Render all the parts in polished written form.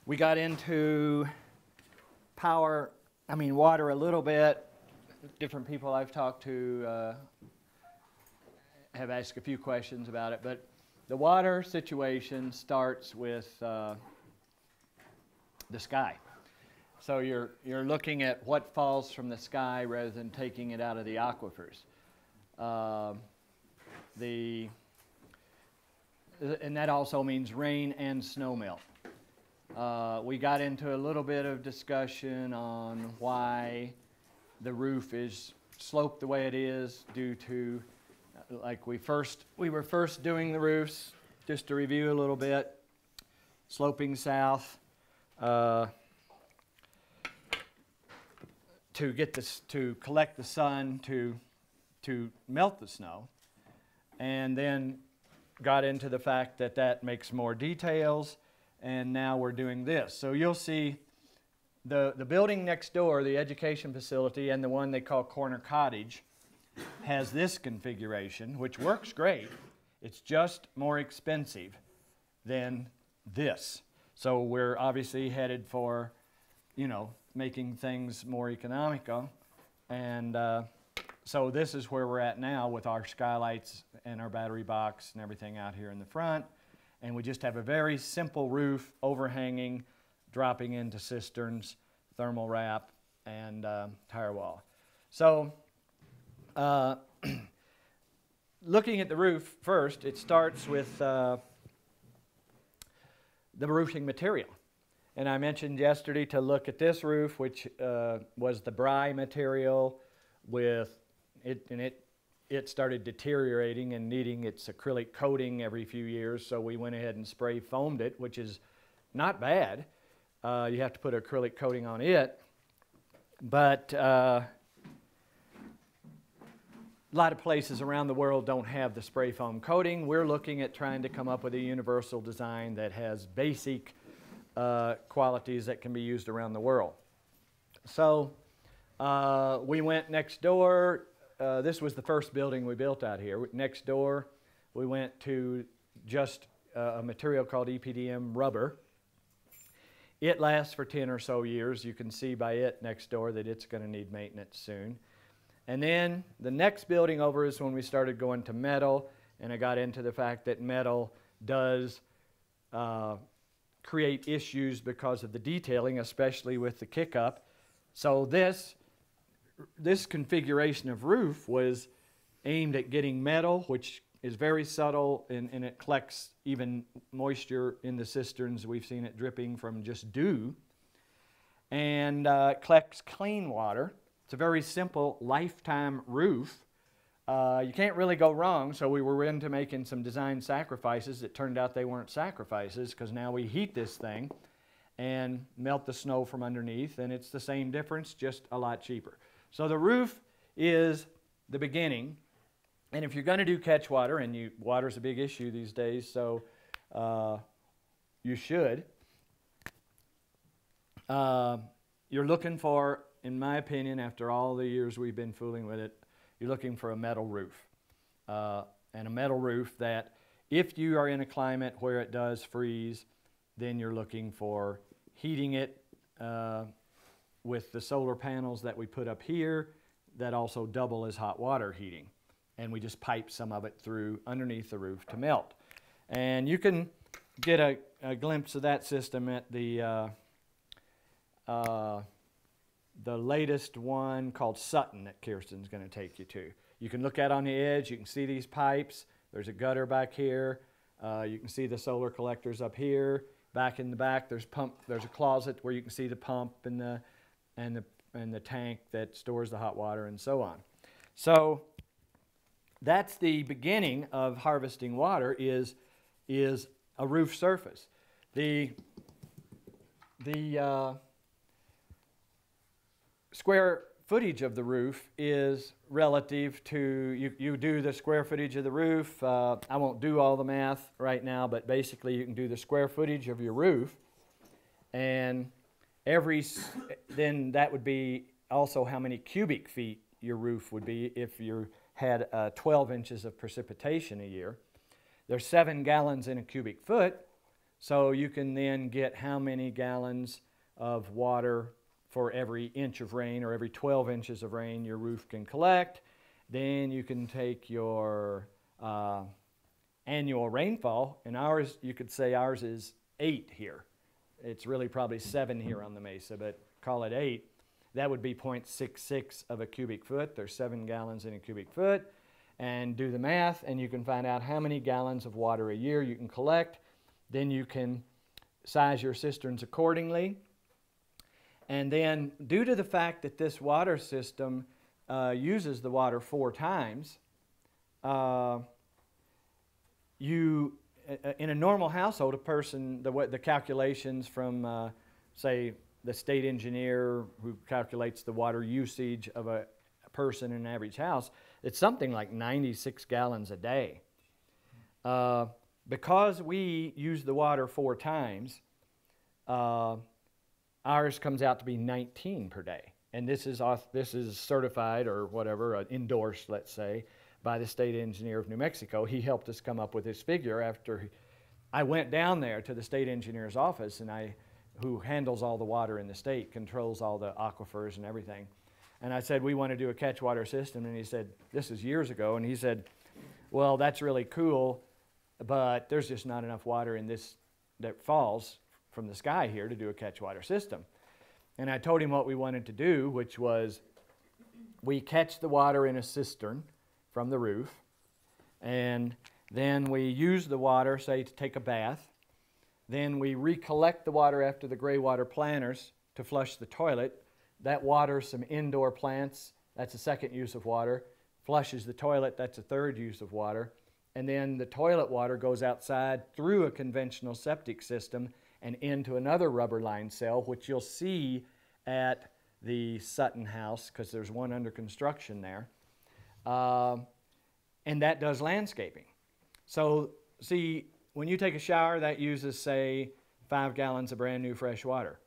We got into water a little bit. Different people I've talked to have asked a few questions about it, but the water situation starts with the sky. So you're looking at what falls from the sky rather than taking it out of the aquifers. And that also means rain and snow melt. We got into a little bit of discussion on why the roof is sloped the way it is due to, like we were first doing the roofs, just to review a little bit, sloping south to collect the sun to melt the snow, and then got into the fact that that makes more details, and now we're doing this. So you'll see the building next door, the education facility, and the one they call Corner Cottage, has this configuration, which works great. It's just more expensive than this. So we're obviously headed for, making things more economical. And so this is where we're at now with our skylights and our battery box and everything out here in the front. And we just have a very simple roof overhanging, dropping into cisterns, thermal wrap, and tire wall. So looking at the roof first, it starts with the roofing material. And I mentioned yesterday to look at this roof, which was the Bry material with it, and it started deteriorating and needing its acrylic coating every few years, so we went ahead and spray foamed it, which is not bad. You have to put acrylic coating on it, but a lot of places around the world don't have the spray foam coating. We're looking at trying to come up with a universal design that has basic qualities that can be used around the world. So we went next door. This was the first building we built out here. Next door, we went to just a material called EPDM rubber. It lasts for 10 or so years. You can see by it next door that it's going to need maintenance soon. And then the next building over is when we started going to metal, and I got into the fact that metal does create issues because of the detailing, especially with the kick-up. So this configuration of roof was aimed at getting metal, which is very subtle, and it collects even moisture in the cisterns. We've seen it dripping from just dew. And collects clean water. It's a very simple lifetime roof. You can't really go wrong, so we were into making some design sacrifices. It turned out they weren't sacrifices, because now we heat this thing and melt the snow from underneath, and it's the same difference, just a lot cheaper. So the roof is the beginning, and if you're going to do catch water, and water's a big issue these days, so you should, you're looking for, in my opinion, after all the years we've been fooling with it, you're looking for a metal roof. And a metal roof that, if you are in a climate where it does freeze, then you're looking for heating it with the solar panels that we put up here that also double as hot water heating. And we just pipe some of it through underneath the roof to melt. And you can get a glimpse of that system at the latest one called Sutton that Kirsten's going to take you to. You can look out on the edge. You can see these pipes. There's a gutter back here. You can see the solar collectors up here. Back in the back, there's a closet where you can see the pump and the tank that stores the hot water and so on. So that's the beginning of harvesting water, is a roof surface. The square footage of the roof is relative to, you do the square footage of the roof. I won't do all the math right now, but basically you can do the square footage of your roof, and then that would be also how many cubic feet your roof would be if you had 12 inches of precipitation a year. There's 7 gallons in a cubic foot, So you can then get how many gallons of water for every inch of rain or every 12 inches of rain your roof can collect. Then you can take your annual rainfall, and ours, you could say ours is 8 here. It's really probably 7 here on the mesa, but call it 8. That would be 0.66 of a cubic foot. There's 7 gallons in a cubic foot. And do the math, and you can find out how many gallons of water a year you can collect. Then you can size your cisterns accordingly. And then, due to the fact that this water system uses the water 4 times, in a normal household, a person, the calculations from, say, the state engineer who calculates the water usage of a person in an average house, it's something like 96 gallons a day. Because we use the water 4 times, ours comes out to be 19 per day. And this is certified or whatever, endorsed, let's say, by the state engineer of New Mexico. He helped us come up with this figure after I went down there to the state engineer's office, and who handles all the water in the state, controls all the aquifers and everything. And I said, we want to do a catch water system. And he said, this is years ago. And he said, well, that's really cool, but there's just not enough water in this that falls from the sky here to do a catch water system. And I told him what we wanted to do, which was we catch the water in a cistern from the roof, and then we use the water, say, to take a bath. Then we recollect the water after the gray water planters to flush the toilet. That waters some indoor plants. That's a second use of water. Flushes the toilet. That's a third use of water. And then the toilet water goes outside through a conventional septic system and into another rubber lined cell, which you'll see at the Sutton house because there's one under construction there. And that does landscaping. So see, when you take a shower, that uses, say, 5 gallons of brand new fresh water.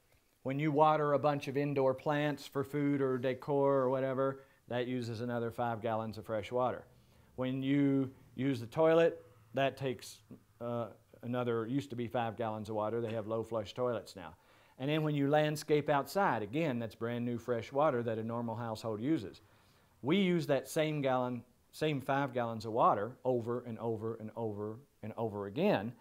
When you water a bunch of indoor plants for food or decor or whatever, that uses another 5 gallons of fresh water. When you use the toilet, that takes used to be 5 gallons of water. They have low flush toilets now. And then when you landscape outside, again, that's brand new fresh water that a normal household uses. We use that same 5 gallons of water over and over and over and over again,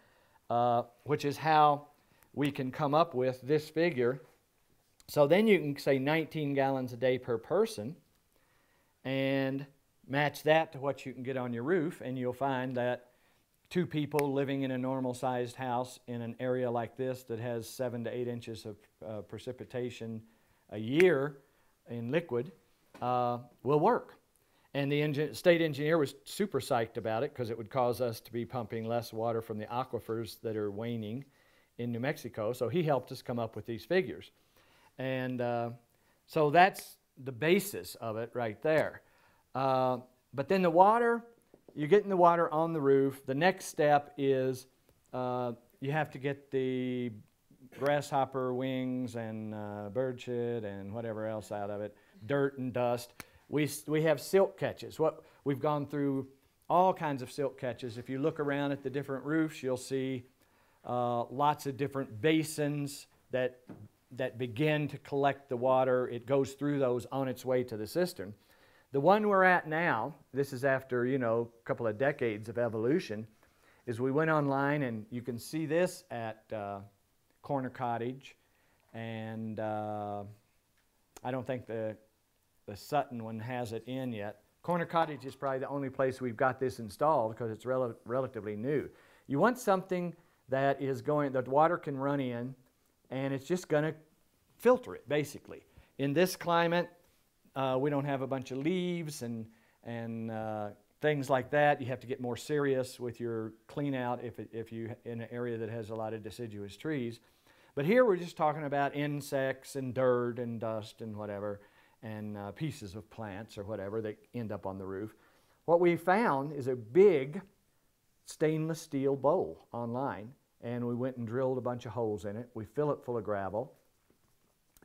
which is how we can come up with this figure. So then you can say 19 gallons a day per person and match that to what you can get on your roof, and you'll find that 2 people living in a normal sized house in an area like this that has 7 to 8 inches of precipitation a year in liquid will work. And the state engineer was super psyched about it because it would cause us to be pumping less water from the aquifers that are waning in New Mexico. So he helped us come up with these figures. And so that's the basis of it right there. But then the water, you're getting the water on the roof. The next step is you have to get the grasshopper wings and bird shit and whatever else out of it, dirt and dust. We have silt catches. We've gone through all kinds of silt catches. If you look around at the different roofs, you'll see lots of different basins that begin to collect the water. It goes through those on its way to the cistern. The one we're at now, this is after, a couple of decades of evolution, is we went online, and you can see this at Corner Cottage, and I don't think the Sutton one has it in yet. Corner Cottage is probably the only place we've got this installed because it's relatively new. You want something that water can run in, and it's just going to filter it, basically. In this climate, we don't have a bunch of leaves and things like that. You have to get more serious with your clean out if you're in an area that has a lot of deciduous trees. But here we're just talking about insects and dirt and dust and whatever, and pieces of plants or whatever that end up on the roof. What we found is a big stainless steel bowl online, and we went and drilled a bunch of holes in it. We fill it full of gravel,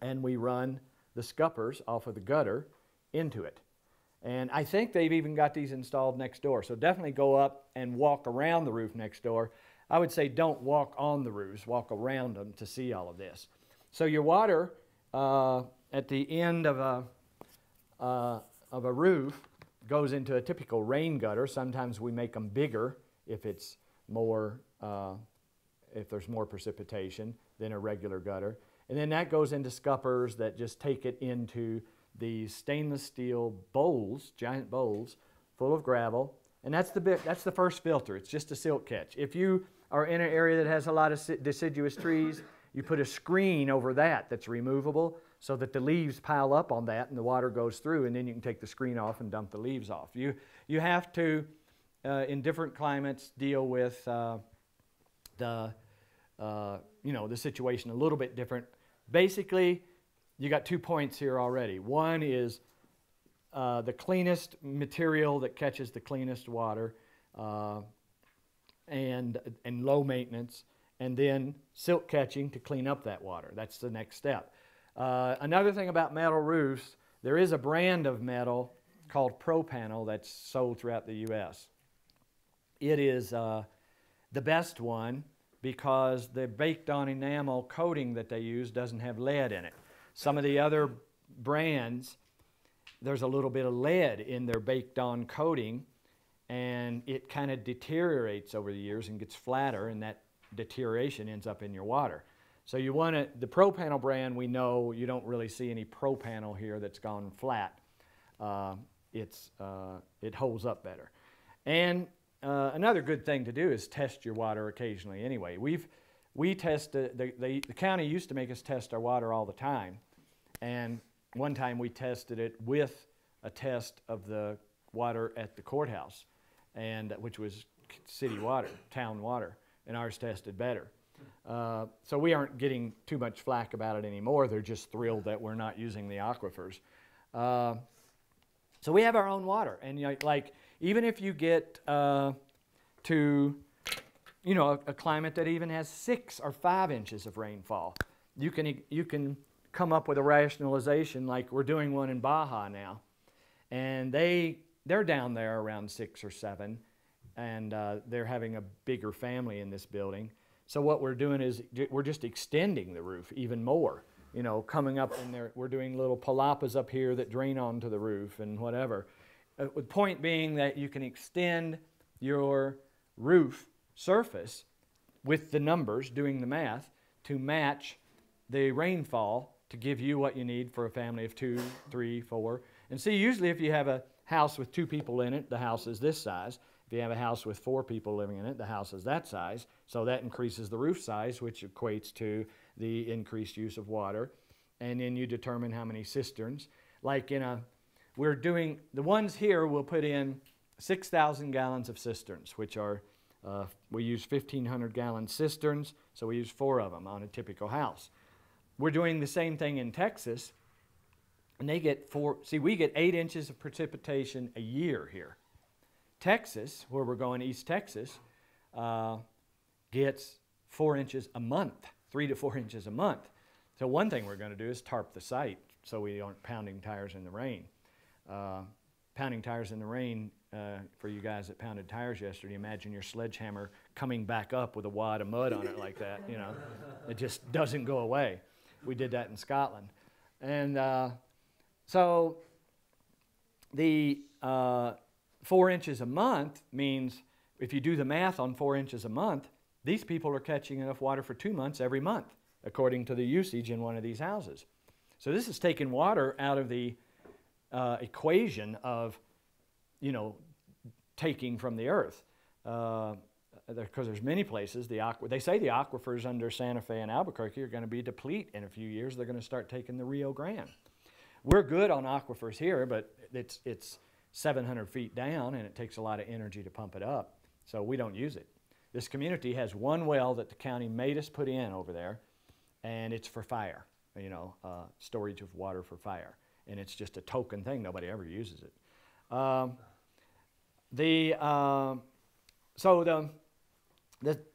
and we run the scuppers off of the gutter into it. And I think they've even got these installed next door. So definitely go up and walk around the roof next door. I would say don't walk on the roofs, walk around them to see all of this. So your water at the end of a roof goes into a typical rain gutter. Sometimes we make them bigger if it's more, if there's more precipitation than a regular gutter. And then that goes into scuppers that just take it into these stainless steel bowls, giant bowls, full of gravel. And that's the first filter. It's just a silt catch. If you are in an area that has a lot of deciduous trees, you put a screen over that that's removable so that the leaves pile up on that and the water goes through, and then you can take the screen off and dump the leaves off. You have to, in different climates, deal with the situation a little bit different. Basically, you got 2 points here already. One is the cleanest material that catches the cleanest water and low maintenance, and then silt catching to clean up that water. That's the next step. Another thing about metal roofs, there is a brand of metal called ProPanel that's sold throughout the U.S. It is the best one because the baked-on enamel coating that they use doesn't have lead in it. Some of the other brands, there's a little bit of lead in their baked-on coating, and it kind of deteriorates over the years and gets flatter, and that deterioration ends up in your water. So you want to, the ProPanel brand, we know you don't really see any ProPanel here that's gone flat. It holds up better. And another good thing to do is test your water occasionally anyway. We test, the county used to make us test our water all the time. And one time we tested it with a test of the water at the courthouse, and which was city water, town water, and ours tested better. So we aren't getting too much flack about it anymore. They're just thrilled that we're not using the aquifers. So we have our own water, and like even if you get to a climate that even has 6 or 5 inches of rainfall, you can come up with a rationalization, like we're doing one in Baja now, and they're down there around 6 or 7, and they're having a bigger family in this building. So what we're doing is we're just extending the roof even more. Coming up in there, we're doing little palapas up here that drain onto the roof and whatever. The point being that you can extend your roof surface with the numbers, doing the math, to match the rainfall to give you what you need for a family of 2, 3, 4. And see, usually if you have a house with 2 people in it, the house is this size. If you have a house with 4 people living in it, the house is that size. So that increases the roof size, which equates to the increased use of water. And then you determine how many cisterns. Like we're doing, the ones here we'll put in 6,000 gallons of cisterns, which are, we use 1,500 gallon cisterns, so we use 4 of them on a typical house. We're doing the same thing in Texas, and they get we get 8 inches of precipitation a year here. Texas, where we're going, East Texas, gets 4 inches a month, 3 to 4 inches a month. So one thing we're going to do is tarp the site so we aren't pounding tires in the rain. Pounding tires in the rain, for you guys that pounded tires yesterday, imagine your sledgehammer coming back up with a wad of mud on it like that. It just doesn't go away. We did that in Scotland. And so the 4 inches a month means, if you do the math on 4 inches a month, these people are catching enough water for 2 months every month, according to the usage in one of these houses. So this is taking water out of the equation of, taking from the earth. Because there's many places, they say the aquifers under Santa Fe and Albuquerque are going to be deplete in a few years. They're going to start taking the Rio Grande. We're good on aquifers here, but it's 700 feet down, and it takes a lot of energy to pump it up, so we don't use it. This community has one well that the county made us put in over there, and it's for fire, storage of water for fire, and it's just a token thing. Nobody ever uses it. So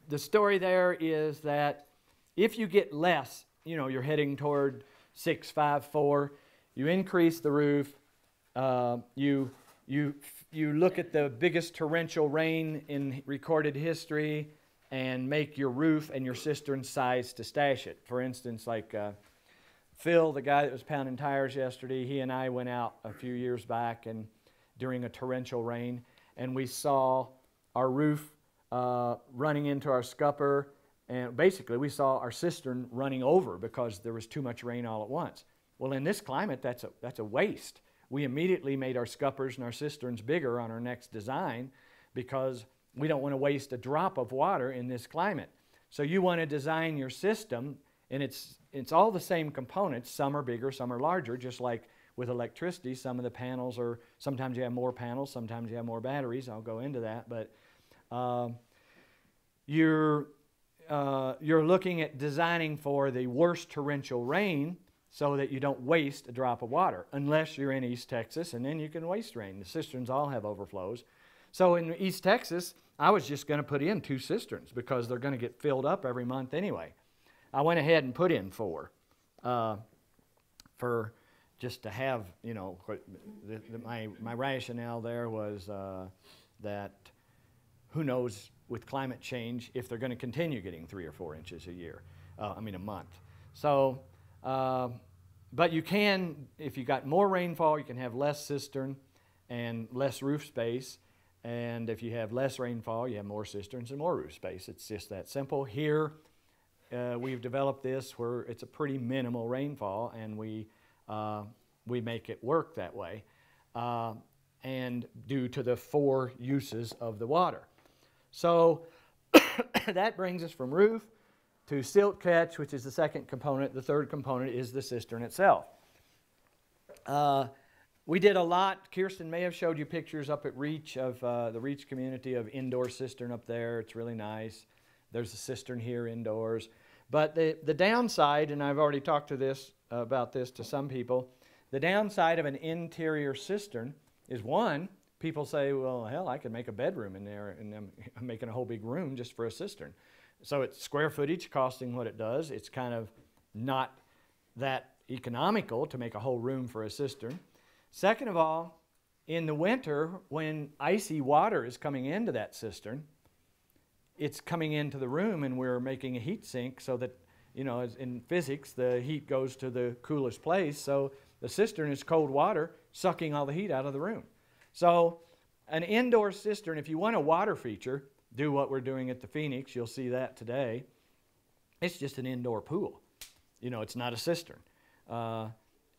the story there is that if you get less, you're heading toward 6, 5, 4, you increase the roof, you look at the biggest torrential rain in recorded history, and make your roof and your cistern size to stash it. For instance, like Phil, the guy that was pounding tires yesterday, he and I went out a few years back and during a torrential rain, and we saw our roof running into our scupper, and basically we saw our cistern running over because there was too much rain all at once. Well, in this climate, that's a waste. We immediately made our scuppers and our cisterns bigger on our next design because we don't want to waste a drop of water in this climate. So you want to design your system, and it's all the same components. Some are bigger, some are larger, just like with electricity. Some of the panels are, sometimes you have more panels, sometimes you have more batteries. I'll go into that. But you're looking at designing for the worst torrential rain so that you don't waste a drop of water, unless you're in East Texas, and then you can waste rain. The cisterns all have overflows. So in East Texas, I was just going to put in 2 cisterns because they're going to get filled up every month anyway. I went ahead and put in 4 for just to have, you know, my rationale there was that who knows with climate change if they're going to continue getting 3 or 4 inches a month. So, but you can, if you got more rainfall, you can have less cistern and less roof space. And if you have less rainfall, you have more cisterns and more roof space. It's just that simple. Here, we've developed this where it's a pretty minimal rainfall, and we make it work that way, and due to the 4 uses of the water. So that brings us from roof to silt catch, which is the second component. The third component is the cistern itself. We did a lot. Kirsten may have showed you pictures up at Reach of the Reach community of indoor cistern up there. It's really nice. There's a cistern here indoors. But the downside, and I've already talked to about this to some people, the downside of an interior cistern is, one, people say, well, hell, I could make a bedroom in there, and I'm making a whole big room just for a cistern. So it's square footage costing what it does. It's kind of not that economical to make a whole room for a cistern. Second of all, in the winter, when icy water is coming into that cistern, it's coming into the room, and we're making a heat sink so that, you know, as in physics, the heat goes to the coolest place. So the cistern is cold water sucking all the heat out of the room. So an indoor cistern, if you want a water feature, do what we're doing at the Phoenix. You'll see that today. It's just an indoor pool. You know, it's not a cistern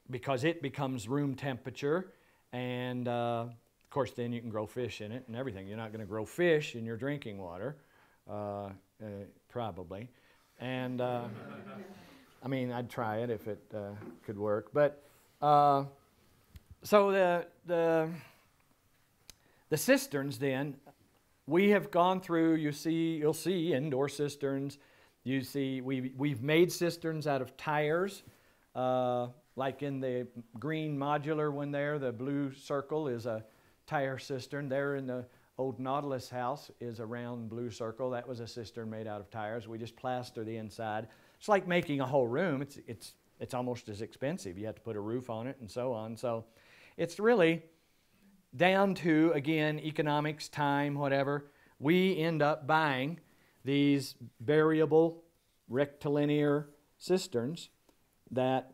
because it becomes room temperature, and of course then you can grow fish in it and everything. You're not going to grow fish in your drinking water, probably. And I mean, I'd try it if it could work. But so the cisterns then, we have gone through. You'll see indoor cisterns. You see we've made cisterns out of tires, like in the green modular one there. The blue circle is a tire cistern. There in the old Nautilus house is a round blue circle. That was a cistern made out of tires. We just plaster the inside. It's like making a whole room. It's almost as expensive. You have to put a roof on it and so on. So it's really down to, again, economics, time, whatever. We end up buying these variable rectilinear cisterns that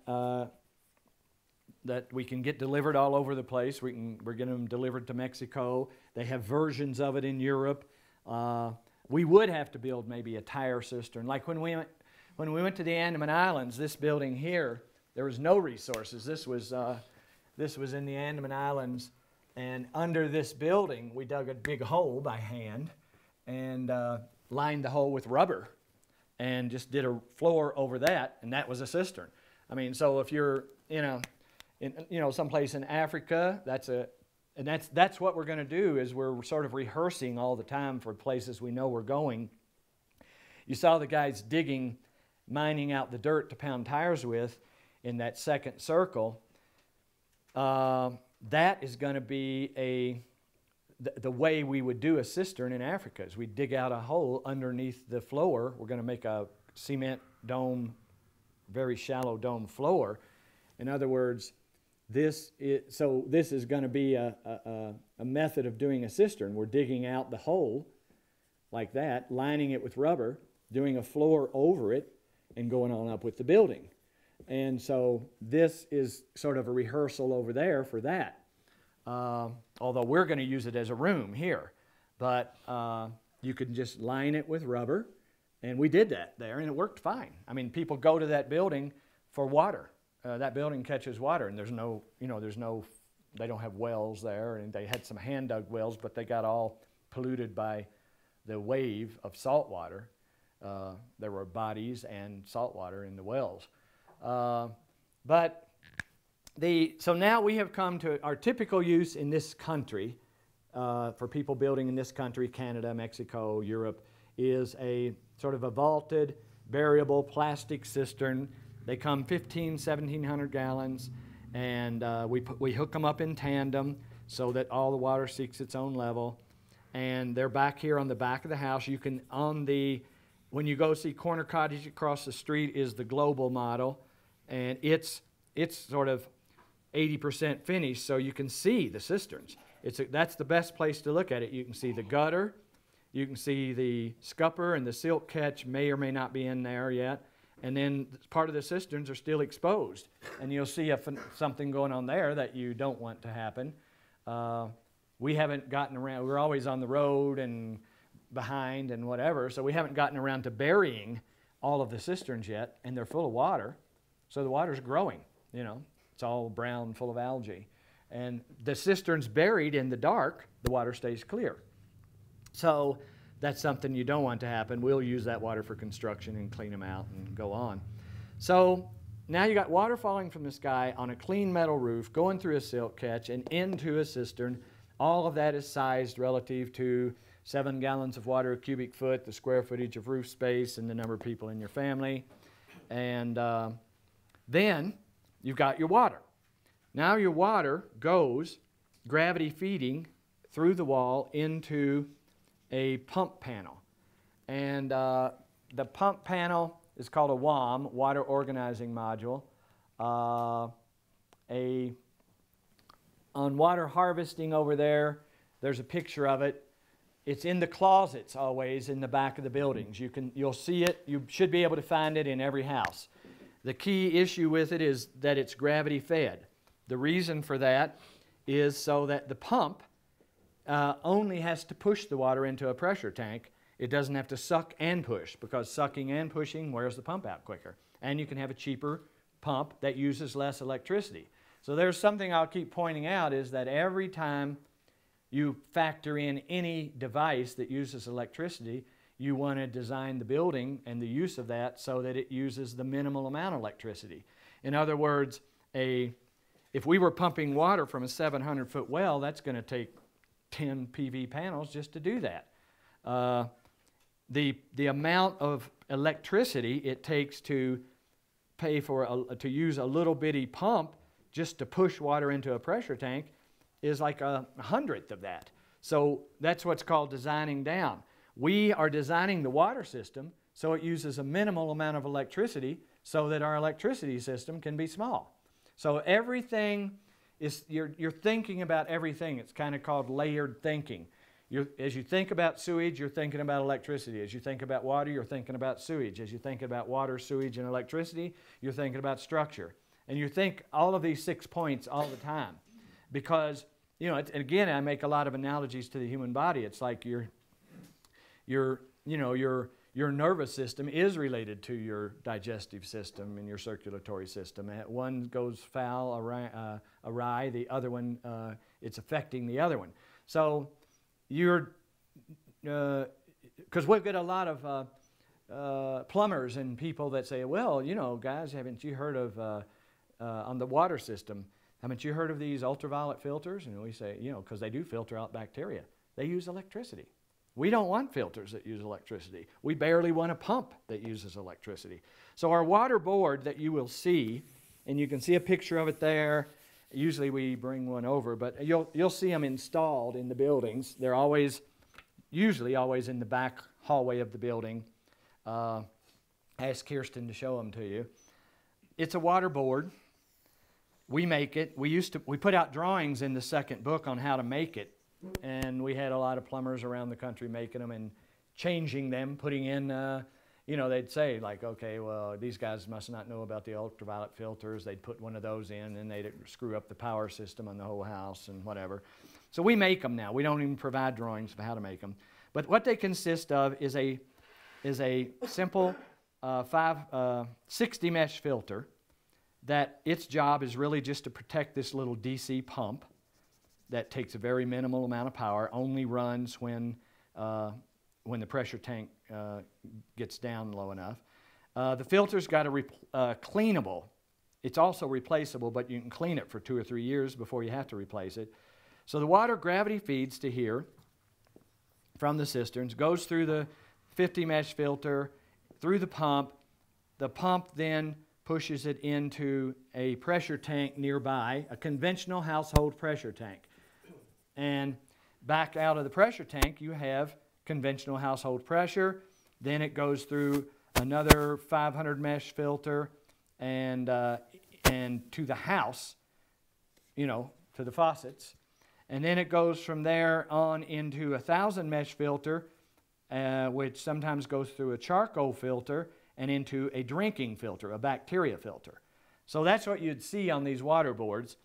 we can get delivered all over the place. We're getting them delivered to Mexico. They have versions of it in Europe. We would have to build maybe a tire cistern. Like when we went to the Andaman Islands, this building here, there was no resources. This was in the Andaman Islands, and under this building, we dug a big hole by hand and lined the hole with rubber and just did a floor over that, and that was a cistern. I mean, so if you're in someplace in Africa, that's what we're going to do. Is we're sort of rehearsing all the time for places we know we're going. You saw the guys mining out the dirt to pound tires with in that second circle. That is going to be the way we would do a cistern in Africa. Is we dig out a hole underneath the floor. We're going to make a cement dome, very shallow dome floor. In other words, this is going to be a method of doing a cistern. We're digging out the hole like that, lining it with rubber, doing a floor over it, and going on up with the building. And so this is sort of a rehearsal over there for that. Although we're going to use it as a room here. But you could just line it with rubber. And we did that there, and it worked fine. I mean, people go to that building for water. That building catches water, and there's no, they don't have wells there. And they had some hand-dug wells, but they got all polluted by the wave of salt water. There were bodies and salt water in the wells. So now we have come to our typical use in this country, for people building in this country, Canada, Mexico, Europe, is a sort of a vaulted, variable plastic cistern. They come 1,700 gallons, and we hook them up in tandem so that all the water seeks its own level. And they're back here on the back of the house. You can, when you go see Corner Cottage across the street is the global model, and it's sort of 80% finished, so you can see the cisterns. That's the best place to look at it. You can see the gutter, you can see the scupper, and the silt catch may or may not be in there yet. And then part of the cisterns are still exposed, and you'll see something going on there that you don't want to happen. We haven't gotten around. We're always on the road and behind and whatever, so we haven't gotten around to burying all of the cisterns yet, and they're full of water, so the water's growing, It's all brown, full of algae. And the cistern's buried in the dark, the water stays clear. So that's something you don't want to happen. We'll use that water for construction and clean them out and go on. So now you got water falling from the sky on a clean metal roof, going through a silt catch and into a cistern. All of that is sized relative to 7 gallons of water a cubic foot, the square footage of roof space, and the number of people in your family. And then you've got your water. Now your water goes gravity feeding through the wall into a pump panel. And the pump panel is called a WOM, Water Organizing Module. On water harvesting over there, there's a picture of it. It's in the closets always in the back of the buildings. You'll see it. You should be able to find it in every house. The key issue with it is that it's gravity fed. The reason for that is so that the pump only has to push the water into a pressure tank. It doesn't have to suck and push, because sucking and pushing wears the pump out quicker. And you can have a cheaper pump that uses less electricity. So there's something I'll keep pointing out, is that every time you factor in any device that uses electricity, you want to design the building and the use of that so that it uses the minimal amount of electricity. In other words, if we were pumping water from a 700-foot well, that's going to take 10 PV panels just to do that. The amount of electricity it takes to pay for to use a little bitty pump just to push water into a pressure tank is like a 100th of that. So that's what's called designing down. We are designing the water system so it uses a minimal amount of electricity so that our electricity system can be small. So everything is, you're thinking about everything. It's kind of called layered thinking. As you think about sewage, you're thinking about electricity. As you think about water, you're thinking about sewage. As you think about water, sewage, and electricity, you're thinking about structure. And you think all of these 6 points all the time. Because, and again, I make a lot of analogies to the human body. It's like your nervous system is related to your digestive system and your circulatory system. One goes foul, awry, the other one, it's affecting the other one. So because we've got a lot of plumbers and people that say, well, guys, haven't you heard of, on the water system, haven't you heard of these ultraviolet filters? And we say, because they do filter out bacteria. They use electricity. We don't want filters that use electricity. We barely want a pump that uses electricity. So our water board that you will see, and you can see a picture of it there. Usually we bring one over, but you'll see them installed in the buildings. They're usually always in the back hallway of the building. Ask Kirsten to show them to you. It's a water board. We make it. We put out drawings in the second book on how to make it. And we had a lot of plumbers around the country making them, and changing them, putting in, you know, they'd say like, okay, well, these guys must not know about the ultraviolet filters. They'd put one of those in and they'd screw up the power system on the whole house and whatever. So we make them now. We don't even provide drawings of how to make them. But what they consist of is a simple 60 mesh filter that its job is really just to protect this little DC pump that takes a very minimal amount of power, only runs when the pressure tank gets down low enough. The filter's got a cleanable. It's also replaceable, but you can clean it for 2 or 3 years before you have to replace it. So the water gravity feeds to here from the cisterns, goes through the 50 mesh filter, through the pump. The pump then pushes it into a pressure tank nearby, a conventional household pressure tank. And back out of the pressure tank, you have conventional household pressure. Then it goes through another 500 mesh filter and to the house, you know, to the faucets. And then it goes from there on into a 1,000 mesh filter, which sometimes goes through a charcoal filter and into a drinking filter, a bacteria filter. So that's what you'd see on these water boards.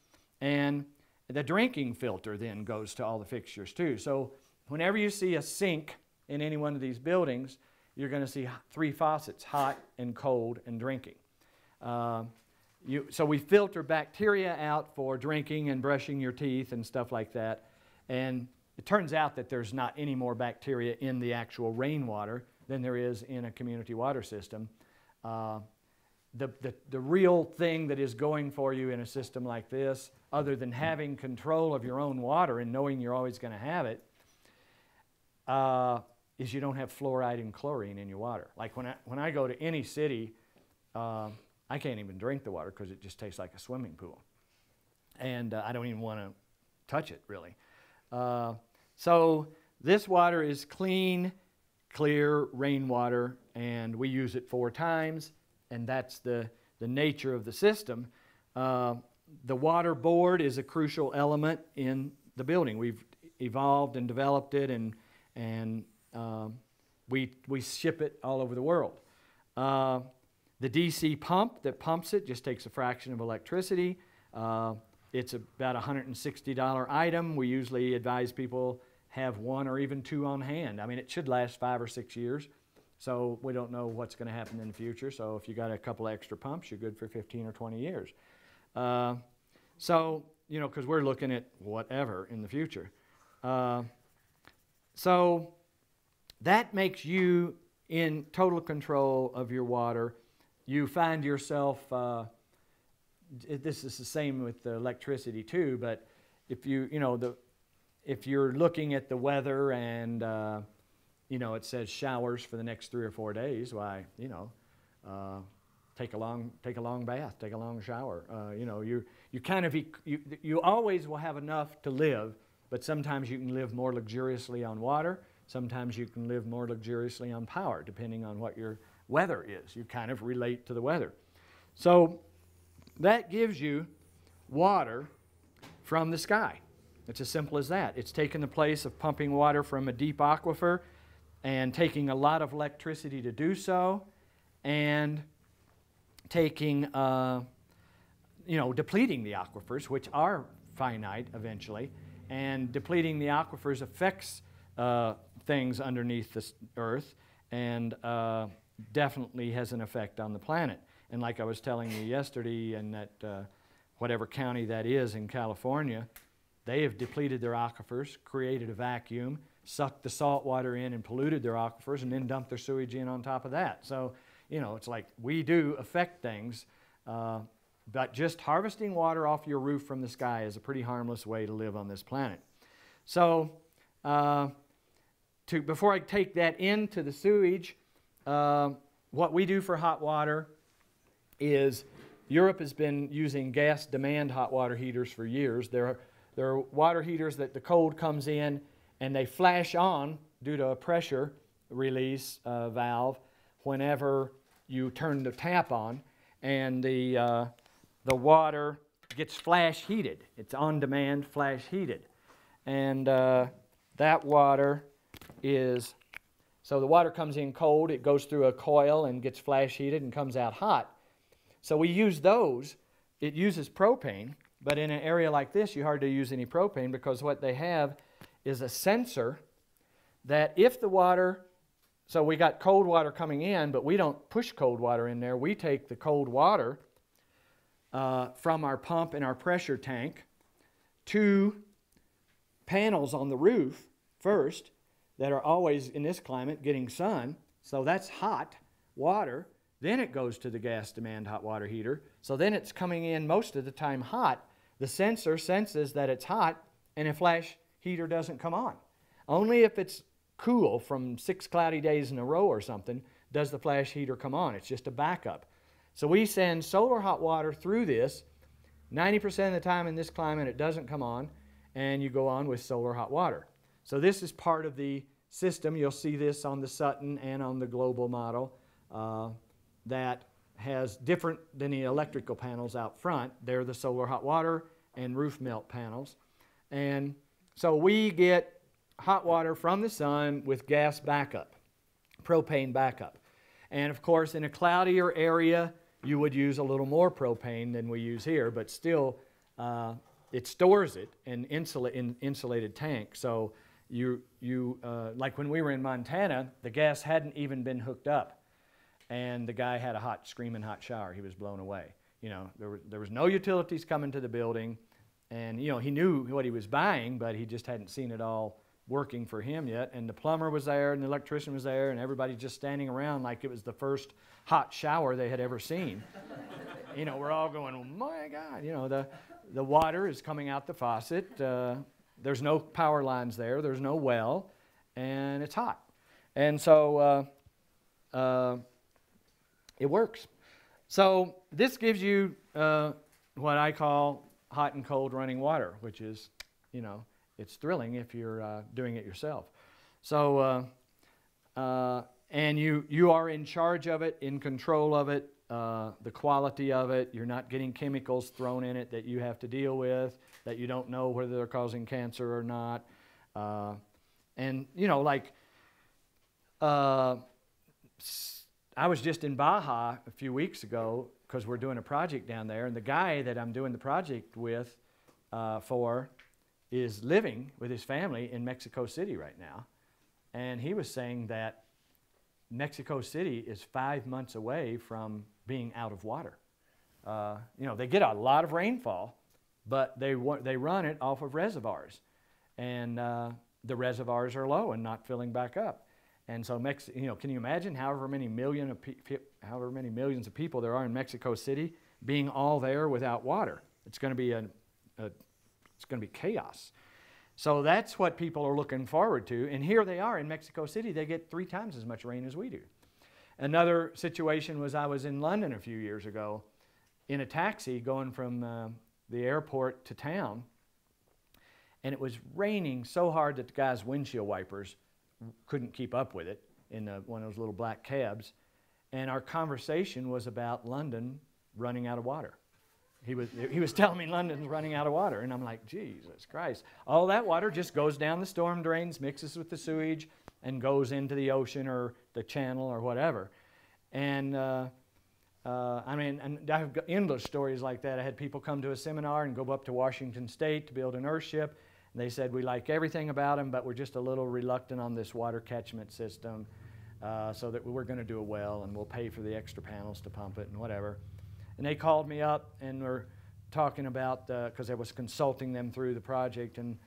And the drinking filter then goes to all the fixtures too. So whenever you see a sink in any one of these buildings, you're going to see 3 faucets, hot and cold and drinking. So we filter bacteria out for drinking and brushing your teeth and stuff like that. And it turns out that there's not any more bacteria in the actual rainwater than there is in a community water system. The real thing that is going for you in a system like this, other than having control of your own water and knowing you're always going to have it, is you don't have fluoride and chlorine in your water. Like when I go to any city, I can't even drink the water because it just tastes like a swimming pool. And I don't even want to touch it, really. So this water is clean, clear rainwater, and we use it 4 times, and that's the nature of the system. The water board is a crucial element in the building. We've evolved and developed it, and we ship it all over the world. The DC pump that pumps it just takes a fraction of electricity. It's about a $160 item. We usually advise people have 1 or even 2 on hand. I mean, it should last 5 or 6 years. So we don't know what's going to happen in the future. So if you got a couple extra pumps, you're good for 15 or 20 years. So, you know, because we're looking at whatever in the future. So that makes you in total control of your water. You find yourself, this is the same with the electricity too, but if if you're looking at the weather and you know, it says showers for the next 3 or 4 days, why, you know, take a long bath, take a long shower. You know, you always will have enough to live, but sometimes you can live more luxuriously on water. Sometimes you can live more luxuriously on power, depending on what your weather is. You kind of relate to the weather. So that gives you water from the sky. It's as simple as that. It's taken the place of pumping water from a deep aquifer and taking a lot of electricity to do so, and taking, you know, depleting the aquifers, which are finite eventually, and depleting the aquifers affects things underneath the earth, and definitely has an effect on the planet. And like I was telling you yesterday, in that whatever county that is in California, they have depleted their aquifers, created a vacuum, sucked the salt water in and polluted their aquifers, and then dumped their sewage in on top of that. So, you know, it's like we do affect things, but just harvesting water off your roof from the sky is a pretty harmless way to live on this planet. So, before I take that into the sewage, what we do for hot water is Europe has been using gas demand hot water heaters for years. There are water heaters that the cold comes in and they flash on due to a pressure release valve whenever you turn the tap on, and the water gets flash heated. It's on demand flash heated, and that water is So the water comes in cold, it goes through a coil and gets flash heated and comes out hot. So we use those. It uses propane, but in an area like this, you hardly use any propane because what they have is a sensor that if the water, so we got cold water coming in, but we don't push cold water in there. We take the cold water from our pump and our pressure tank to panels on the roof first that are always, in this climate, getting sun. So that's hot water. Then it goes to the gas demand hot water heater. So then it's coming in most of the time hot. The sensor senses that it's hot, and a flash heater doesn't come on. Only if it's cool from 6 cloudy days in a row or something does the flash heater come on. It's just a backup. So we send solar hot water through this. 90% of the time in this climate it doesn't come on, and you go on with solar hot water. So this is part of the system. You'll see this on the Sutton and on the global model that has different than the electrical panels out front. They're the solar hot water and roof melt panels. And so we get hot water from the sun with gas backup, propane backup. And of course, in a cloudier area, you would use a little more propane than we use here, but still it stores it in insulated tank. So like when we were in Montana, the gas hadn't even been hooked up. And the guy had a screaming hot shower. He was blown away. You know, there was no utilities coming to the building. And, you know, he knew what he was buying, but he just hadn't seen it all working for him yet. And the plumber was there, and the electrician was there, and everybody just standing around like it was the first hot shower they had ever seen. You know, we're all going, oh my God. You know, the water is coming out the faucet. There's no power lines there. There's no well. And it's hot. And so it works. So this gives you what I call hot and cold running water, which is, you know, it's thrilling if you're doing it yourself. So, and you are in charge of it, in control of it, the quality of it. You're not getting chemicals thrown in it that you have to deal with, that you don't know whether they're causing cancer or not. And, you know, like, I was just in Baja a few weeks ago because we're doing a project down there, and the guy that I'm doing the project with is living with his family in Mexico City right now. And he was saying that Mexico City is 5 months away from being out of water. You know, they get a lot of rainfall, but they run it off of reservoirs. And the reservoirs are low and not filling back up. And so, you know, can you imagine however many millions of people there are in Mexico City being all there without water? It's going to be it's going to be chaos. So that's what people are looking forward to. And here they are in Mexico City. They get 3 times as much rain as we do. Another situation was I was in London a few years ago in a taxi going from the airport to town. And it was raining so hard that the guy's windshield wipers couldn't keep up with it in one of those little black cabs. And our conversation was about London running out of water. He was telling me London's running out of water, and I'm like, Jesus Christ. All that water just goes down the storm drains, mixes with the sewage, and goes into the ocean or the channel or whatever. And I mean, and I've got endless stories like that. I had people come to a seminar and go up to Washington State to build an Earthship. And they said, we like everything about them, but we're just a little reluctant on this water catchment system, so that we're going to do a well, and we'll pay for the extra panels to pump it and whatever. And they called me up and were talking about, because I was consulting them through the project, and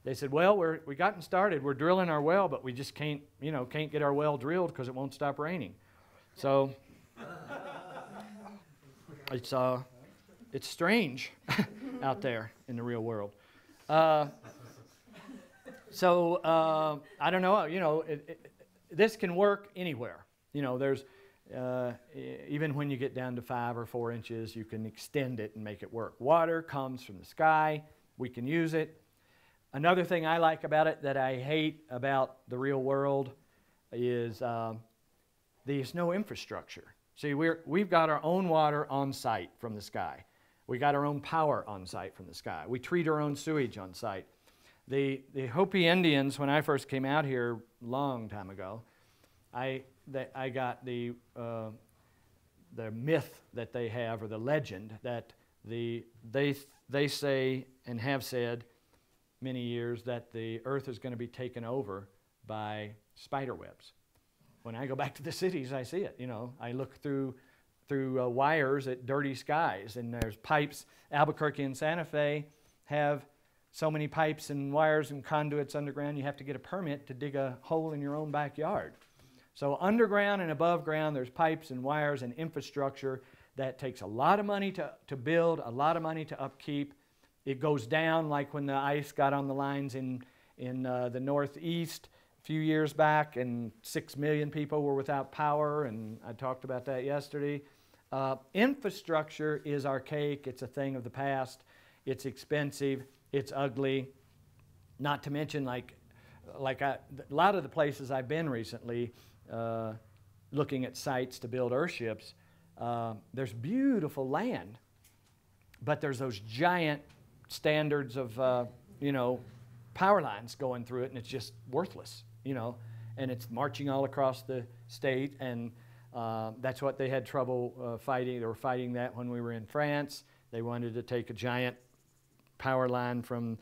they said, well, we gotten started. We're drilling our well, but we just can't get our well drilled because it won't stop raining. So it's strange out there in the real world. So I don't know. You know, this can work anywhere. You know, there's even when you get down to 5 or 4 inches, you can extend it and make it work. Water comes from the sky. We can use it. Another thing I like about it that I hate about the real world is there's no infrastructure. See, we've got our own water on site from the sky. We got our own power on site from the sky. We treat our own sewage on site. The Hopi Indians, when I first came out here a long time ago, I got the myth that they have, or the legend that they say and have said many years that the earth is going to be taken over by spider webs. When I go back to the cities, I see it. You know, I look through wires at dirty skies, and there's pipes. Albuquerque and Santa Fe have so many pipes and wires and conduits underground, you have to get a permit to dig a hole in your own backyard. So underground and above ground, there's pipes and wires and infrastructure that takes a lot of money to build, a lot of money to upkeep. It goes down, like when the ice got on the lines in the Northeast a few years back, and 6 million people were without power, and I talked about that yesterday. Infrastructure is archaic. It's a thing of the past. It's expensive. It's ugly. Not to mention, like a lot of the places I've been recently, looking at sites to build Earthships, there's beautiful land, but there's those giant standards of, you know, power lines going through it, and it's just worthless, you know, and it's marching all across the state, and that's what they had trouble fighting. They were fighting that when we were in France. They wanted to take a giant power line from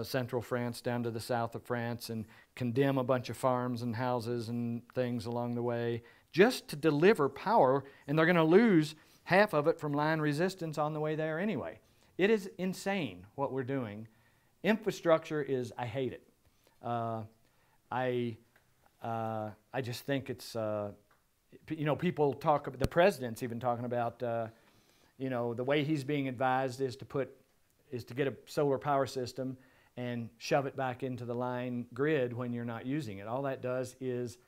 central France down to the south of France and condemn a bunch of farms and houses and things along the way just to deliver power, and they're going to lose half of it from line resistance on the way there anyway. It is insane what we're doing. Infrastructure is, I hate it. I just think it's, you know, people talk about, the president's even talking about, you know, the way he's being advised is to get a solar power system and shove it back into the line grid when you're not using it. All that does is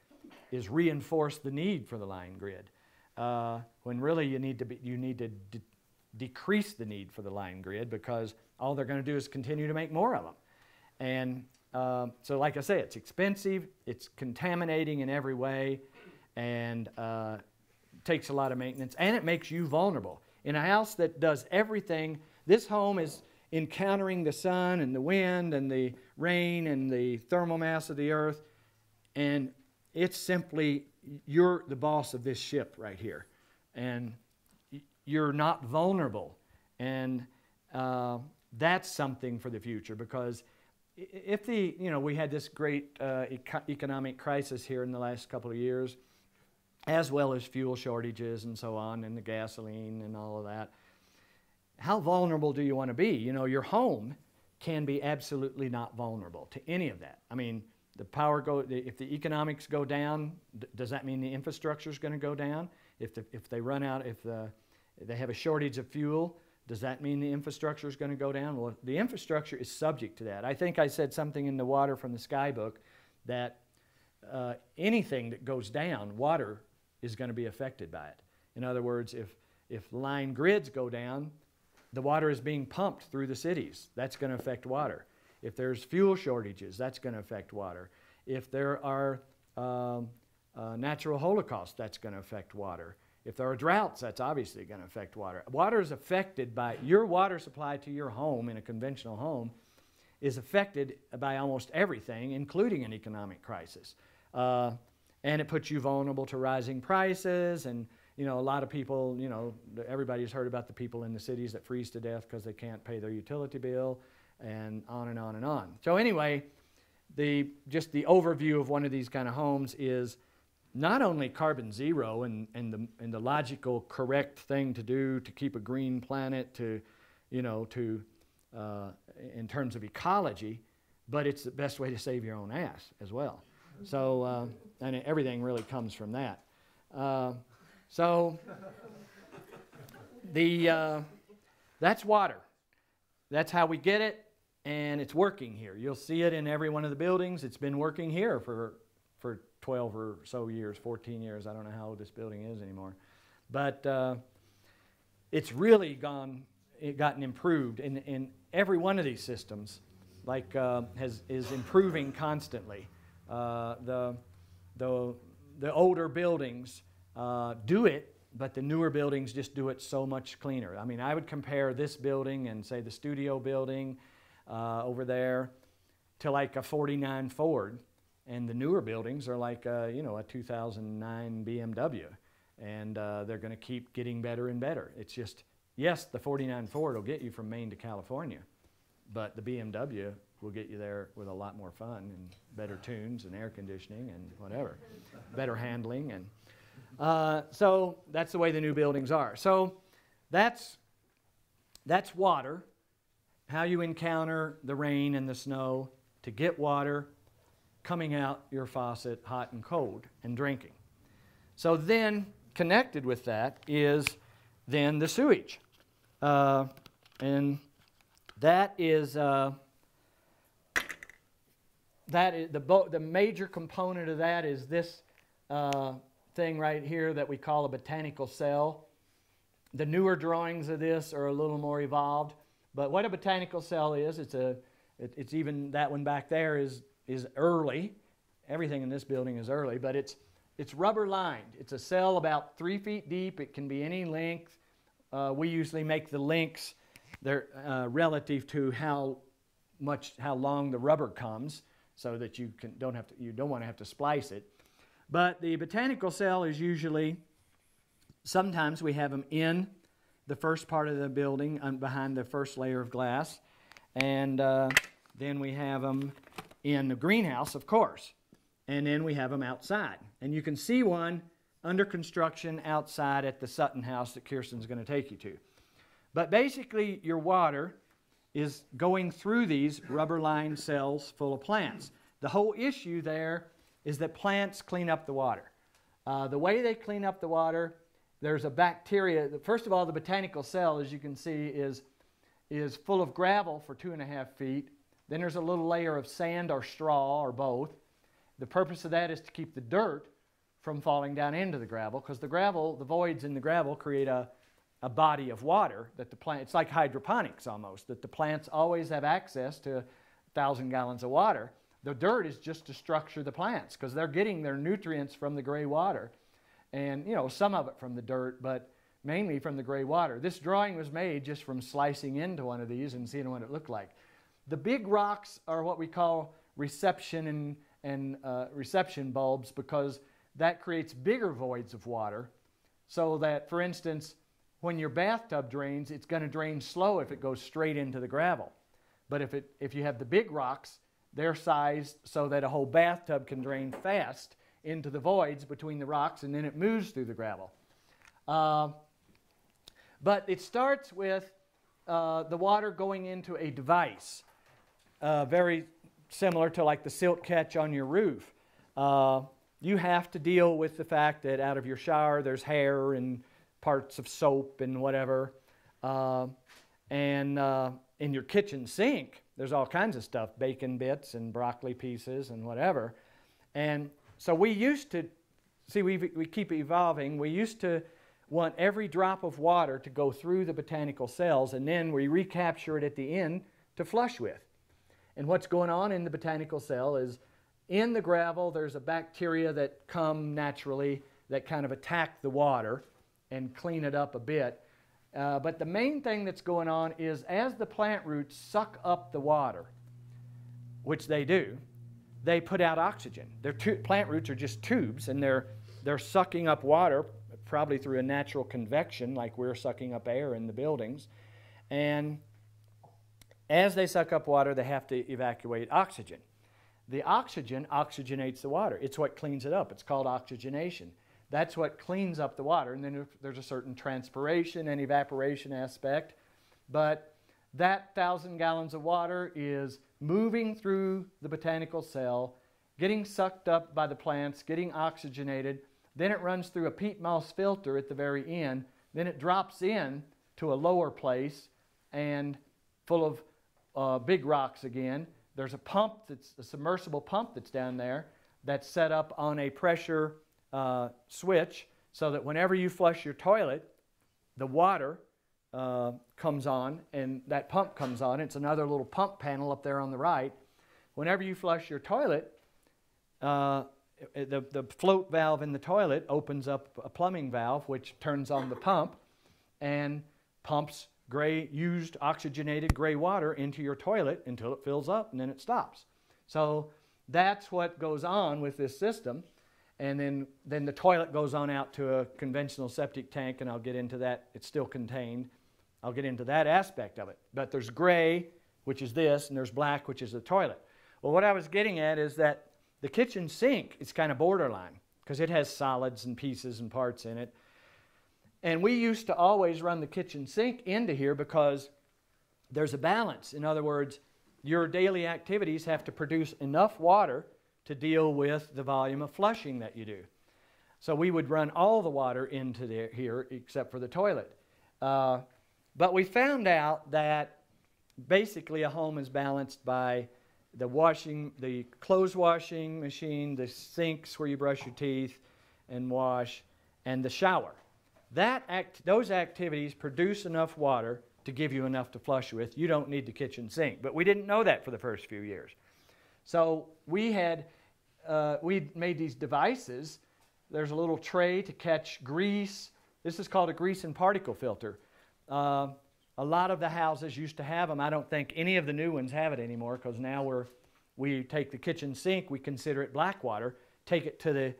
reinforce the need for the line grid, when really you need to decrease the need for the line grid, because all they're going to do is continue to make more of them. And so, like I say, it's expensive, it's contaminating in every way, and takes a lot of maintenance, and it makes you vulnerable. In a house that does everything, this home is encountering the sun and the wind and the rain and the thermal mass of the earth, and it's simply, you're the boss of this ship right here, and you're not vulnerable. And that's something for the future, because if we had this great economic crisis here in the last couple of years, as well as fuel shortages and so on, and the gasoline and all of that, how vulnerable do you want to be? You know, your home can be absolutely not vulnerable to any of that. I mean, the power if the economics go down, does that mean the infrastructure is going to go down? If they run out, if they have a shortage of fuel, does that mean the infrastructure is going to go down? Well, the infrastructure is subject to that. I think I said something in the Water from the Sky book that anything that goes down, water is going to be affected by it. In other words, if line grids go down, the water is being pumped through the cities. That's going to affect water. If there's fuel shortages, that's going to affect water. If there are natural holocausts, that's going to affect water. If there are droughts, that's obviously going to affect water. Water is affected by, your water supply to your home in a conventional home is affected by almost everything, including an economic crisis. And it puts you vulnerable to rising prices, and you know, a lot of people, you know, everybody's heard about the people in the cities that freeze to death because they can't pay their utility bill, and on and on and on. So anyway, just the overview of one of these kind of homes is not only carbon zero and the logical correct thing to do to keep a green planet, to, you know, in terms of ecology, but it's the best way to save your own ass as well. So, and everything really comes from that. So that's water. That's how we get it, and it's working here. You'll see it in every one of the buildings. It's been working here for 12 or so years, 14 years. I don't know how old this building is anymore. But it's really gotten improved in every one of these systems, like is improving constantly. The older buildings do it, but the newer buildings just do it so much cleaner. I mean, I would compare this building and say the studio building over there to like a '49 Ford, And the newer buildings are like, you know, a 2009 BMW. And they're going to keep getting better and better. It's just, yes, the 49 Ford will get you from Maine to California, but the BMW will get you there with a lot more fun and better tunes and air conditioning and whatever, better handling. And so that's the way the new buildings are. So that's water, how you encounter the rain and the snow to get water coming out your faucet hot and cold and drinking. So then connected with that is then the sewage. And that is the major component of that is this thing right here that we call a botanical cell. The newer drawings of this are a little more evolved, but what a botanical cell is, it's even that one back there is early. Everything in this building is early, but it's rubber lined. It's a cell about 3 feet deep. It can be any length. We usually make the lengths they're relative to how long the rubber comes, so that you don't want to have to splice it. But the botanical cell is usually, sometimes we have them in the first part of the building behind the first layer of glass, and then we have them in the greenhouse, of course, and then we have them outside. And you can see one under construction outside at the Sutton house that Kirsten's going to take you to. But basically, your water is going through these rubber-lined cells full of plants. The whole issue there is that plants clean up the water. The way they clean up the water, there's a bacteria. First of all, the botanical cell, as you can see, is full of gravel for 2.5 feet. Then there's a little layer of sand or straw or both. The purpose of that is to keep the dirt from falling down into the gravel, because the voids in the gravel create a body of water that the plant, it's like hydroponics almost, that the plants always have access to 1,000 gallons of water. The dirt is just to structure the plants, because they're getting their nutrients from the gray water. And, you know, some of it from the dirt, but mainly from the gray water. This drawing was made just from slicing into one of these and seeing what it looked like. The big rocks are what we call reception and reception bulbs, because that creates bigger voids of water, so that, for instance, when your bathtub drains, it's going to drain slow if it goes straight into the gravel. But if you have the big rocks, they're sized so that a whole bathtub can drain fast into the voids between the rocks, and then it moves through the gravel. But it starts with the water going into a device, very similar to like the silt catch on your roof. You have to deal with the fact that out of your shower there's hair and parts of soap and whatever. And in your kitchen sink, there's all kinds of stuff, bacon bits and broccoli pieces and whatever. And so we used to, see, we keep evolving. We used to want every drop of water to go through the botanical cells, and then we recapture it at the end to flush with. And what's going on in the botanical cell is, in the gravel, there's a bacteria that come naturally that kind of attack the water and clean it up a bit. But the main thing that's going on is, as the plant roots suck up the water, which they do, they put out oxygen. Plant roots are just tubes, and they're sucking up water, probably through a natural convection, like we're sucking up air in the buildings. And as they suck up water, they have to evacuate oxygen. The oxygen oxygenates the water. It's what cleans it up. It's called oxygenation. That's what cleans up the water. And then there's a certain transpiration and evaporation aspect. But that 1,000 gallons of water is moving through the botanical cell, getting sucked up by the plants, getting oxygenated. Then it runs through a peat moss filter at the very end. Then it drops in to a lower place and full of big rocks again. There's a pump, that's a submersible pump that's down there that's set up on a pressure switch, so that whenever you flush your toilet, the water comes on, and that pump comes on. It's another little pump panel up there on the right. Whenever you flush your toilet, the float valve in the toilet opens up a plumbing valve, which turns on the pump and pumps used oxygenated gray water into your toilet until it fills up, and then it stops. So that's what goes on with this system. And then the toilet goes on out to a conventional septic tank, and I'll get into that. It's still contained. I'll get into that aspect of it. But there's gray, which is this, and there's black, which is the toilet. Well, what I was getting at is that the kitchen sink is kind of borderline because it has solids and pieces and parts in it. And we used to always run the kitchen sink into here because there's a balance. In other words, your daily activities have to produce enough water to deal with the volume of flushing that you do. So we would run all the water into here except for the toilet. But we found out that basically a home is balanced by the clothes washing machine, the sinks where you brush your teeth and wash, and the shower. Those activities produce enough water to give you enough to flush with. You don't need the kitchen sink. But we didn't know that for the first few years. So we made these devices. There's a little tray to catch grease. This is called a grease and particle filter. A lot of the houses used to have them. I don't think any of the new ones have it anymore because now we take the kitchen sink, we consider it black water, take it to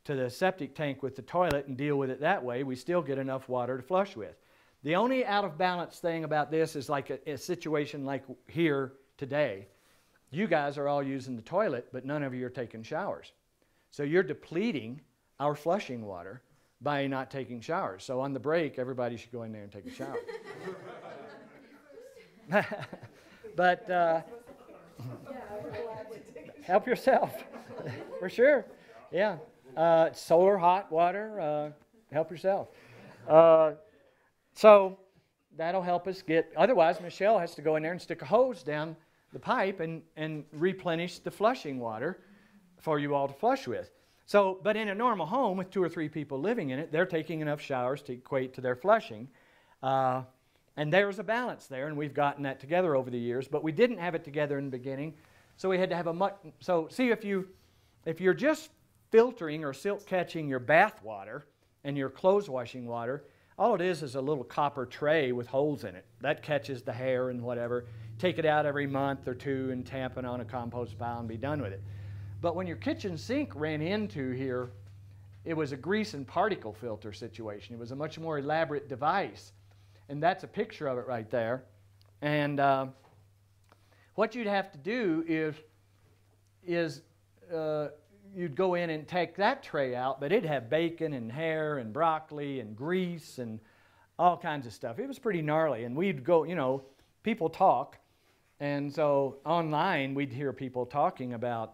the septic tank with the toilet and deal with it that way. We still get enough water to flush with. The only out of balance thing about this is like a situation like here today. You guys are all using the toilet, but none of you are taking showers. So you're depleting our flushing water by not taking showers. So on the break, everybody should go in there and take a shower. But help yourself, for sure. Yeah. Solar hot water, help yourself. So that'll help us get, otherwise Michelle has to go in there and stick a hose down the pipe and replenish the flushing water for you all to flush with. So, but in a normal home with 2 or 3 people living in it, they're taking enough showers to equate to their flushing. And there's a balance there, and we've gotten that together over the years, but we didn't have it together in the beginning. So we had to have so see if you're just filtering or silt catching your bath water and your clothes washing water, all it is a little copper tray with holes in it. That catches the hair and whatever. Take it out every month or 2 and tamp it on a compost pile and be done with it. But when your kitchen sink ran into here, it was a grease and particle filter situation. It was a much more elaborate device. And that's a picture of it right there. And what you'd have to do is you'd go in and take that tray out, but it'd have bacon and hair and broccoli and grease and all kinds of stuff. It was pretty gnarly. And we'd go, people talk. And so online, we'd hear people talking about,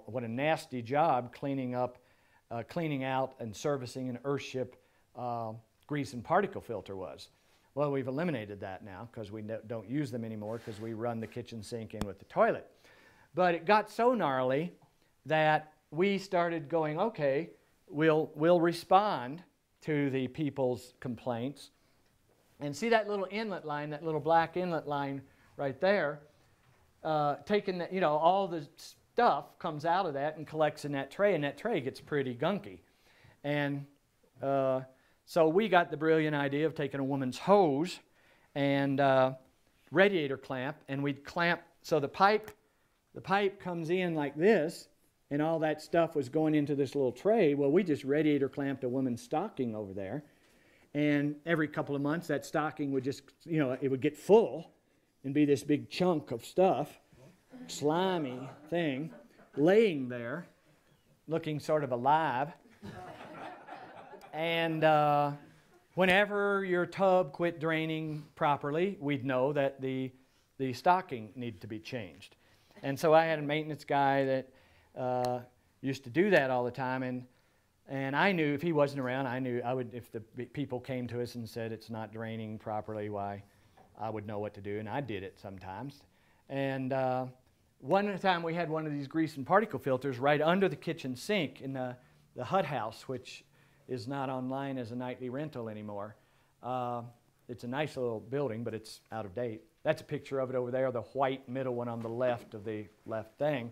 what a nasty job cleaning out and servicing an Earthship grease and particle filter was. Well, we've eliminated that now because we don't use them anymore because we run the kitchen sink in with the toilet. But it got so gnarly that we started going, okay, we'll respond to the people's complaints. And see that little inlet line, that little black inlet line right there, taking that, all the stuff comes out of that and collects in that tray, and that tray gets pretty gunky. And so we got the brilliant idea of taking a woman's hose and radiator clamp, and we'd clamp, so the pipe comes in like this, and all that stuff was going into this little tray. Well, we just radiator clamped a woman's stocking over there, and every couple of months that stocking would just, it would get full and be this big chunk of stuff, slimy thing, laying there, looking sort of alive. And whenever your tub quit draining properly, we'd know that the stocking needed to be changed. And so I had a maintenance guy that used to do that all the time, and I knew if he wasn't around, if the people came to us and said it's not draining properly, why, I would know what to do, and I did it sometimes. And one time we had one of these grease and particle filters right under the kitchen sink in the Hut House, which is not online as a nightly rental anymore. It's a nice little building, but it's out of date. That's a picture of it over there, the white middle one on the left of the left thing.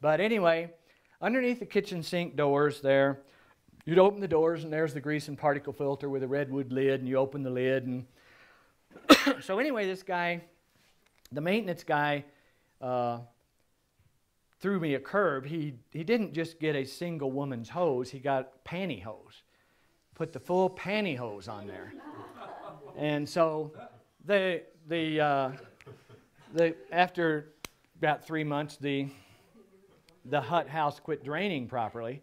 But anyway, underneath the kitchen sink doors there, you'd open the doors, and there's the grease and particle filter with a redwood lid, and you open the lid, and so anyway, this guy, the maintenance guy, threw me a curve. He didn't just get a single woman's hose, he got pantyhose. Put the full pantyhose on there. And so after about 3 months, the hut house quit draining properly.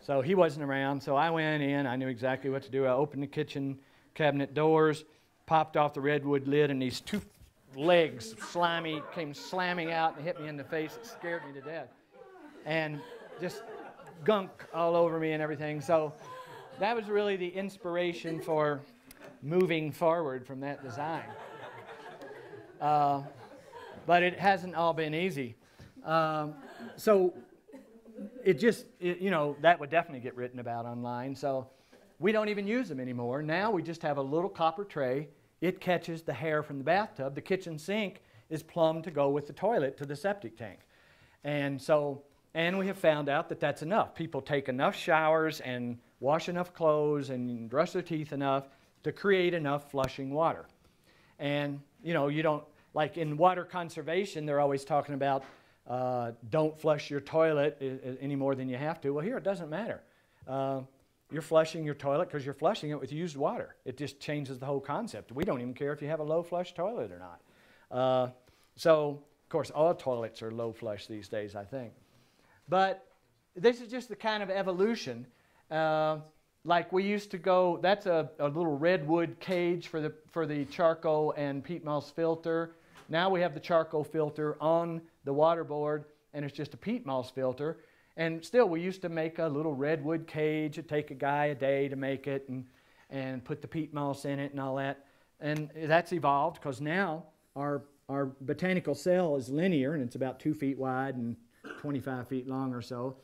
So he wasn't around, so I went in. I knew exactly what to do. I opened the kitchen cabinet doors, popped off the redwood lid, and these 2 legs, slimy, came slamming out and hit me in the face. It scared me to death. And just gunk all over me and everything. So that was really the inspiration for moving forward from that design. But it hasn't all been easy. So that would definitely get written about online. So we don't even use them anymore. Now we just have a little copper tray. It catches the hair from the bathtub. The kitchen sink is plumbed to go with the toilet to the septic tank. And we have found out that that's enough. People take enough showers and wash enough clothes and brush their teeth enough to create enough flushing water. And, you don't, like in water conservation, they're always talking about don't flush your toilet any more than you have to. Well, here it doesn't matter. You're flushing your toilet because you're flushing it with used water. It just changes the whole concept. We don't even care if you have a low flush toilet or not. So, of course, all toilets are low flush these days, I think. But this is just the kind of evolution. Like we used to go, that's a little redwood cage for the charcoal and peat moss filter. Now we have the charcoal filter on the water board, and it's just a peat moss filter. And still, we used to make a little redwood cage. It'd take a guy a day to make it and put the peat moss in it and all that. And that's evolved because now our botanical cell is linear, and it's about 2 feet wide and 25 feet long or so.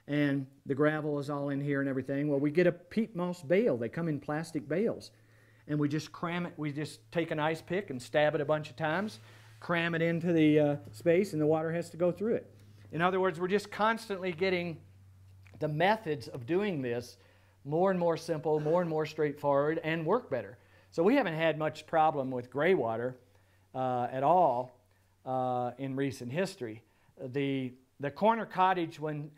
And the gravel is all in here and everything. Well, we get a peat moss bale. They come in plastic bales. And we just cram it. We just take an ice pick and stab it a bunch of times, cram it into the space, and the water has to go through it. In other words, we're just constantly getting the methods of doing this more and more simple, more and more straightforward, and work better. So we haven't had much problem with gray water at all in recent history. The corner cottage one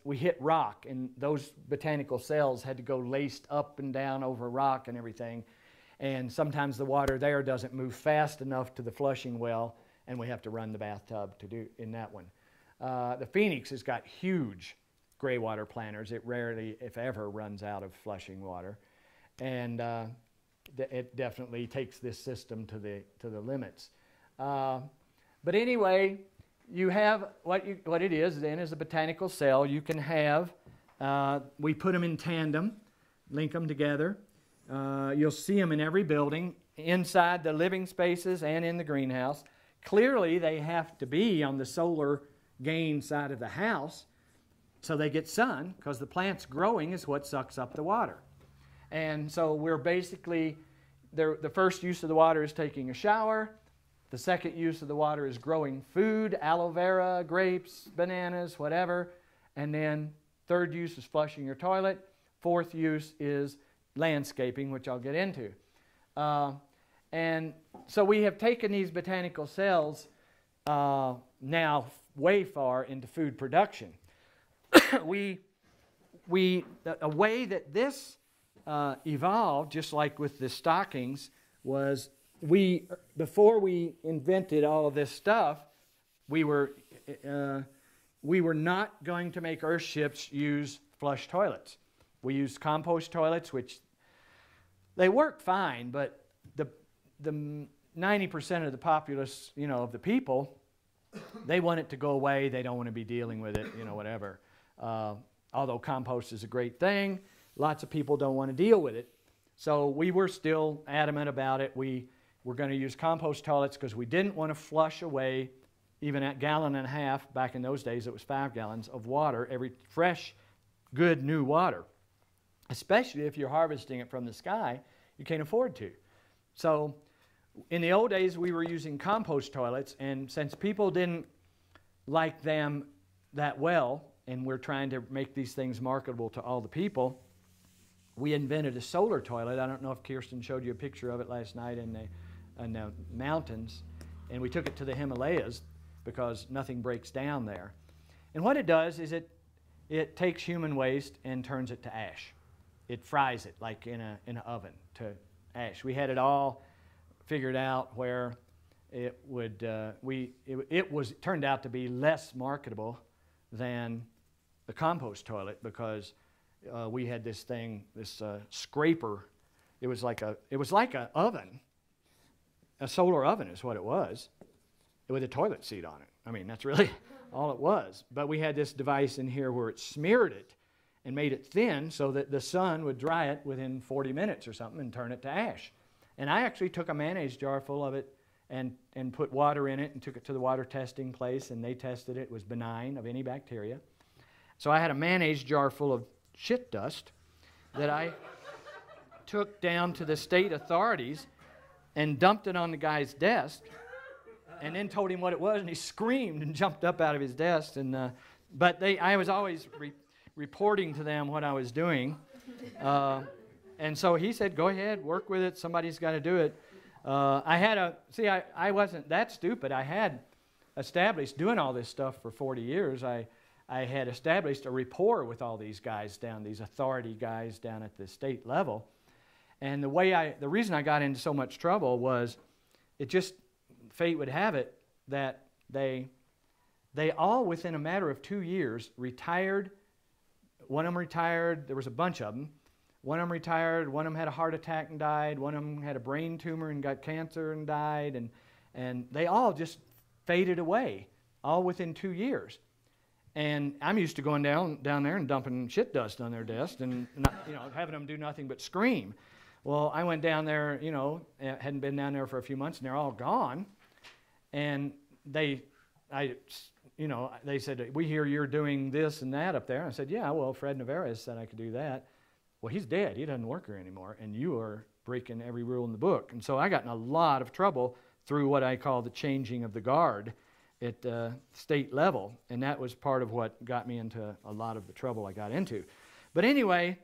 we hit rock, and those botanical cells had to go laced up and down over rock and everything. And sometimes the water there doesn't move fast enough to the flushing well, and we have to run the bathtub to do in that one. The Phoenix has got huge gray water planters. It rarely, if ever, runs out of flushing water. And it definitely takes this system to the limits. But anyway, you have what it is then is a botanical cell. You can have, we put them in tandem, link them together. You'll see them in every building, inside the living spaces and in the greenhouse. Clearly, they have to be on the solar gain side of the house so they get sun, because the plants growing is what sucks up the water. And so we're basically, the first use of the water is taking a shower. The second use of the water is growing food, aloe vera, grapes, bananas, whatever. And then third use is flushing your toilet. Fourth use is landscaping, which I'll get into. And so we have taken these botanical cells now way far into food production. A way that this evolved, just like with the stockings, was before we invented all of this stuff, we were not going to make Earthships use flush toilets. We used compost toilets, which they work fine, but the 90% of the populace, of the people, they want it to go away. They don't want to be dealing with it, whatever. Although compost is a great thing, lots of people don't want to deal with it. So we were still adamant about it. We were going to use compost toilets because we didn't want to flush away even a gallon and a half. Back in those days, it was 5 gallons of water, every fresh, good, new water. Especially if you're harvesting it from the sky, you can't afford to. So in the old days, we were using compost toilets, and since people didn't like them that well, and we're trying to make these things marketable to all the people, we invented a solar toilet. I don't know if Kirsten showed you a picture of it last night in the mountains, and we took it to the Himalayas because nothing breaks down there. And what it does is it takes human waste and turns it to ash. It fries it like in an oven to ash. We had it all figured out where it would it turned out to be less marketable than the compost toilet, because we had this thing, this scraper. It was like a oven. A solar oven is what it was, with a toilet seat on it. I mean, that's really all it was. But we had this device in here where it smeared it and made it thin so that the sun would dry it within 40 minutes or something and turn it to ash. And I actually took a mayonnaise jar full of it and put water in it and took it to the water testing place, and they tested it. It was benign of any bacteria. So I had a mayonnaise jar full of shit dust that I took down to the state authorities and dumped it on the guy's desk, and then told him what it was, and he screamed and jumped up out of his desk. And but I was always reporting to them what I was doing, and so he said, "Go ahead, work with it. Somebody's got to do it." I wasn't that stupid. I had established, doing all this stuff for 40 years. I had established a rapport with all these guys these authority guys down at the state level. And the reason I got into so much trouble was, fate would have it that they all, within a matter of 2 years, retired. One of them retired. There was a bunch of them. One of them retired. One of them had a heart attack and died. One of them had a brain tumor and got cancer and died. And they all just faded away, all within 2 years. And I'm used to going down there and dumping shit dust on their desk and having them do nothing but scream. Well, I went down there, hadn't been down there for a few months, and they're all gone. And they said, "We hear you're doing this and that up there." I said, "Yeah, well, Fred Navarez said I could do that." "Well, he's dead. He doesn't work here anymore, and you are breaking every rule in the book." And so I got in a lot of trouble through what I call the changing of the guard at state level, and that was part of what got me into a lot of the trouble I got into. But anyway,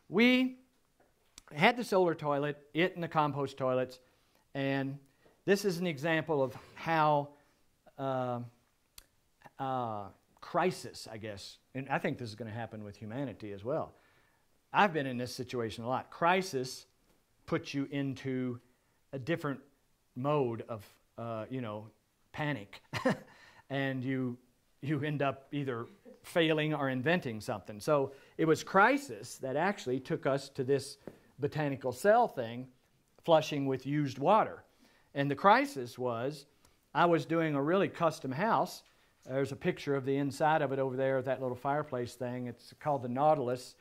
we had the solar toilet, it and the compost toilets, and this is an example of how crisis, I guess, and I think this is going to happen with humanity as well. I've been in this situation a lot. Crisis puts you into a different mode of, panic, and you end up either failing or inventing something. So it was crisis that actually took us to this botanical cell thing, flushing with used water. And the crisis was, I was doing a really custom house. There's a picture of the inside of it over there, that little fireplace thing. It's called the Nautilus.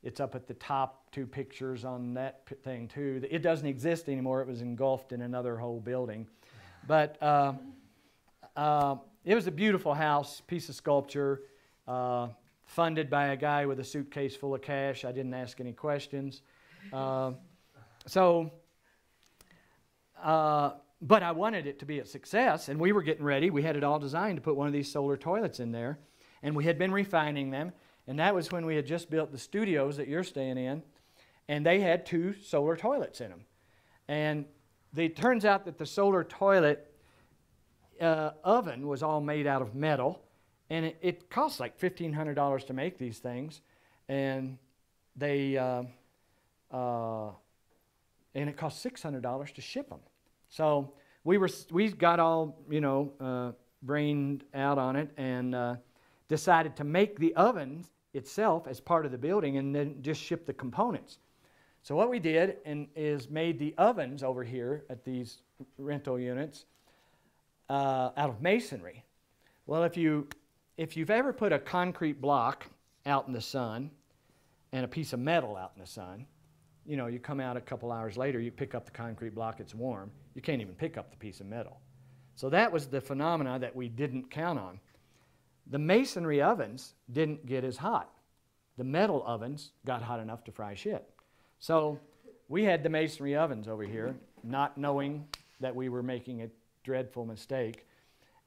It's up at the top, 2 pictures on that thing too. It doesn't exist anymore. It was engulfed in another whole building. But it was a beautiful house, piece of sculpture, funded by a guy with a suitcase full of cash. I didn't ask any questions. But I wanted it to be a success, and we were getting ready. We had it all designed to put one of these solar toilets in there, and we had been refining them, and that was when we had just built the studios that you're staying in, and they had 2 solar toilets in them. And it turns out that the solar toilet oven was all made out of metal, and it costs like $1,500 to make these things, and and it cost $600 to ship them. So we got all brained out on it, and decided to make the oven itself as part of the building, and then just ship the components. So what we did is made the ovens over here at these rental units out of masonry. Well, if you've ever put a concrete block out in the sun and a piece of metal out in the sun, you come out a couple hours later, you pick up the concrete block, it's warm. You can't even pick up the piece of metal. So that was the phenomena that we didn't count on. The masonry ovens didn't get as hot. The metal ovens got hot enough to fry shit. So we had the masonry ovens over here, not knowing that we were making a dreadful mistake,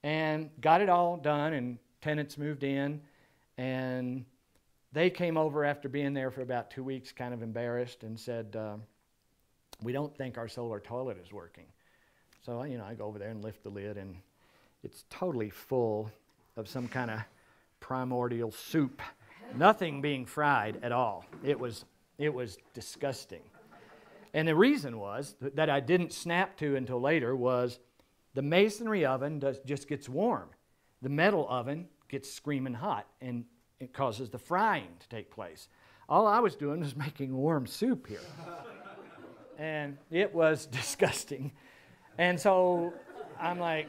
and got it all done, and tenants moved in, and they came over after being there for about 2 weeks, kind of embarrassed, and said, "We don't think our solar toilet is working." So, I go over there and lift the lid, and it's totally full of some kind of primordial soup. Nothing being fried at all. It was disgusting. And the reason was that I didn't snap to until later was the masonry oven just gets warm. The metal oven gets screaming hot, and it causes the frying to take place. All I was doing was making warm soup here. And it was disgusting. And so I'm like,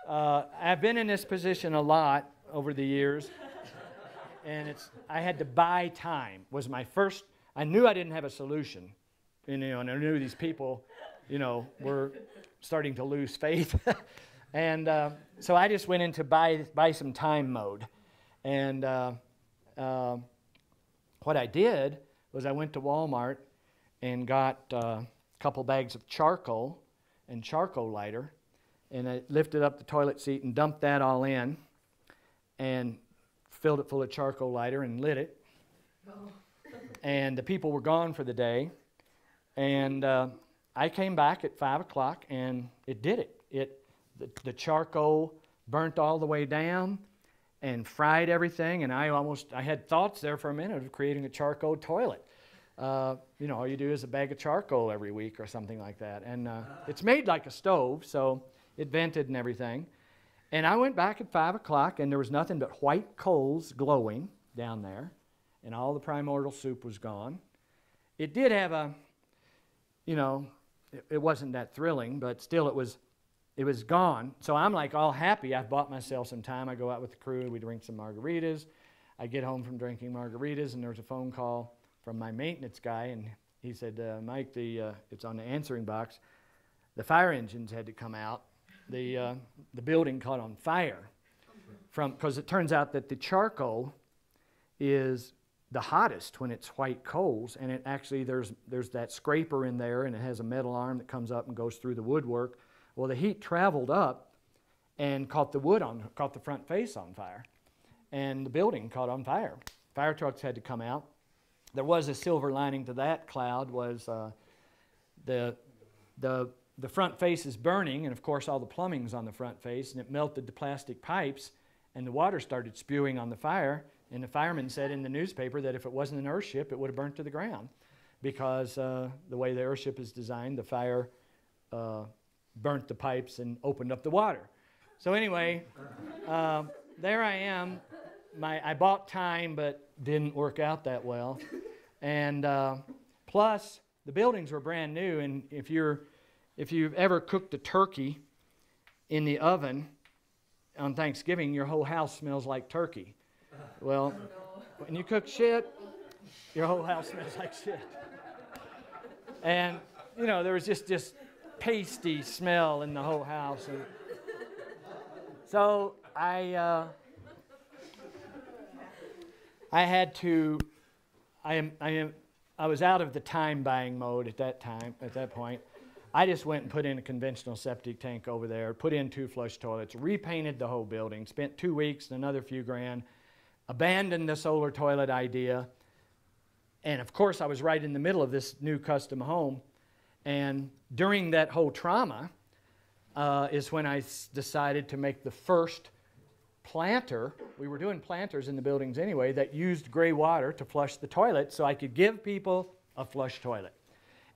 I've been in this position a lot over the years, and I had to buy time. Was my first. I knew I didn't have a solution, and I knew these people, were starting to lose faith, and so I just went into buy some time mode, and what I did was I went to Walmart and got a couple bags of charcoal and charcoal lighter, and I lifted up the toilet seat and dumped that all in, and filled it full of charcoal lighter and lit it. Oh. And the people were gone for the day, and I came back at 5 o'clock, and it did it. The charcoal burnt all the way down and fried everything, and I had thoughts there for a minute of creating a charcoal toilet. All you do is a bag of charcoal every week or something like that, and it's made like a stove, so it vented and everything. And I went back at 5 o'clock, and there was nothing but white coals glowing down there, and all the primordial soup was gone. It did have it wasn't that thrilling, but still it was gone. So I'm like all happy. I've bought myself some time. I go out with the crew. We drink some margaritas. I get home from drinking margaritas, and there's a phone call from my maintenance guy, and he said, Mike, it's on the answering box. The fire engines had to come out. The building caught on fire because it turns out that the charcoal is the hottest when it's white coals, and it actually there's that scraper in there, and it has a metal arm that comes up and goes through the woodwork. Well, the heat traveled up and caught the front face on fire, and the building caught on fire. Fire trucks had to come out. There was a silver lining to that cloud was the front face is burning, and of course all the plumbing's on the front face, and it melted the plastic pipes, and the water started spewing on the fire, and the fireman said in the newspaper that if it wasn't an Earthship, it would have burnt to the ground, because the way the Earthship is designed, the fire burnt the pipes and opened up the water. So anyway, there I am. I bought time, but didn't work out that well. And plus, the buildings were brand new, and if you've ever cooked a turkey in the oven on Thanksgiving, your whole house smells like turkey. Well, when you cook shit, your whole house smells like shit. And, there was just this pasty smell in the whole house. And so I was out of the time buying mode at that point. I just went and put in a conventional septic tank over there, put in 2 flush toilets, repainted the whole building, spent 2 weeks and another few grand, abandoned the solar toilet idea. And of course, I was right in the middle of this new custom home. And during that whole trauma is when I decided to make the first planter. We were doing planters in the buildings anyway that used gray water to flush the toilet so I could give people a flush toilet.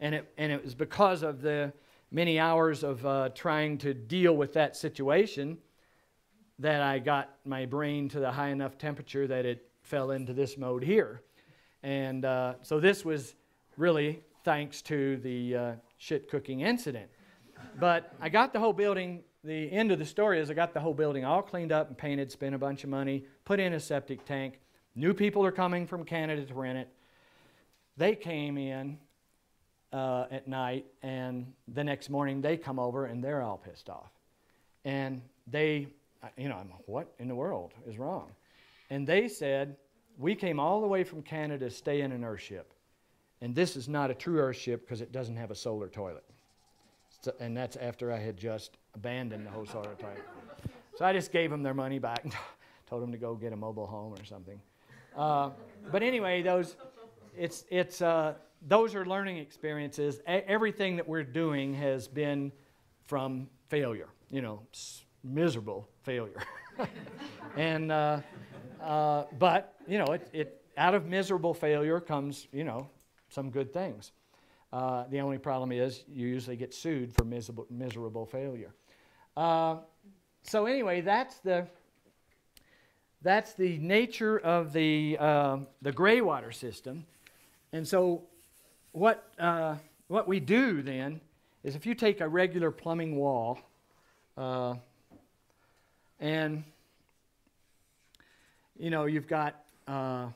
And it was because of the many hours of trying to deal with that situation that I got my brain to the high enough temperature that it fell into this mode here. And so this was really thanks to the shit cooking incident. But I got the whole building, the end of the story is I got the whole building all cleaned up and painted, spent a bunch of money, put in a septic tank. New people are coming from Canada to rent it. They came in at night, and the next morning they come over and they're all pissed off. And I'm what in the world is wrong? And they said, we came all the way from Canada to stay in an Earthship. And this is not a true Earthship because it doesn't have a solar toilet. So, and that's after I had just abandoned the whole solar toilet. So I just gave them their money back and told them to go get a mobile home or something. But anyway, those are learning experiences. Everything that we're doing has been from failure. miserable failure. And but you know, it out of miserable failure comes, you know, some good things. The only problem is you usually get sued for miserable failure. So anyway, that's the nature of the gray water system. And so what we do then is, if you take a regular plumbing wall and you know, you've got the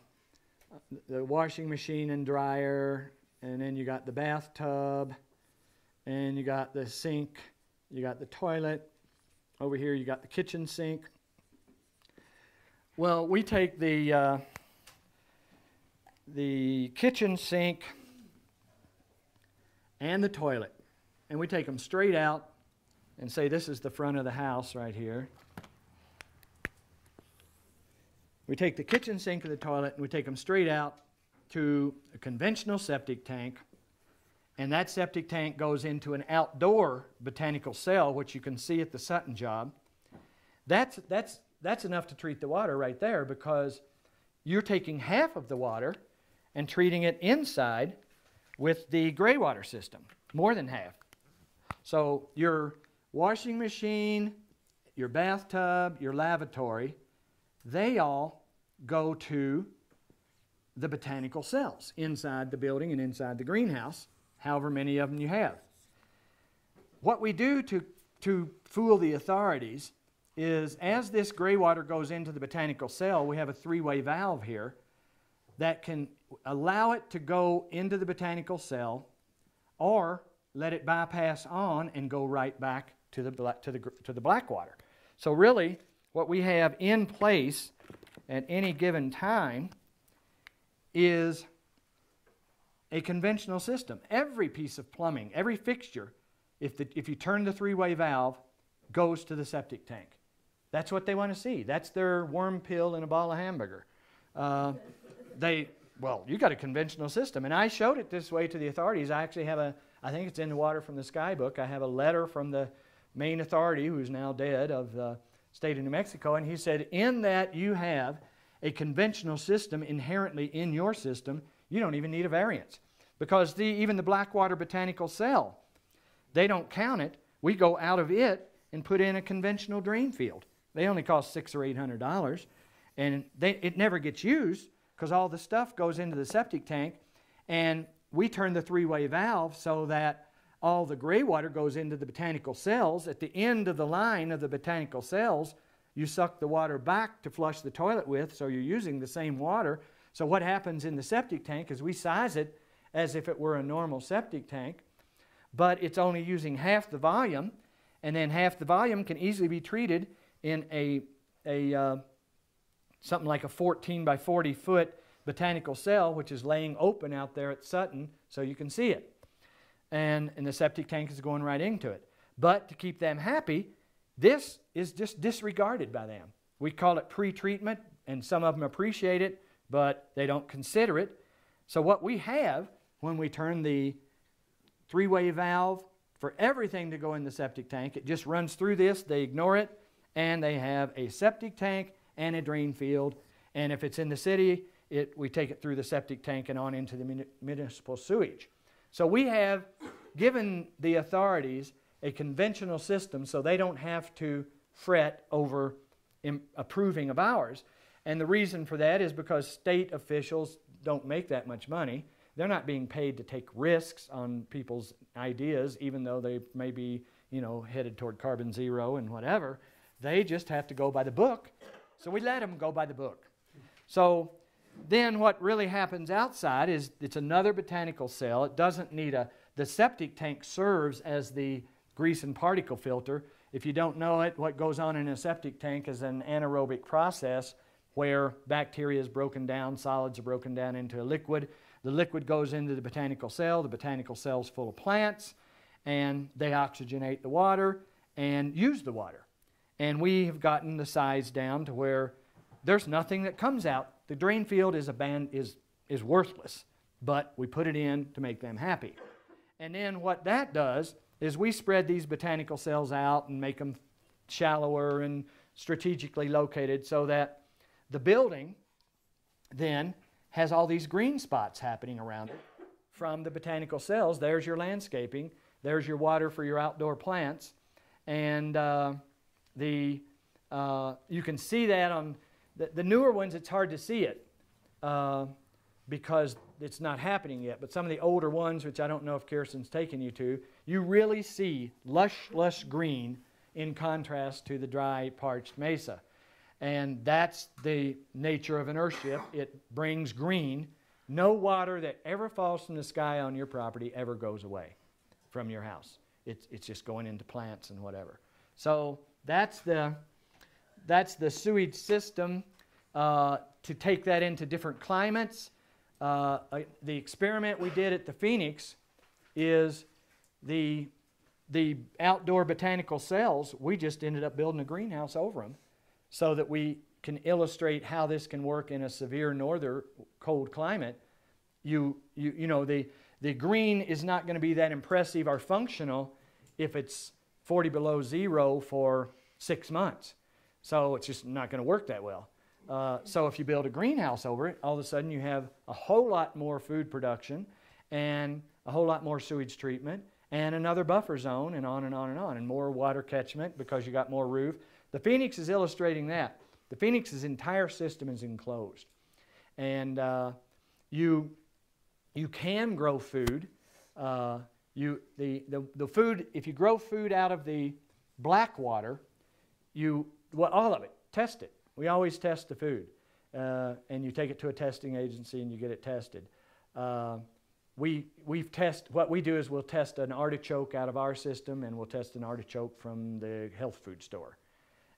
washing machine and dryer, and then you got the bathtub, and you got the sink, you got the toilet. Over here you got the kitchen sink. Well, we take the kitchen sink and the toilet, and we take them straight out and say this is the front of the house right here. We take the kitchen sink and the toilet and we take them straight out to a conventional septic tank, and that septic tank goes into an outdoor botanical cell, which you can see at the Sutton job. That's enough to treat the water right there, because you're taking half of the water and treating it inside with the gray water system, more than half. So your washing machine, your bathtub, your lavatory, they all go to the botanical cells inside the building and inside the greenhouse, however many of them you have. What we do to fool the authorities is, as this gray water goes into the botanical cell, we have a three-way valve here that can allow it to go into the botanical cell, or let it bypass on and go right back to the black water. So really, what we have in place at any given time is a conventional system. Every piece of plumbing, every fixture, if you turn the three-way valve, goes to the septic tank. That's what they want to see. That's their worm pill in a ball of hamburger. Well, you got a conventional system. And I showed it this way to the authorities. I actually have I think it's in the Water from the Sky book. I have a letter from the main authority, who's now dead, of the state of New Mexico. And he said, in that you have a conventional system inherently in your system, you don't even need a variance. Because even the Blackwater Botanical Cell, they don't count it. We go out of it and put in a conventional drain field. They only cost $600 or $800. And it never gets used, because all the stuff goes into the septic tank. And we turn the three-way valve so that all the gray water goes into the botanical cells. At the end of the line of the botanical cells, you suck the water back to flush the toilet with, so you're using the same water. So what happens in the septic tank is we size it as if it were a normal septic tank, but it's only using half the volume, and then half the volume can easily be treated in something like a 14 by 40 foot botanical cell, which is laying open out there at Sutton, so you can see it. And the septic tank is going right into it. But to keep them happy, this is just disregarded by them. We call it pre-treatment, and some of them appreciate it, but they don't consider it. So what we have when we turn the three-way valve for everything to go in the septic tank, it just runs through this, they ignore it, and they have a septic tank and a drain field. And if it's in the city, we take it through the septic tank and on into the municipal sewage. So we have given the authorities a conventional system so they don't have to fret over approving of ours. And the reason for that is because state officials don't make that much money. They're not being paid to take risks on people's ideas, even though they may be, headed toward carbon zero and whatever. They just have to go by the book. So we let them go by the book. So then what really happens outside is it's another botanical cell. It doesn't need the septic tank serves as the grease and particle filter. If you don't know it, what goes on in a septic tank is an anaerobic process where bacteria is broken down, solids are broken down into a liquid. The liquid goes into the botanical cell. The botanical cell is full of plants, and they oxygenate the water and use the water. And we have gotten the size down to where there's nothing that comes out. The drain field is worthless, but we put it in to make them happy. And then what that does is we spread these botanical cells out and make them shallower and strategically located so that the building then has all these green spots happening around it from the botanical cells. There's your landscaping. There's your water for your outdoor plants. And you can see that on the newer ones. It's hard to see it because it's not happening yet. But some of the older ones, which I don't know if Kirsten's taken you to, you really see lush green in contrast to the dry, parched mesa. And that's the nature of an Earthship. It brings green. No water that ever falls from the sky on your property ever goes away from your house. It's just going into plants and whatever. So that's the sewage system. To take that into different climates, the experiment we did at the Phoenix is the outdoor botanical cells. We just ended up building a greenhouse over them, so that we can illustrate how this can work in a severe northern cold climate. You know, the green is not going to be that impressive or functional if it's 40 below zero for 6 months. So it's just not going to work that well. So if you build a greenhouse over it, all of a sudden you have a whole lot more food production and a whole lot more sewage treatment and another buffer zone and on and on and on, and more water catchment because you got more roof. The Phoenix is illustrating that. The Phoenix's entire system is enclosed. And you can grow food. The food, if you grow food out of the black water, all of it, test it. We always test the food. And you take it to a testing agency and you get it tested. What we do is we'll test an artichoke out of our system, and we'll test an artichoke from the health food store.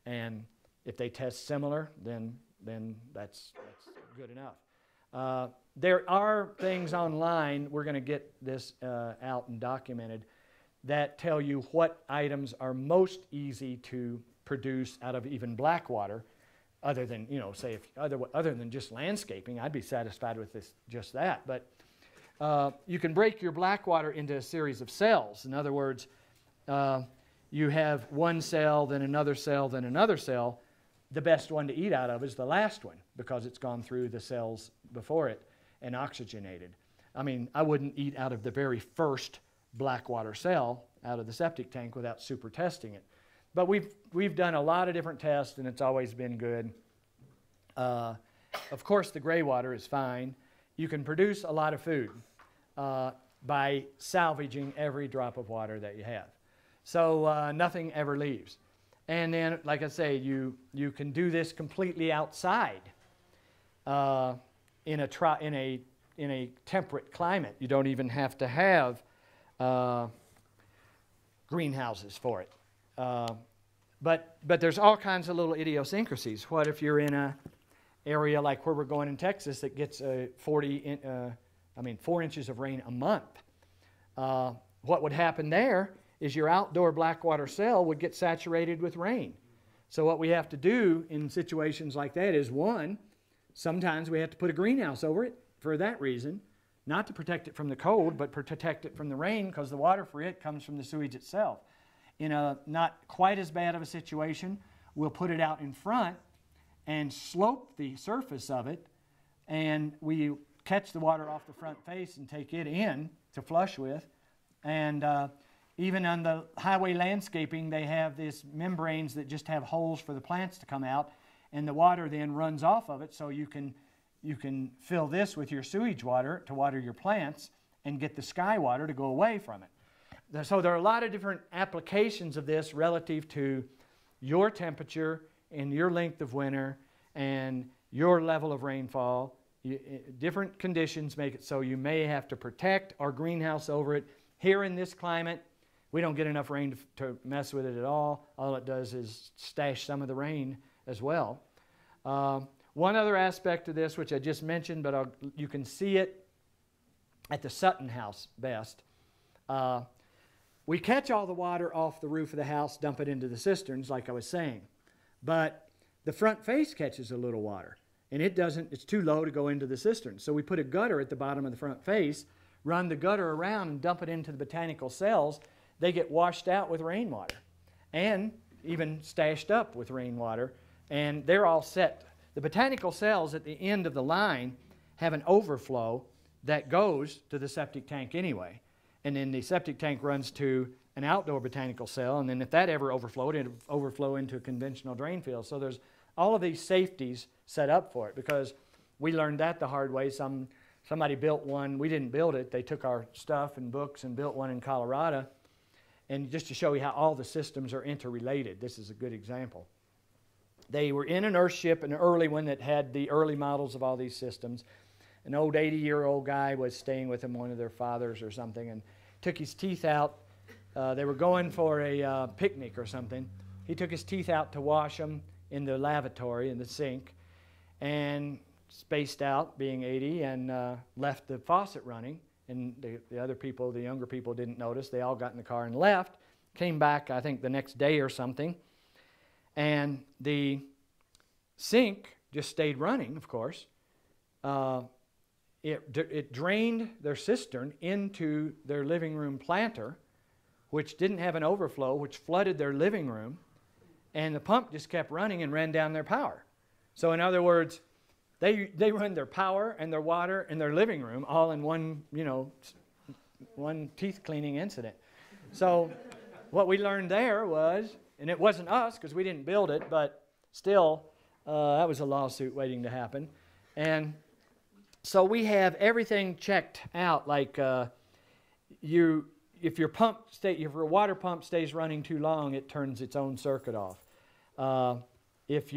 And if they test similar, then that's good enough. There are things online, we're going to get this out and documented, that tell you what items are most easy to produce out of even black water, other than, say, other than just landscaping. I'd be satisfied with just that. But you can break your black water into a series of cells. In other words, you have one cell, then another cell, then another cell. The best one to eat out of is the last one because it's gone through the cells before it and oxygenated. I mean, I wouldn't eat out of the very first black water cell out of the septic tank without super testing it. But we've done a lot of different tests, and it's always been good. Of course, the gray water is fine. You can produce a lot of food by salvaging every drop of water that you have. So nothing ever leaves. And then, like I say, you can do this completely outside in a temperate climate. You don't even have to have greenhouses for it. But there's all kinds of little idiosyncrasies. What if you're in an area like where we're going in Texas that gets 4 inches of rain a month? What would happen there is your outdoor black water cell would get saturated with rain. So what we have to do in situations like that is, one, sometimes we have to put a greenhouse over it for that reason, not to protect it from the cold, but to protect it from the rain, because the water for it comes from the sewage itself. In a not quite as bad of a situation, we'll put it out in front and slope the surface of it, and we catch the water off the front face and take it in to flush with. And even on the highway landscaping, they have these membranes that just have holes for the plants to come out, and the water then runs off of it, so you can fill this with your sewage water to water your plants and get the sky water to go away from it. So there are a lot of different applications of this relative to your temperature and your length of winter and your level of rainfall. Different conditions make it so you may have to protect or greenhouse over it. Here in this climate, we don't get enough rain to mess with it at all. All it does is stash some of the rain as well. One other aspect of this, which I just mentioned, but you can see it at the Sutton house best. We catch all the water off the roof of the house, dump it into the cisterns, like I was saying. But the front face catches a little water, and it's too low to go into the cistern. So we put a gutter at the bottom of the front face, run the gutter around and dump it into the botanical cells. They get washed out with rainwater. And even stashed up with rainwater, and they're all set. The botanical cells at the end of the line have an overflow that goes to the septic tank anyway. And then the septic tank runs to an outdoor botanical cell, and then if that ever overflowed, it would overflow into a conventional drain field. So there's all of these safeties set up for it, because we learned that the hard way. Somebody built one. We didn't build it. They took our stuff and books and built one in Colorado. And just to show you how all the systems are interrelated, this is a good example. They were in an Earthship, an early one that had the early models of all these systems. An old 80-year-old guy was staying with them, one of their fathers or something, and took his teeth out. They were going for a picnic or something. He took his teeth out to wash them in the lavatory, in the sink, and spaced out, being 80, and left the faucet running. And the other people, the younger people, didn't notice. They all got in the car and left. Came back, I think, the next day or something. And the sink just stayed running, of course. It drained their cistern into their living room planter, which didn't have an overflow, which flooded their living room. And the pump just kept running and ran down their power. So in other words, they run their power and their water and their living room all in one teeth cleaning incident. So what we learned there was, and it wasn't us because we didn't build it, but still that was a lawsuit waiting to happen. And so we have everything checked out, like if your water pump stays running too long, it turns its own circuit off. If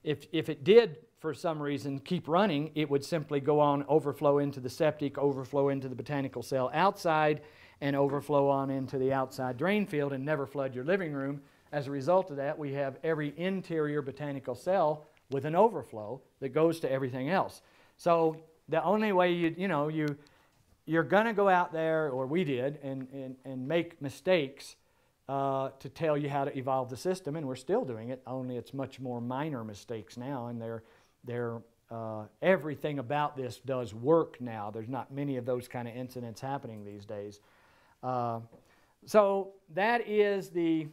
it did, for some reason, keep running, it would simply go on, overflow into the septic, overflow into the botanical cell outside, and overflow on into the outside drain field and never flood your living room. As a result of that, we have every interior botanical cell with an overflow that goes to everything else. So the only way you're going to go out there, or we did, and make mistakes to tell you how to evolve the system, and we're still doing it, only it's much more minor mistakes now, and everything about this does work now. There's not many of those kind of incidents happening these days. So that is the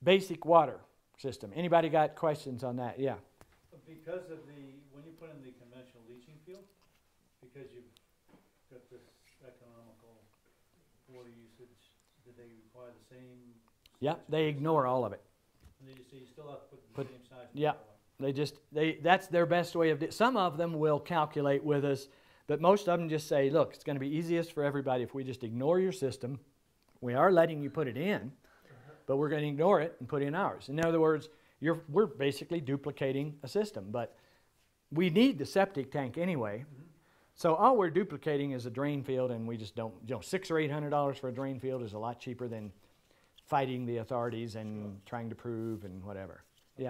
basive water system. Anybody got questions on that? Yeah. Because of when you put in the conventional leaching field, because you've got this economical water usage, do they require the same? Yeah, they ignore all of it. And so you still have to put the same size. Yeah, that's their best way of doing it. Some of them will calculate with us, but most of them just say, look, it's going to be easiest for everybody if we just ignore your system. We are letting you put it in, but we're going to ignore it and put in ours. In other words, we're basically duplicating a system, but we need the septic tank anyway. Mm-hmm. So all we're duplicating is a drain field, and we just don't, $600 or $800 for a drain field is a lot cheaper than fighting the authorities and trying to prove and whatever. Yeah.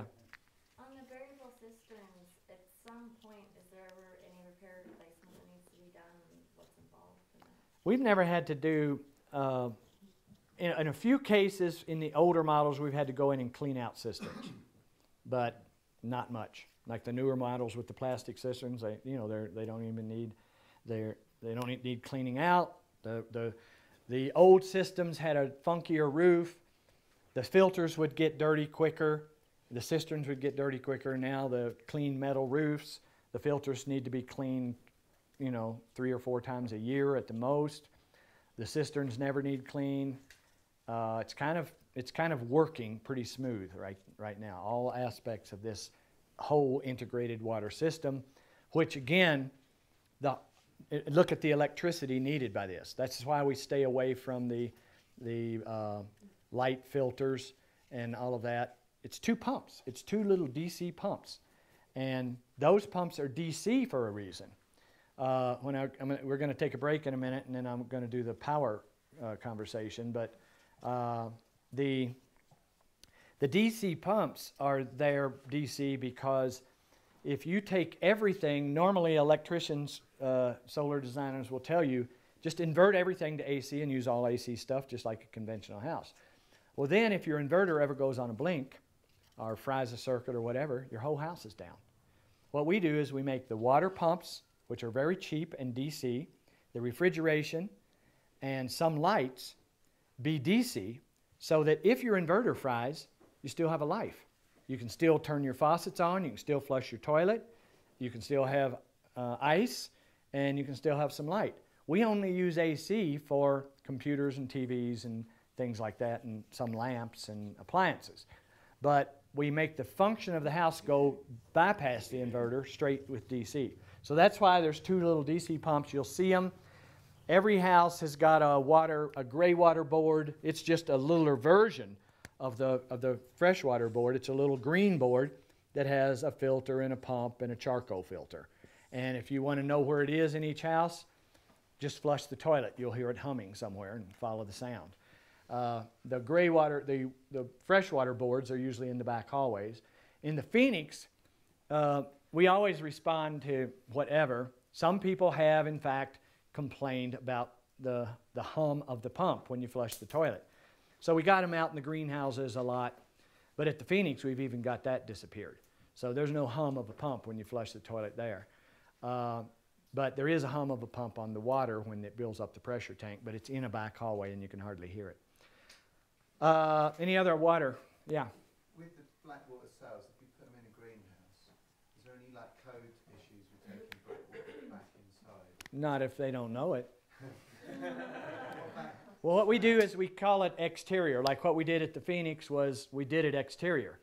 On the variable cisterns, at some point, is there ever any repair or replacement that needs to be done, and what's involved in that? We've never had to do, in a few cases in the older models, we've had to go in and clean out cisterns, but not much. Like the newer models with the plastic cisterns, they don't even need, they don't need cleaning out. The old systems had a funkier roof. The filters would get dirty quicker. The cisterns would get dirty quicker. Now the clean metal roofs, the filters need to be cleaned, 3 or 4 times a year at the most. The cisterns never need clean. It's kind of working pretty smooth right now. All aspects of this whole integrated water system, which again, look at the electricity needed by this. That's why we stay away from the light filters and all of that. It's 2 pumps. It's 2 little DC pumps, and those pumps are DC for a reason. We're going to take a break in a minute, and then I'm going to do the power conversation. But the DC pumps are there DC because if you take everything, normally electricians, solar designers will tell you, just invert everything to AC and use all AC stuff just like a conventional house. Well then, if your inverter ever goes on a blink or fries a circuit or whatever, your whole house is down. What we do is we make the water pumps, which are very cheap and DC, the refrigeration, and some lights, be DC, so that if your inverter fries, you still have a life. You can still turn your faucets on, you can still flush your toilet, you can still have ice, and you can still have some light. We only use AC for computers and TVs and things like that, and some lamps and appliances. But we make the function of the house go bypass the inverter straight with DC. So that's why there's two little DC pumps. You'll see them. Every house has got a gray water board. It's just a littler version of the freshwater board. It's a little green board that has a filter and a pump and a charcoal filter. And if you want to know where it is in each house, just flush the toilet. You'll hear it humming somewhere and follow the sound. The gray water, the freshwater boards are usually in the back hallways. In the Phoenix, we always respond to whatever. Some people have, in fact, complained about the hum of the pump when you flush the toilet. So we got them out in the greenhouses a lot. But at the Phoenix, we've even got that disappeared. So there's no hum of a pump when you flush the toilet there. But there is a hum of a pump on the water when it builds up the pressure tank, but it's in a back hallway and you can hardly hear it. Any other water? Yeah. With the black water cells, if you put them in a greenhouse, is there any like code issues with taking black water back inside? Not if they don't know it. Well, what we do is we call it exterior. Like what we did at the Phoenix was we did it exterior,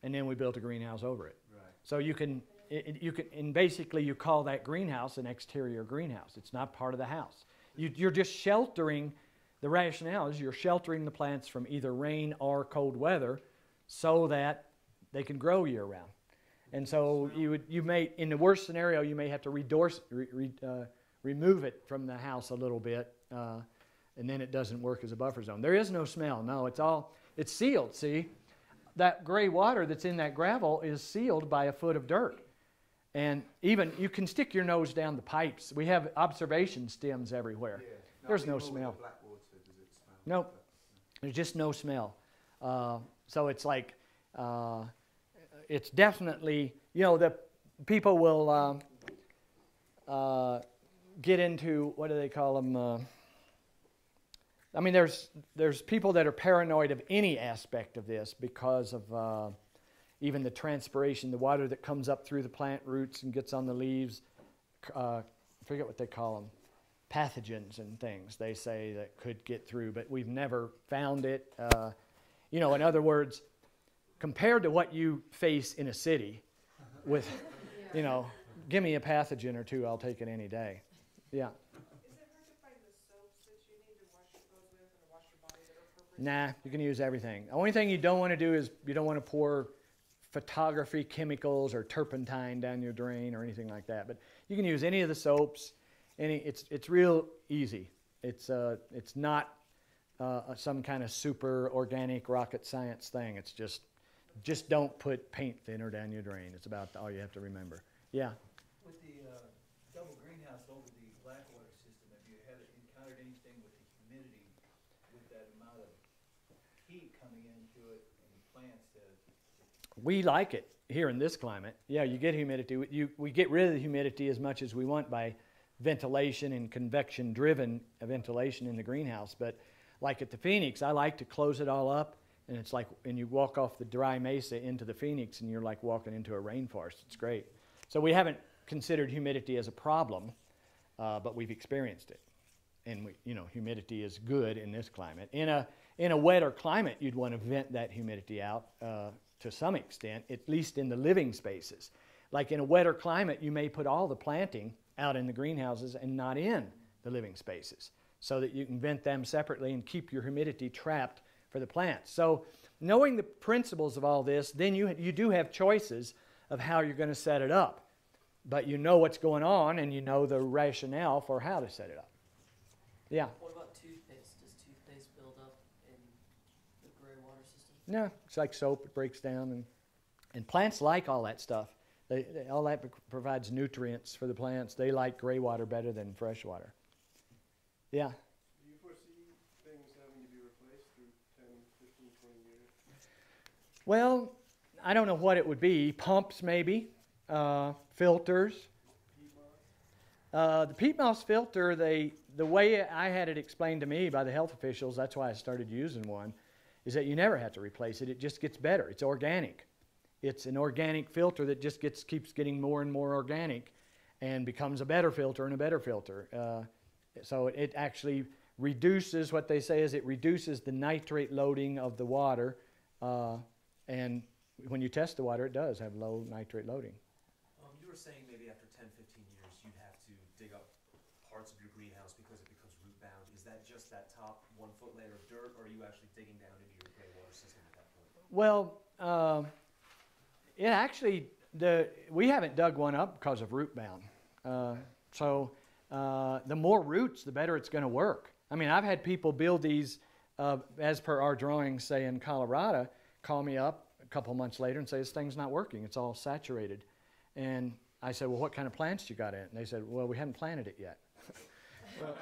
and then we built a greenhouse over it. Right. So you can, and basically you call that greenhouse an exterior greenhouse. It's not part of the house. You're just sheltering. The rationale is you're sheltering the plants from either rain or cold weather so that they can grow year round. And so you may, in the worst scenario, you may have to remove it from the house a little bit, and then it doesn't work as a buffer zone. There is no smell. No, it's sealed, see? That gray water that's in that gravel is sealed by a foot of dirt. And even, you can stick your nose down the pipes. We have observation stems everywhere. Yeah. There's no smell. Black water, does it smell? Nope. There's just no smell. So it's like, it's definitely, the people will get into, what do they call them? I mean, there's people that are paranoid of any aspect of this because of even the transpiration, the water that comes up through the plant roots and gets on the leaves. I forget what they call them. Pathogens and things they say that could get through, but we've never found it. In other words, compared to what you face in a city with, give me a pathogen or two, I'll take it any day. Yeah. Is it hard to find the soaps that you need to wash your clothes with or wash your body that are appropriate? Nah, you can use everything. The only thing you don't want to do is you don't want to pour photography chemicals or turpentine down your drain or anything like that. But you can use any of the soaps. It's real easy. It's not some kind of super organic rocket science thing. It's just don't put paint thinner down your drain. It's about all you have to remember. Yeah. With the double greenhouse over the black water system, have you encountered anything with the humidity, with that amount of heat coming into it and plants that? We like it here in this climate. Yeah, you get humidity. We get rid of the humidity as much as we want by ventilation and convection-driven ventilation in the greenhouse. But like at the Phoenix, I like to close it all up, and it's like, and you walk off the dry mesa into the Phoenix, and you're like walking into a rainforest. It's great. So we haven't considered humidity as a problem, but we've experienced it. And humidity is good in this climate. In a wetter climate, you'd want to vent that humidity out to some extent, at least in the living spaces. Like in a wetter climate, you may put all the planting out in the greenhouses and not in the living spaces, so that you can vent them separately and keep your humidity trapped for the plants. So knowing the principles of all this, then you do have choices of how you're going to set it up. But you know what's going on, and you know the rationale for how to set it up. Yeah? What about toothpaste? Does toothpaste build up in the gray water system? No, it's like soap. It breaks down, and plants like all that stuff. All that provides nutrients for the plants. They like gray water better than fresh water. Yeah? Do you foresee things having to be replaced through 10, 15, 20 years? Well, I don't know what it would be. Pumps, maybe. Filters. The peat moss filter, the way I had it explained to me by the health officials, that's why I started using one, is that you never have to replace it. It just gets better. It's organic. It's an organic filter that just keeps getting more and more organic and becomes a better filter and a better filter. So it actually reduces, what they say is it reduces the nitrate loading of the water. And when you test the water, it does have low nitrate loading. You were saying maybe after 10, 15 years, you'd have to dig up parts of your greenhouse because it becomes root bound. Is that just that top 1 foot layer of dirt, or are you actually digging down into your gray water system at that point? Well, we haven't dug one up because of root bound. So the more roots, the better it's going to work. I mean, I've had people build these, as per our drawings, say in Colorado, call me up a couple months later and say, this thing's not working. It's all saturated. And I said, well, what kind of plants you got in it? And they said, well, we haven't planted it yet. Well,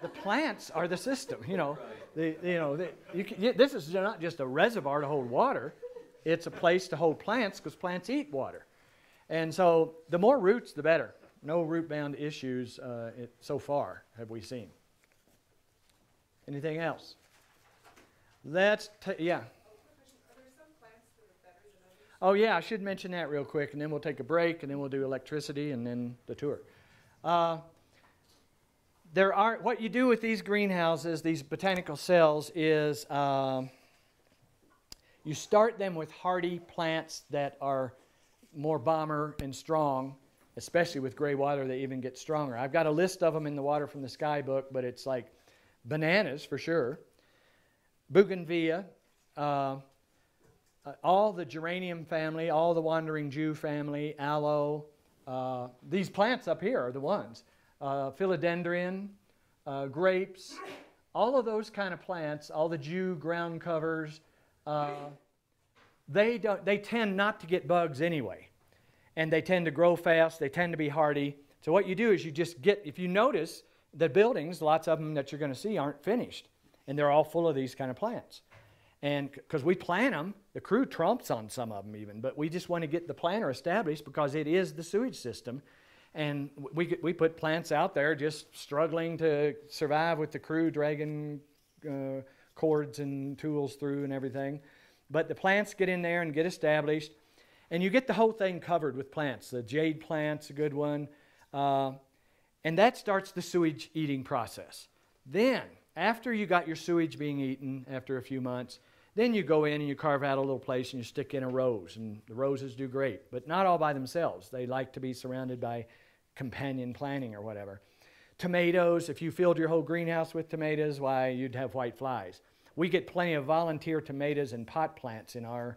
the plants are the system, you know. This is not just a reservoir to hold water. It's a place to hold plants because plants eat water. And so the more roots, the better. No root-bound issues so far have we seen. Anything else? Yeah. Are there some plants that are better than others? Oh, yeah, I should mention that real quick, and then we'll take a break, and then we'll do electricity, and then the tour. What you do with these greenhouses, these botanical cells, is you start them with hardy plants that are more bomber and strong, especially with gray water, they even get stronger. I've got a list of them in the Water from the Sky book, but it's like bananas for sure, bougainvillea, all the geranium family, all the wandering Jew family, aloe. These plants up here are the ones. Philodendron, grapes, all of those kind of plants, all the Jew ground covers, they tend not to get bugs anyway. And they tend to grow fast, they tend to be hardy. So what you do is you just get, if you notice, the buildings, lots of them that you're going to see aren't finished. And they're all full of these kind of plants. And because we plant them, the crew trumps on some of them even, but we just want to get the planter established because it is the sewage system. And we put plants out there just struggling to survive with the crew dragging cords and tools through and everything. But the plants get in there and get established. And you get the whole thing covered with plants. The jade plant's a good one. And that starts the sewage eating process. Then, after you got your sewage being eaten after a few months, then you go in and you carve out a little place and you stick in a rose. And the roses do great, but not all by themselves. They like to be surrounded by companion planting or whatever. Tomatoes, if you filled your whole greenhouse with tomatoes, why, you'd have white flies. We get plenty of volunteer tomatoes and pot plants in our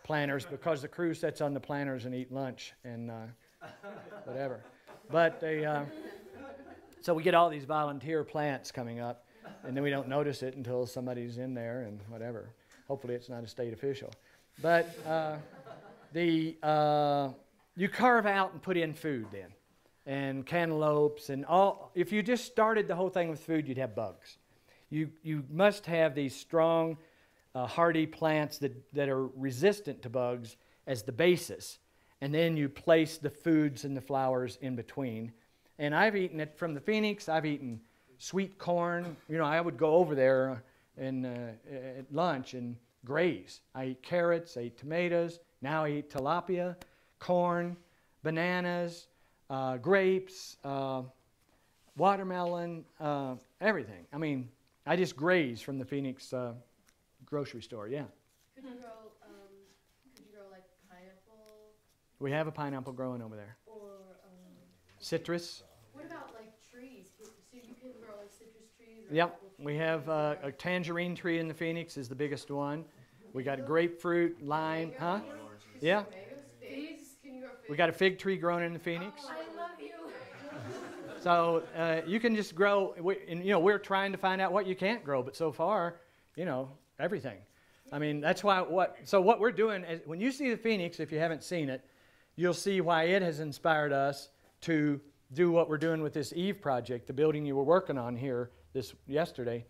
planters because the crew sits on the planters and eat lunch and whatever. But so we get all these volunteer plants coming up, and then we don't notice it until somebody's in there and whatever. Hopefully it's not a state official. But you carve out and put in food then, and cantaloupes and all. If you just started the whole thing with food, you'd have bugs. You must have these strong, hardy plants that are resistant to bugs as the basis. And then you place the foods and the flowers in between. And I've eaten it from the Phoenix. I've eaten sweet corn. You know, I would go over there at lunch and graze. I eat carrots, I eat tomatoes. Now I eat tilapia, corn, bananas, grapes, watermelon, everything. I mean, I just graze from the Phoenix grocery store, yeah. Could you grow like pineapple? We have a pineapple growing over there. Or citrus. What about like trees? So you can grow like citrus trees? Or Yep, we have a tangerine tree in the Phoenix is the biggest one. We got grapefruit, lime, huh? Yeah. Figs? Can you grow figs? We got a fig tree growing in the Phoenix. I love you. So you can just grow, we're trying to find out what you can't grow, but so far, everything. I mean, that's why what we're doing is, when you see the Phoenix, if you haven't seen it, you'll see why it has inspired us to do what we're doing with this Eve project, the building you were working on here yesterday.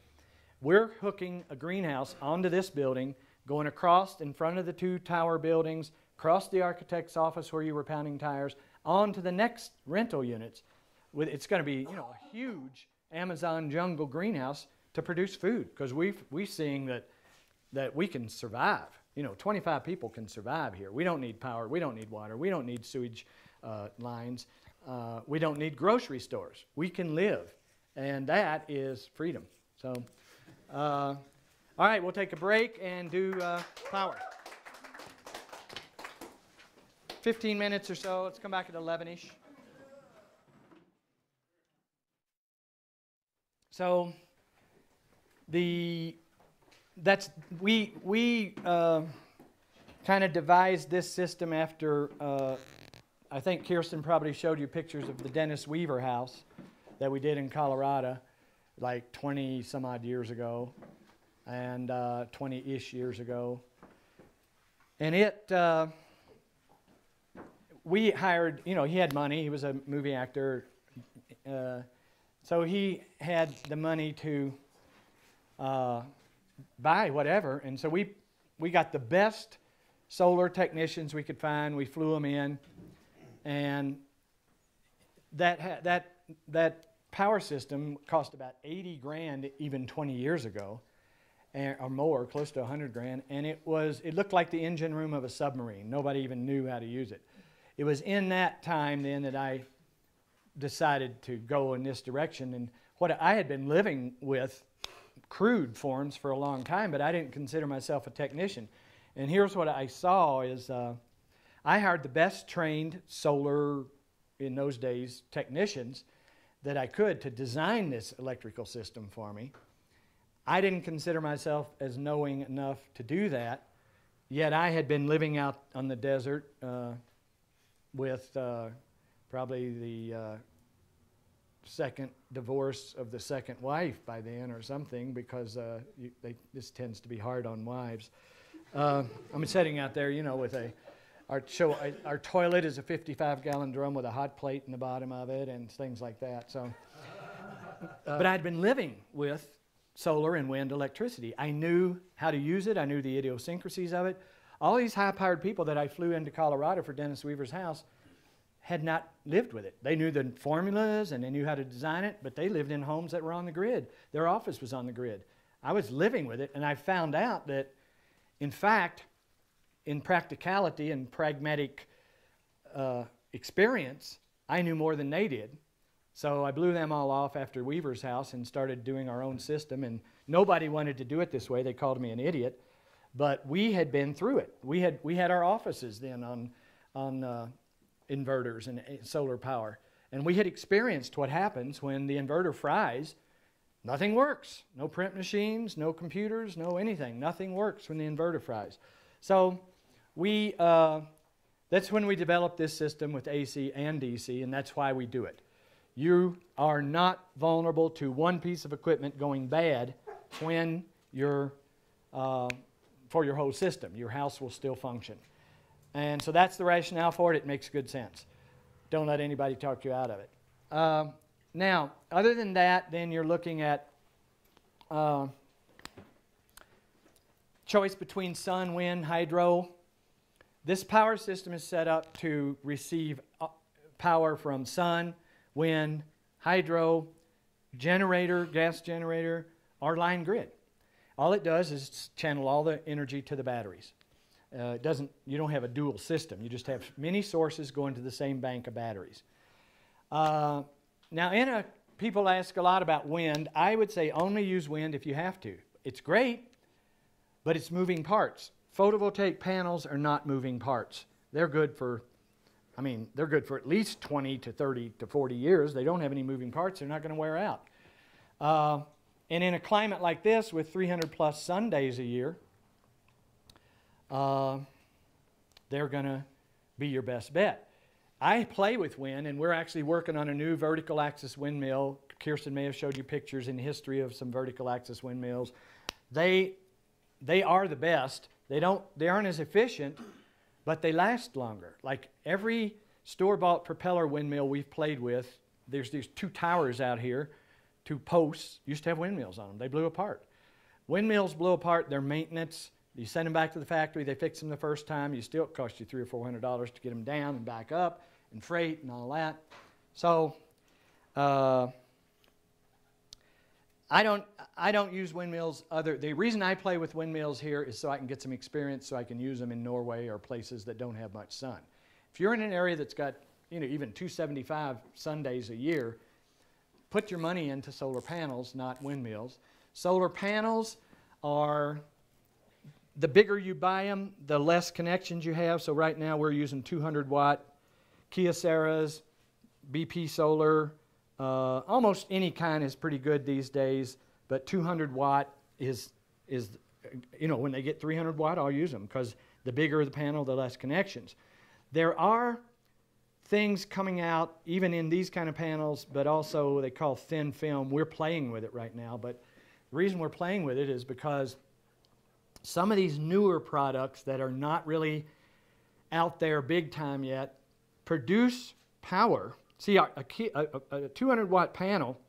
We're hooking a greenhouse onto this building, going across in front of the two tower buildings, across the architect's office where you were pounding tires, onto the next rental units. it's going to be, you know, a huge Amazon jungle greenhouse to produce food, because we're seeing that we can survive. You know, 25 people can survive here. We don't need power. We don't need water. We don't need sewage lines. We don't need grocery stores. We can live, and that is freedom. So, all right, we'll take a break and do power. 15 minutes or so. Let's come back at 11-ish. So we kind of devised this system after, I think Kirsten probably showed you pictures of the Dennis Weaver house that we did in Colorado like 20 some odd years ago, and 20-ish years ago. And we hired, you know, he had money. He was a movie actor. So he had the money to buy whatever. And so we got the best solar technicians we could find. We flew them in. And that power system cost about 80 grand even 20 years ago, or more, close to 100 grand. And it looked like the engine room of a submarine. Nobody even knew how to use it. It was in that time then that I decided to go in this direction. And what I had been living with crude forms for a long time, but I didn't consider myself a technician. And here's what I saw is I hired the best trained solar, in those days, technicians that I could to design this electrical system for me. I didn't consider myself as knowing enough to do that, yet I had been living out on the desert with probably the second divorce of the second wife by then or something, because this tends to be hard on wives. I'm sitting out there, you know, with our toilet is a 55-gallon drum with a hot plate in the bottom of it and things like that. So, but I'd been living with solar and wind electricity. I knew how to use it. I knew the idiosyncrasies of it. All these high-powered people that I flew into Colorado for Dennis Weaver's house had not lived with it. They knew the formulas and they knew how to design it, but they lived in homes that were on the grid. Their office was on the grid. I was living with it, and I found out that, in fact, in practicality and pragmatic experience, I knew more than they did. So I blew them all off after Weaver's house and started doing our own system, and nobody wanted to do it this way. They called me an idiot, but we had been through it. We had our offices then on inverters and solar power, and we had experienced what happens when the inverter fries. Nothing works. No print machines, no computers, no anything. Nothing works when the inverter fries. So that's when we developed this system with AC and DC, and that's why we do it. You are not vulnerable to one piece of equipment going bad when for your whole system. Your house will still function. And so that's the rationale for it. It makes good sense. Don't let anybody talk you out of it. Now, other than that, then you're looking at choice between sun, wind, hydro. This power system is set up to receive power from sun, wind, hydro, generator, gas generator, or line grid. All it does is channel all the energy to the batteries. You don't have a dual system. You just have many sources going to the same bank of batteries. Now, people ask a lot about wind. I would say only use wind if you have to. It's great, but it's moving parts. Photovoltaic panels are not moving parts. They're good for at least 20 to 30 to 40 years. They don't have any moving parts. They're not going to wear out. And in a climate like this with 300 plus sun days a year, they're going to be your best bet. I play with wind, and we're actually working on a new vertical axis windmill. Kirsten may have showed you pictures in history of some vertical axis windmills. They are the best. They aren't as efficient, but they last longer. Like every store-bought propeller windmill we've played with, there's these two towers out here, two posts, used to have windmills on them. They blew apart. Windmills blow apart, their maintenance. You send them back to the factory, they fix them the first time, it costs you $300 or $400 to get them down and back up, and freight and all that. So I don't use windmills. The reason I play with windmills here is so I can get some experience, so I can use them in Norway or places that don't have much sun. If you're in an area that's got, you know, even 275 sun days a year, put your money into solar panels, not windmills. Solar panels are, the bigger you buy them, the less connections you have. So right now we're using 200 watt Kyocera's, BP Solar. Almost any kind is pretty good these days, but 200 watt is, you know, when they get 300 watt, I'll use them, because the bigger the panel, the less connections. There are things coming out even in these kind of panels, but also what they call thin film. We're playing with it right now, but the reason we're playing with it is because some of these newer products that are not really out there big time yet produce power. See, a 200 watt panel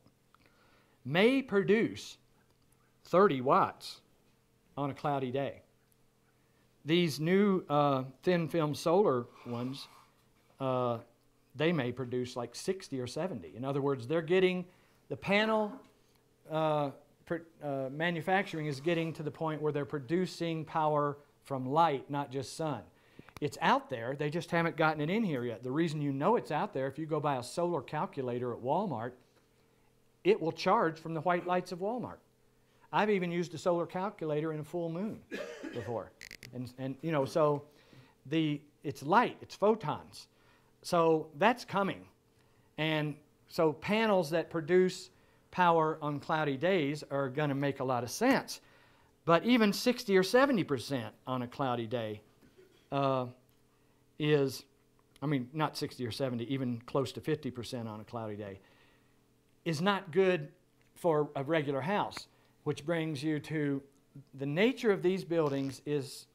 may produce 30 watts on a cloudy day. These new thin film solar ones, they may produce like 60 or 70. In other words, they're getting, the panel manufacturing is getting to the point where they're producing power from light, not just sun. It's out there, they just haven't gotten it in here yet. The reason you know it's out there, if you go buy a solar calculator at Walmart, it will charge from the white lights of Walmart. I've even used a solar calculator in a full moon before. And you know, so it's light, it's photons. So that's coming. And so panels that produce power on cloudy days are going to make a lot of sense. But even 60 or 70% on a cloudy day is, I mean, not 60 or 70, even close to 50% on a cloudy day, is not good for a regular house, which brings you to the nature of these buildings is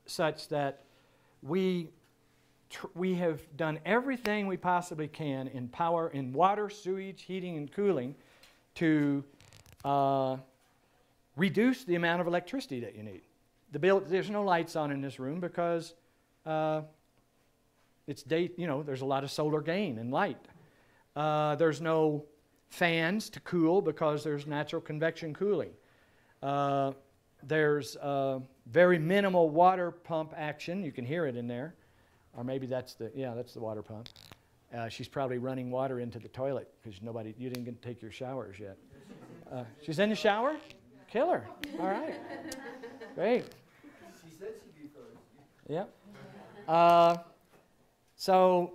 such that we have done everything we possibly can in power, in water, sewage, heating, and cooling to reduce the amount of electricity that you need. There's no lights on in this room because it's you know, there's a lot of solar gain in light. There's no fans to cool because there's natural convection cooling. There's very minimal water pump action. You can hear it in there. Or maybe that's the water pump. She's probably running water into the toilet because you didn't get to take your showers yet. She's in the shower? Kill her. All right. Great. She said she'd be first. Yep. So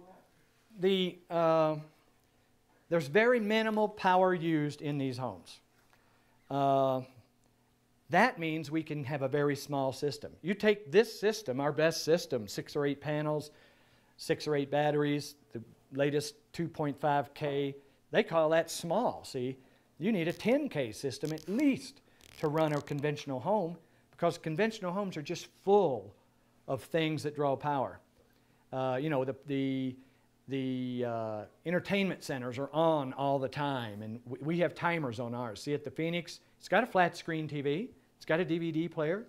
there's very minimal power used in these homes. That means we can have a very small system. You take this system, our best system, 6 or 8 panels, 6 or 8 batteries, the latest 2.5K, they call that small, see? You need a 10K system at least to run a conventional home because conventional homes are just full of things that draw power. You know, the entertainment centers are on all the time, and we have timers on ours. See, at the Phoenix, it's got a flat screen TV, it's got a DVD player,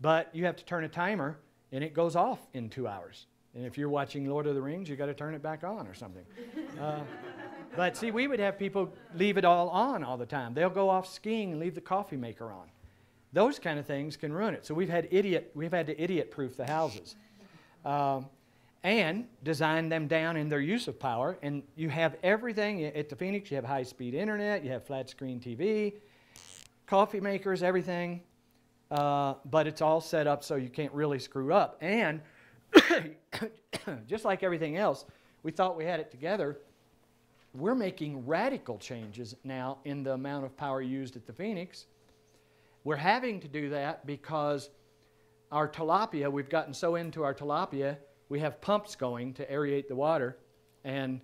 but you have to turn a timer, and it goes off in 2 hours. And if you're watching Lord of the Rings, you've got to turn it back on or something. But see, we would have people leave it all on all the time. They'll go off skiing and leave the coffee maker on. Those kind of things can ruin it. So we've had to idiot-proof the houses. And design them down in their use of power. And you have everything. At the Phoenix, you have high-speed internet, you have flat-screen TV, coffee makers, everything. But it's all set up so you can't really screw up. And just like everything else, we thought we had it together. We're making radical changes now in the amount of power used at the Phoenix. We're having to do that because our tilapia, we've gotten so into our tilapia, we have pumps going to aerate the water, and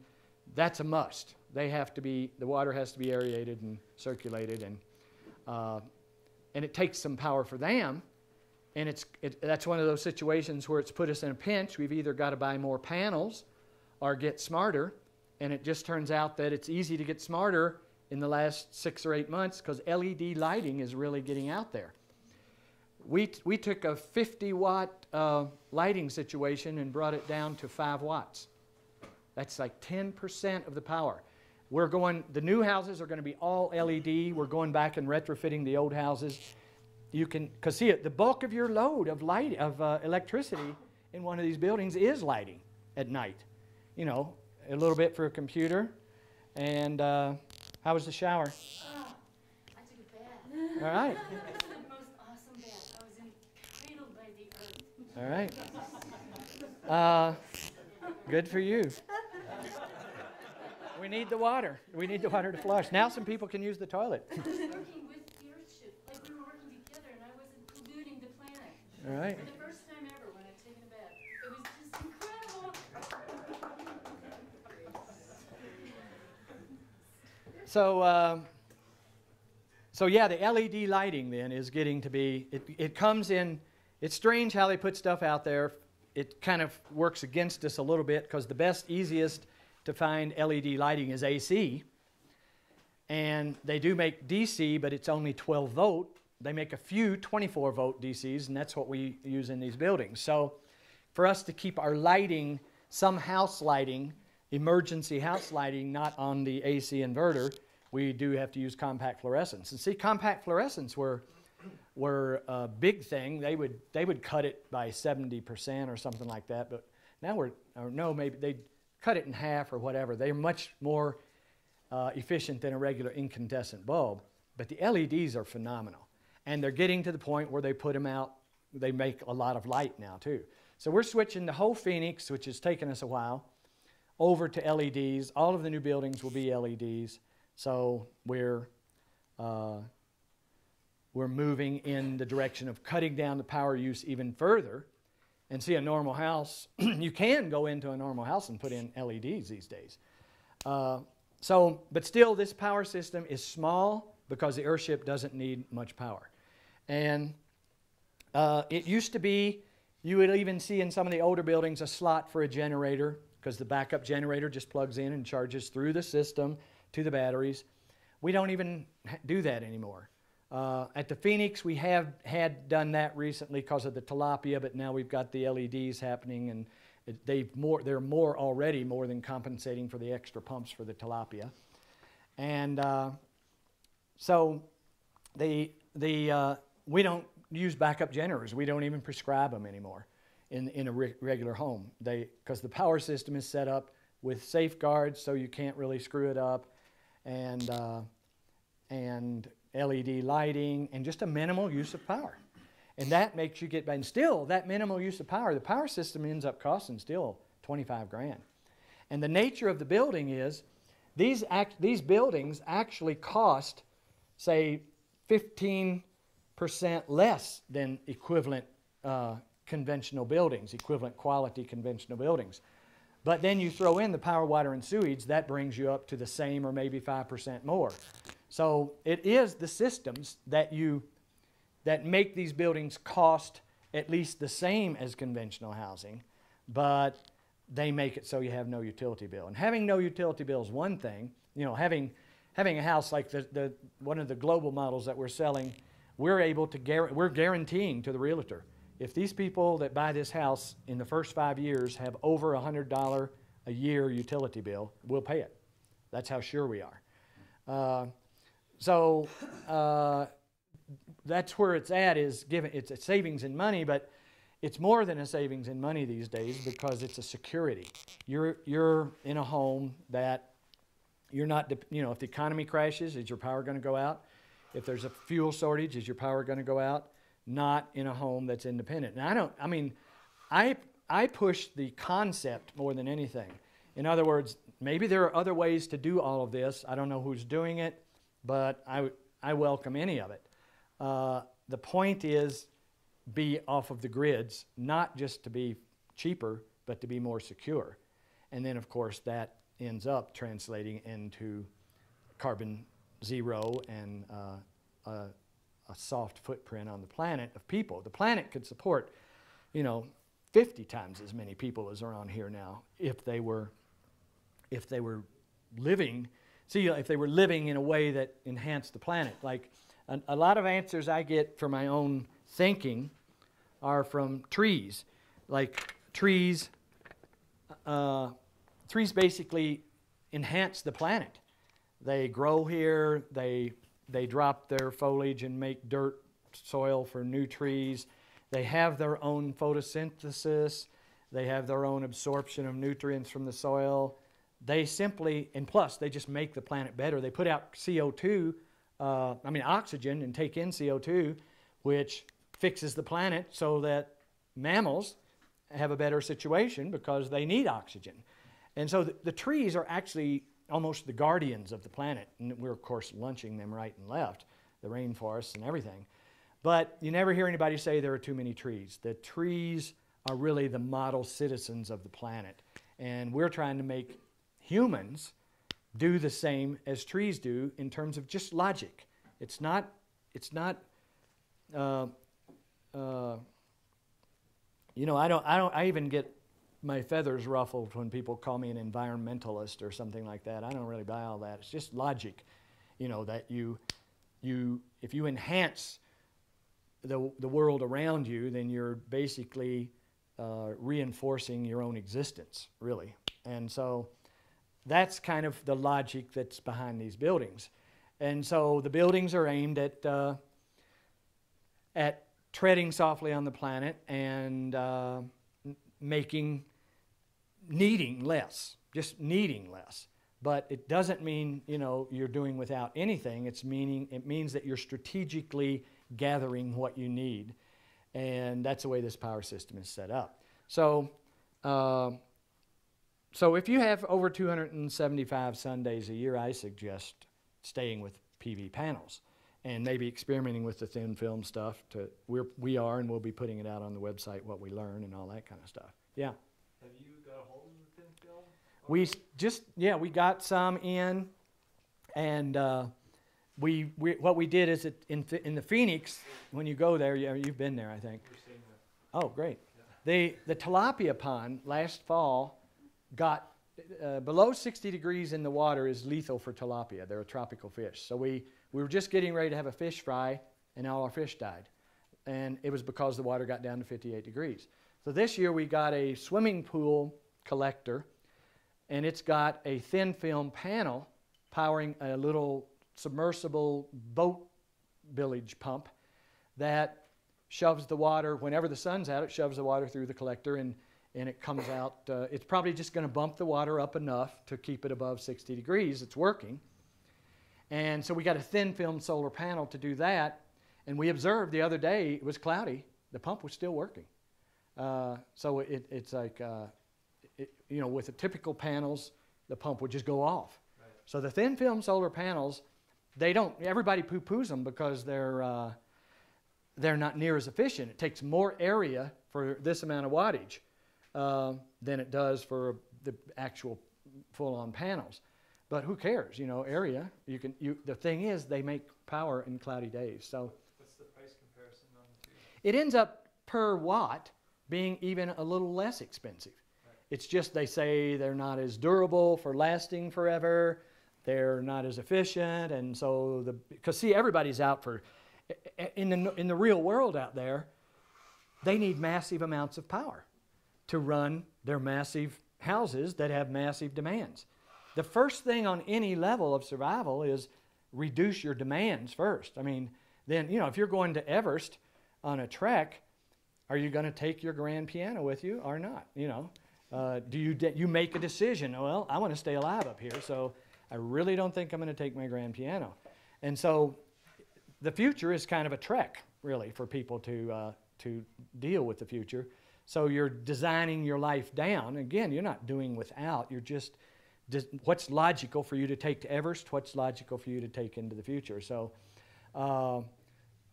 that's a must. The water has to be aerated and circulated, and it takes some power for them. And that's one of those situations where it's put us in a pinch. We've either got to buy more panels or get smarter, and it just turns out that it's easy to get smarter in the last 6 or 8 months because LED lighting is really getting out there. We took a 50-watt lighting situation and brought it down to 5 watts. That's like 10% of the power. The new houses are going to be all LED. We're going back and retrofitting the old houses. You can, because see, the bulk of your load of electricity in one of these buildings is lighting at night. You know, a little bit for a computer. And how was the shower? I took a bath. All right. It was the most awesome bath. I was cradled by the earth. All right. Good for you. We need the water. We need the water to flush. Now some people can use the toilet. I was working with the Earthship, like we were working together, and I wasn't polluting the planet. All right. For the first time ever when I've taken a bath. It was just incredible. So yeah, the LED lighting then is getting to be, it comes in, it's strange how they put stuff out there. It kind of works against us a little bit because the best, easiest to find LED lighting is AC. And they do make DC, but it's only 12 volt. They make a few 24 volt DCs, and that's what we use in these buildings. So for us to keep our lighting, some house lighting, emergency house lighting, not on the AC inverter, we do have to use compact fluorescents. And see, compact fluorescents were a big thing. They would cut it by 70% or something like that. But now maybe they cut it in half or whatever. They're much more efficient than a regular incandescent bulb. But the LEDs are phenomenal. And they're getting to the point where they put them out. They make a lot of light now too. So we're switching the whole Phoenix, which has taken us a while, over to LEDs. All of the new buildings will be LEDs. So we're moving in the direction of cutting down the power use even further. And see, a normal house, you can go into a normal house and put in LEDs these days. But still, this power system is small because the Earthship doesn't need much power. And it used to be, you would even see in some of the older buildings a slot for a generator because the backup generator just plugs in and charges through the system to the batteries. We don't even do that anymore. At the Phoenix, we had done that recently because of the tilapia, but now we've got the LEDs happening, and they're already more than compensating for the extra pumps for the tilapia. And so we don't use backup generators. We don't even prescribe them anymore in a regular home. Because the power system is set up with safeguards, so you can't really screw it up, and LED lighting, and just a minimal use of power. And that makes you get, and still, that minimal use of power, the power system ends up costing still $25,000. And the nature of the building is, these buildings actually cost, say, 15% less than equivalent conventional buildings, equivalent quality conventional buildings. But then you throw in the power, water, and sewage, that brings you up to the same or maybe 5% more. So it is the systems that make these buildings cost at least the same as conventional housing, but they make it so you have no utility bill. And having no utility bill is one thing. You know, having a house like one of the global models that we're selling, we're guaranteeing to the realtor, if these people that buy this house in the first 5 years have over $100 a year utility bill, we'll pay it. That's how sure we are. So that's where it's at, it's a savings in money, but it's more than a savings in money these days because it's a security. You're in a home that you're not, if the economy crashes, is your power going to go out? If there's a fuel shortage, is your power going to go out? Not in a home that's independent. And I push the concept more than anything. In other words, maybe there are other ways to do all of this. I don't know who's doing it, but I welcome any of it. The point is, be off of the grids, not just to be cheaper, but to be more secure. And then, of course, that ends up translating into carbon zero and a soft footprint on the planet of people. The planet could support, 50 times as many people as are on here now if they were living. If they were living in a way that enhanced the planet. Like a lot of answers I get from my own thinking are from trees. Like trees basically enhance the planet. They grow here. They drop their foliage and make dirt soil for new trees. They have their own photosynthesis. They have their own absorption of nutrients from the soil. They simply, and plus, they just make the planet better. They put out CO2, oxygen, and take in CO2, which fixes the planet so that mammals have a better situation because they need oxygen. And so the trees are actually almost the guardians of the planet. And we're, of course, lunching them right and left, the rainforests and everything. But you never hear anybody say there are too many trees. The trees are really the model citizens of the planet. And we're trying to make humans do the same as trees do in terms of just logic. I even get my feathers ruffled when people call me an environmentalist or something like that. I don't really buy all that. It's just logic, that if you enhance the world around you, then you're basically reinforcing your own existence, really. And so that's kind of the logic that's behind these buildings. And so the buildings are aimed at treading softly on the planet and needing less. But it doesn't mean, you're doing without anything. It means that you're strategically gathering what you need. And that's the way this power system is set up. So if you have over 275 sun days a year, I suggest staying with PV panels and maybe experimenting with the thin film stuff. We are, and we'll be putting it out on the website, what we learn and all that kind of stuff. Yeah. Have you got a hold of the thin film? We got some in, and what we did is in the Phoenix, when you go there, you've been there, I think. We're seeing that. Oh, great. Yeah. The tilapia pond last fall got below 60 degrees in the water is lethal for tilapia. They're a tropical fish. So we were just getting ready to have a fish fry, and all our fish died. And it was because the water got down to 58 degrees. So this year we got a swimming pool collector, and it's got a thin film panel powering a little submersible boat village pump that shoves the water, whenever the sun's out, it shoves the water through the collector, and it comes out. It's probably just going to bump the water up enough to keep it above 60 degrees. It's working. And so we got a thin film solar panel to do that, and we observed the other day it was cloudy. The pump was still working. So it's like, with the typical panels, the pump would just go off. Right. So the thin film solar panels, everybody poo-poos them because they're not near as efficient. It takes more area for this amount of wattage than it does for the actual full-on panels. But who cares? Area. The thing is, they make power in cloudy days. So what's the price comparison on the two? it ends up per watt being even a little less expensive. Right. It's just they say they're not as durable for lasting forever. They're not as efficient, and so because everybody's out for in the real world out there, they need massive amounts of power to run their massive houses that have massive demands. The first thing on any level of survival is reduce your demands first. I mean, then, if you're going to Everest on a trek, are you going to take your grand piano with you or not? Do you make a decision? Well, I want to stay alive up here, so I really don't think I'm going to take my grand piano. And so the future is kind of a trek, really, for people to deal with the future. So you're designing your life down. Again, you're not doing without. You're just what's logical for you to take to Everest, what's logical for you to take into the future. So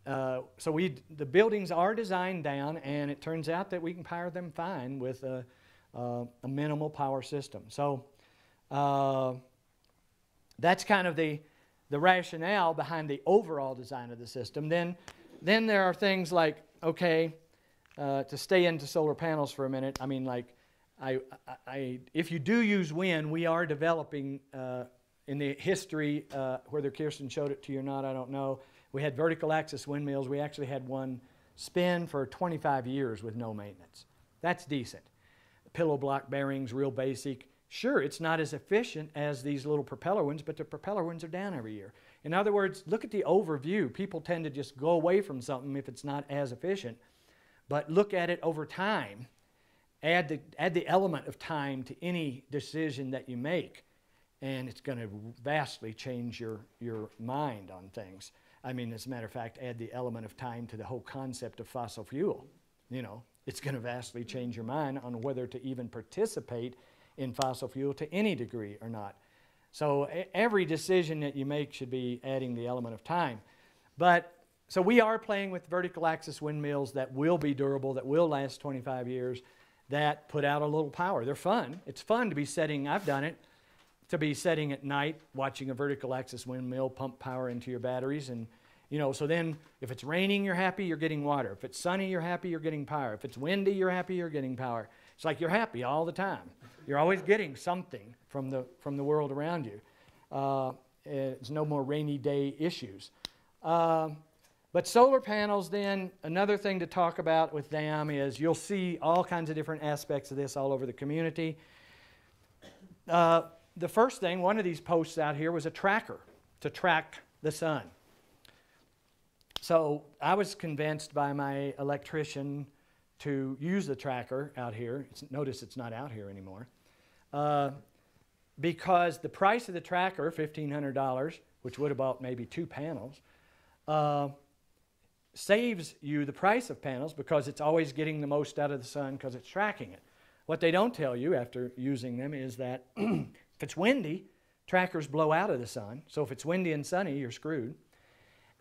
the buildings are designed down, and it turns out that we can power them fine with a minimal power system. So that's kind of the rationale behind the overall design of the system. Then there are things like, to stay into solar panels for a minute, I mean, like, if you do use wind, we are developing in the history, whether Kirsten showed it to you or not, I don't know. We had vertical axis windmills. We actually had one spin for 25 years with no maintenance. That's decent. Pillow block bearings, real basic. Sure, it's not as efficient as these little propeller ones, but the propeller ones are down every year. In other words, look at the overview. People tend to just go away from something if it's not as efficient. But look at it over time. Add the element of time to any decision that you make, and it's going to vastly change your mind on things. I mean, as a matter of fact, add the element of time to the whole concept of fossil fuel. You know, it's going to vastly change your mind on whether to even participate in fossil fuel to any degree or not. So every decision that you make should be adding the element of time. But so we are playing with vertical axis windmills that will be durable, that will last 25 years, that put out a little power. They're fun. It's fun to be setting, I've done it, to be setting at night, watching a vertical axis windmill pump power into your batteries. And, you know, so then if it's raining, you're happy, you're getting water. If it's sunny, you're happy, you're getting power. If it's windy, you're happy, you're getting power. It's like you're happy all the time. You're always getting something from the world around you. It's no more rainy day issues. But solar panels then, another thing to talk about with them is you'll see all kinds of different aspects of this all over the community. The first thing, one of these posts out here was a tracker to track the sun. So I was convinced by my electrician to use the tracker out here. Notice it's not out here anymore. Because the price of the tracker, $1,500, which would have bought maybe 2 panels, saves you the price of panels because it's always getting the most out of the sun because it's tracking it. What they don't tell you after using them is that if it's windy, trackers blow out of the sun. So if it's windy and sunny, you're screwed.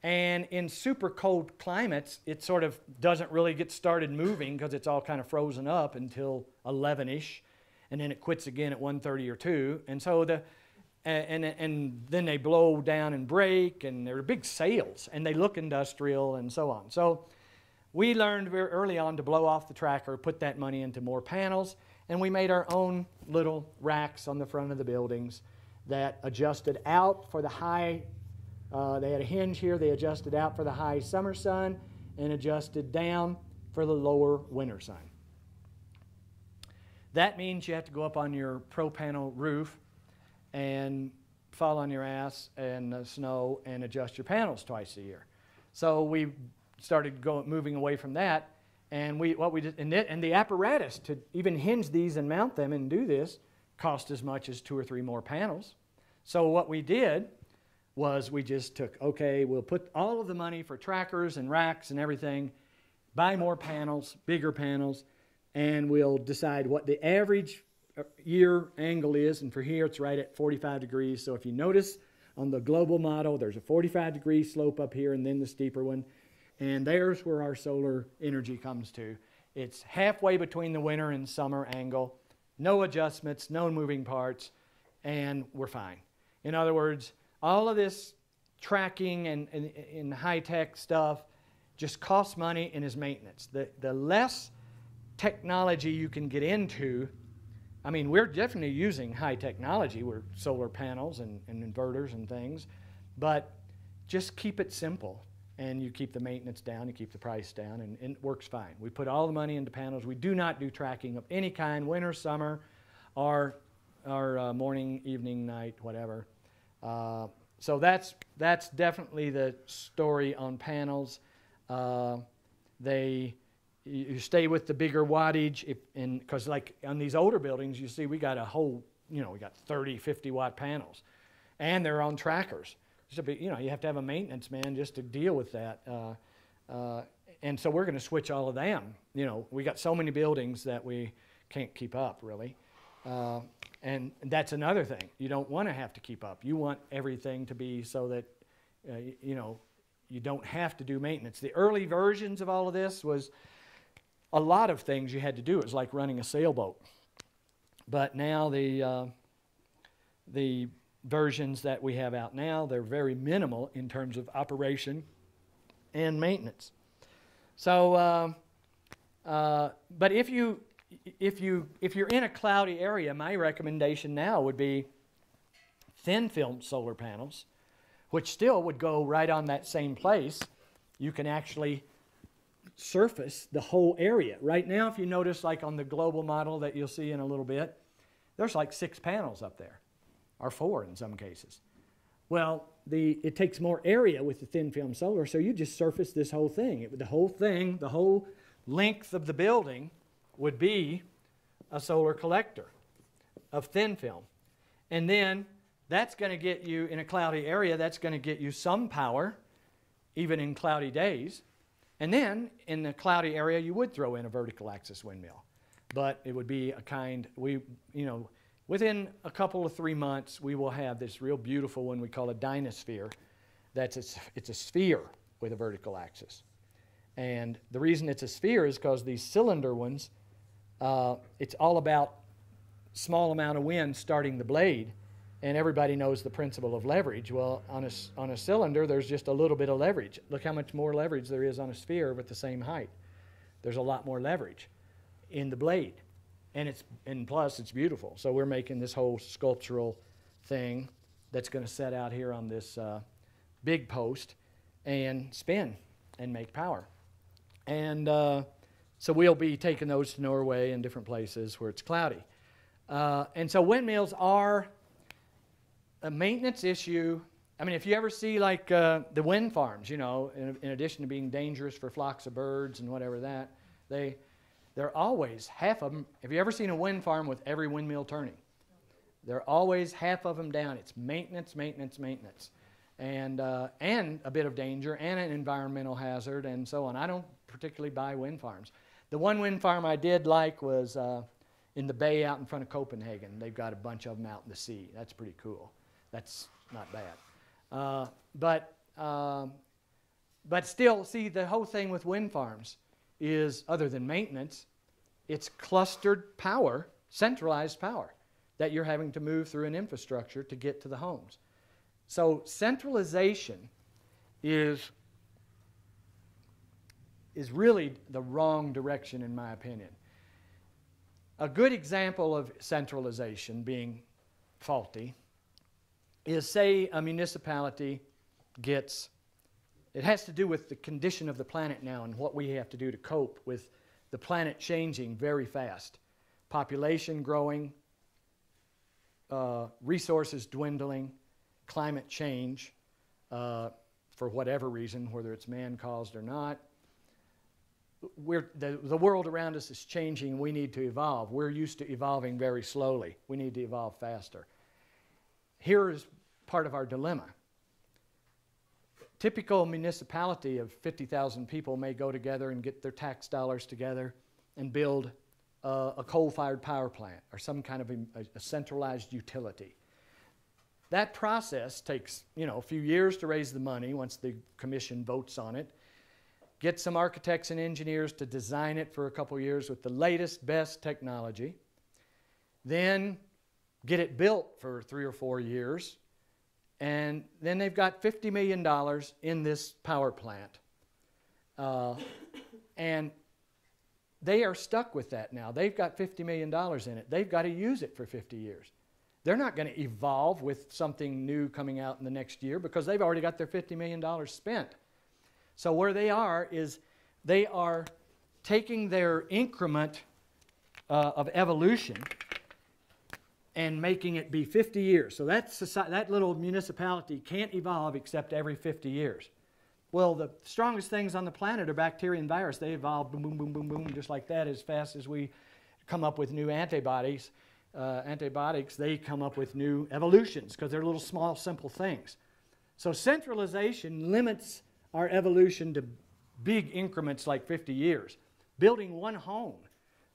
And in super cold climates, it sort of doesn't really get started moving because it's all kind of frozen up until 11-ish. And then it quits again at 1:30 or 2. And so and then they blow down and break, and they're big sails, and they look industrial and so on. So we learned very early on to blow off the tracker, put that money into more panels, and we made our own little racks on the front of the buildings that adjusted out for the high. They had a hinge here. They adjusted out for the high summer sun and adjusted down for the lower winter sun. That means you have to go up on your pro-panel roof and fall on your ass in the snow and adjust your panels twice a year. So we started moving away from that, and the apparatus to even hinge these and mount them and do this cost as much as 2 or 3 more panels. So what we did was we just took, okay, we'll put all of the money for trackers and racks and everything, buy more panels, bigger panels, and we'll decide what the average year angle is, and for here it's right at 45 degrees. So if you notice on the global model, there's a 45-degree slope up here and then the steeper one, and there's where our solar energy comes to. It's halfway between the winter and summer angle, no adjustments, no moving parts, and we're fine. In other words, all of this tracking and high-tech stuff just costs money and is maintenance. The less technology you can get into, I mean, we're definitely using high technology. We're solar panels and inverters and things, but just keep it simple, and you keep the maintenance down, you keep the price down, and it works fine. We put all the money into panels. We do not do tracking of any kind, winter, summer, or morning, evening, night, whatever. So that's definitely the story on panels. You stay with the bigger wattage, because like on these older buildings, you see we got a whole, we got 30, 50 watt panels, and they're on trackers. So, you have to have a maintenance man just to deal with that. And so we're going to switch all of them. We got so many buildings that we can't keep up really. And that's another thing. You don't want to have to keep up. You want everything to be so that, you don't have to do maintenance. The early versions of all of this was a lot of things you had to do. It was like running a sailboat. But now the versions that we have out now, they're very minimal in terms of operation and maintenance. So, but if you're in a cloudy area, my recommendation now would be thin film solar panels, which still would go right on that same place. You can actually surface the whole area. Right now, if you notice, like on the global model that you'll see in a little bit, There's like 6 panels up there, or 4 in some cases. Well, it takes more area with the thin film solar, so you just surface this whole thing. The whole length of the building would be a solar collector of thin film. And then that's going to get you, in a cloudy area, that's going to get you some power, even in cloudy days. And then in the cloudy area, you would throw in a vertical axis windmill. But it would be within a couple of 3 months, we will have this real beautiful one we call a dynasphere. It's a sphere with a vertical axis. And the reason it's a sphere is because these cylinder ones, it's all about small amount of wind starting the blade, and everybody knows the principle of leverage. Well, on a cylinder, there's just a little bit of leverage. Look how much more leverage there is on a sphere with the same height. There's a lot more leverage in the blade. And plus, it's beautiful. So we're making this whole sculptural thing that's going to set out here on this big post and spin and make power. And so we'll be taking those to Norway and different places where it's cloudy. And so windmills are a maintenance issue. I mean, if you ever see like the wind farms, in addition to being dangerous for flocks of birds and whatever that, they're always, half of them, have you ever seen a wind farm with every windmill turning? They're always half of them down. It's maintenance, maintenance, maintenance. And a bit of danger and an environmental hazard and so on. I don't particularly buy wind farms. The one wind farm I did like was in the bay out in front of Copenhagen. They've got a bunch of them out in the sea. That's pretty cool. That's not bad. But still, see, the whole thing with wind farms is, other than maintenance, it's clustered power, centralized power, that you're having to move through an infrastructure to get to the homes. So centralization is really the wrong direction, in my opinion. A good example of centralization being faulty is, say, a municipality gets, it has to do with the condition of the planet now and what we have to do to cope with the planet changing very fast. Population growing, resources dwindling, climate change, for whatever reason, whether it's man-caused or not. The world around us is changing. We need to evolve. We're used to evolving very slowly. We need to evolve faster. Here is part of our dilemma. Typical municipality of 50,000 people may go together and get their tax dollars together and build a coal-fired power plant or some kind of a centralized utility. That process takes, a few years to raise the money once the commission votes on it. Get some architects and engineers to design it for a couple years with the latest, best technology. Then get it built for 3 or 4 years. And then they've got $50 million in this power plant. And they are stuck with that now. They've got $50 million in it. They've got to use it for 50 years. They're not going to evolve with something new coming out in the next year because they've already got their $50 million spent. So where they are is they are taking their increment of evolution and making it be 50 years. So that little municipality can't evolve except every 50 years. Well, the strongest things on the planet are bacteria and virus. They evolve boom, boom, boom, boom, boom, just like that as fast as we come up with new antibiotics. They come up with new evolutions because they're little small, simple things. So centralization limits our evolution to big increments like 50 years. Building one home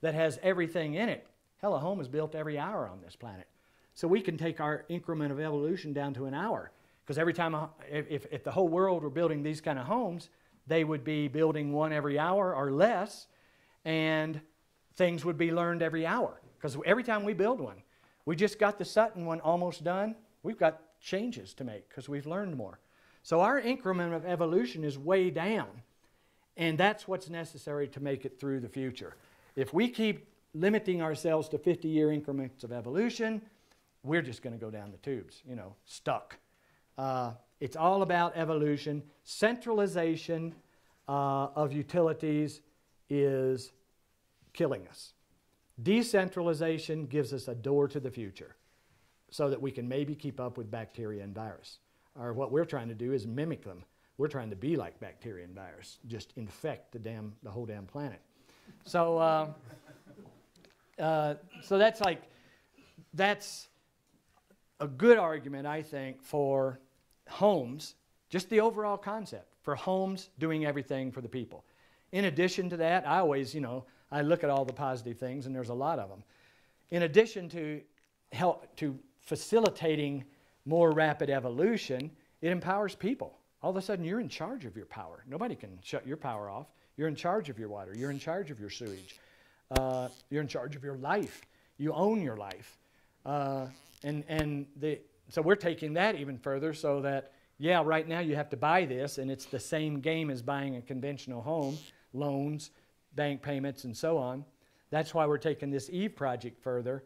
that has everything in it. Hell, a home is built every hour on this planet. So we can take our increment of evolution down to an hour. Because every time, if the whole world were building these kind of homes, they would be building one every hour or less, and things would be learned every hour. Because every time we build one, we just got the Sutton one almost done, we've got changes to make because we've learned more. So our increment of evolution is way down, and that's what's necessary to make it through the future. If we keep limiting ourselves to 50-year increments of evolution, we're just going to go down the tubes, stuck. It's all about evolution. Centralization of utilities is killing us. Decentralization gives us a door to the future so that we can maybe keep up with bacteria and virus. Or what we're trying to do is mimic them. We're trying to be like bacteria and virus, just infect the whole damn planet. So, so that's a good argument, I think, for homes, just the overall concept, for homes doing everything for the people. In addition to that, I always, I look at all the positive things, and there's a lot of them. In addition to facilitating more rapid evolution, it empowers people. All of a sudden, you're in charge of your power. Nobody can shut your power off. You're in charge of your water. You're in charge of your sewage. You're in charge of your life. You own your life. So we're taking that even further so that, yeah, right now you have to buy this, and it's the same game as buying a conventional home, loans, bank payments, and so on. That's why we're taking this EVE project further,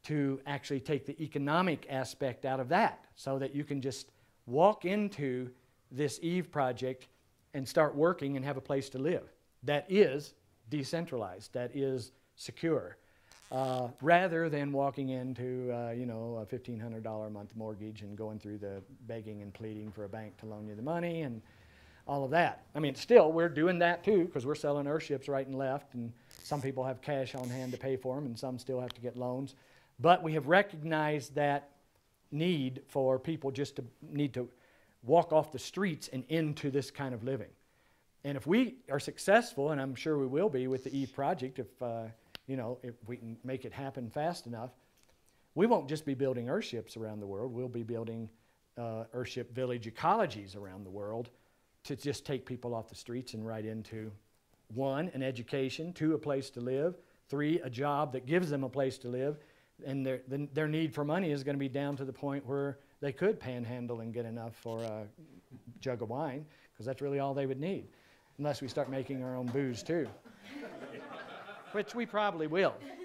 to actually take the economic aspect out of that, so that you can just walk into this EVE project and start working and have a place to live that is decentralized, that is secure, rather than walking into a $1,500 a month mortgage and going through the begging and pleading for a bank to loan you the money and all of that. I mean, still, we're doing that too, because we're selling Earthships right and left, and some people have cash on hand to pay for them, and some still have to get loans. But we have recognized that need for people just to need to walk off the streets and into this kind of living. And if we are successful, and I'm sure we will be with the EVE project, if we can make it happen fast enough, we won't just be building Earthships around the world. We'll be building Earthship village ecologies around the world to just take people off the streets and right into, 1, an education, 2, a place to live, 3, a job that gives them a place to live, and their need for money is going to be down to the point where they could panhandle and get enough for a jug of wine, because that's really all they would need, unless we start making our own booze too, which we probably will. I didn't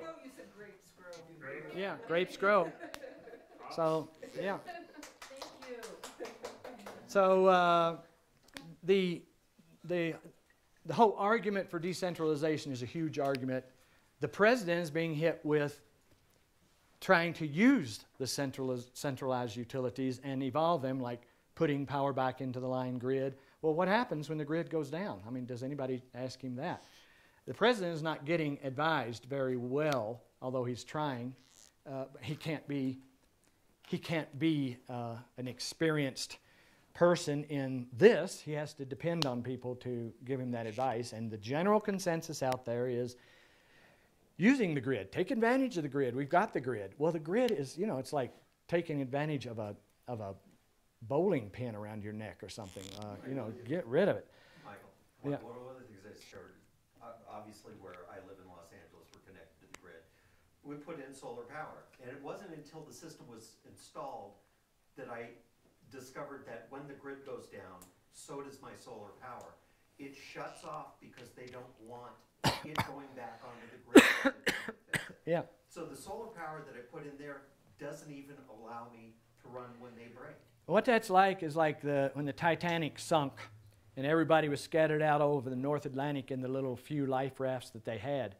know you said grapes grow. Yeah, grapes grow. So, yeah. Thank you. So the whole argument for decentralization is a huge argument. The president is being hit with trying to use the centralized utilities and evolve them, like putting power back into the line grid. Well, what happens when the grid goes down? I mean, does anybody ask him that? The president is not getting advised very well, although he's trying. He can't be an experienced person in this. He has to depend on people to give him that advice. And the general consensus out there is using the grid. Take advantage of the grid. We've got the grid. Well, the grid is, it's like taking advantage of a bowling pin around your neck or something. Get rid of it. Michael, one of the things I discovered, obviously where I live in Los Angeles, we're connected to the grid. We put in solar power, and it wasn't until the system was installed that I discovered that when the grid goes down, so does my solar power. It shuts off because they don't want it going back onto the grid. Yeah. So the solar power that I put in there doesn't even allow me to run when they break. What that's like is like when the Titanic sunk and everybody was scattered out over the North Atlantic in the little few life rafts that they had.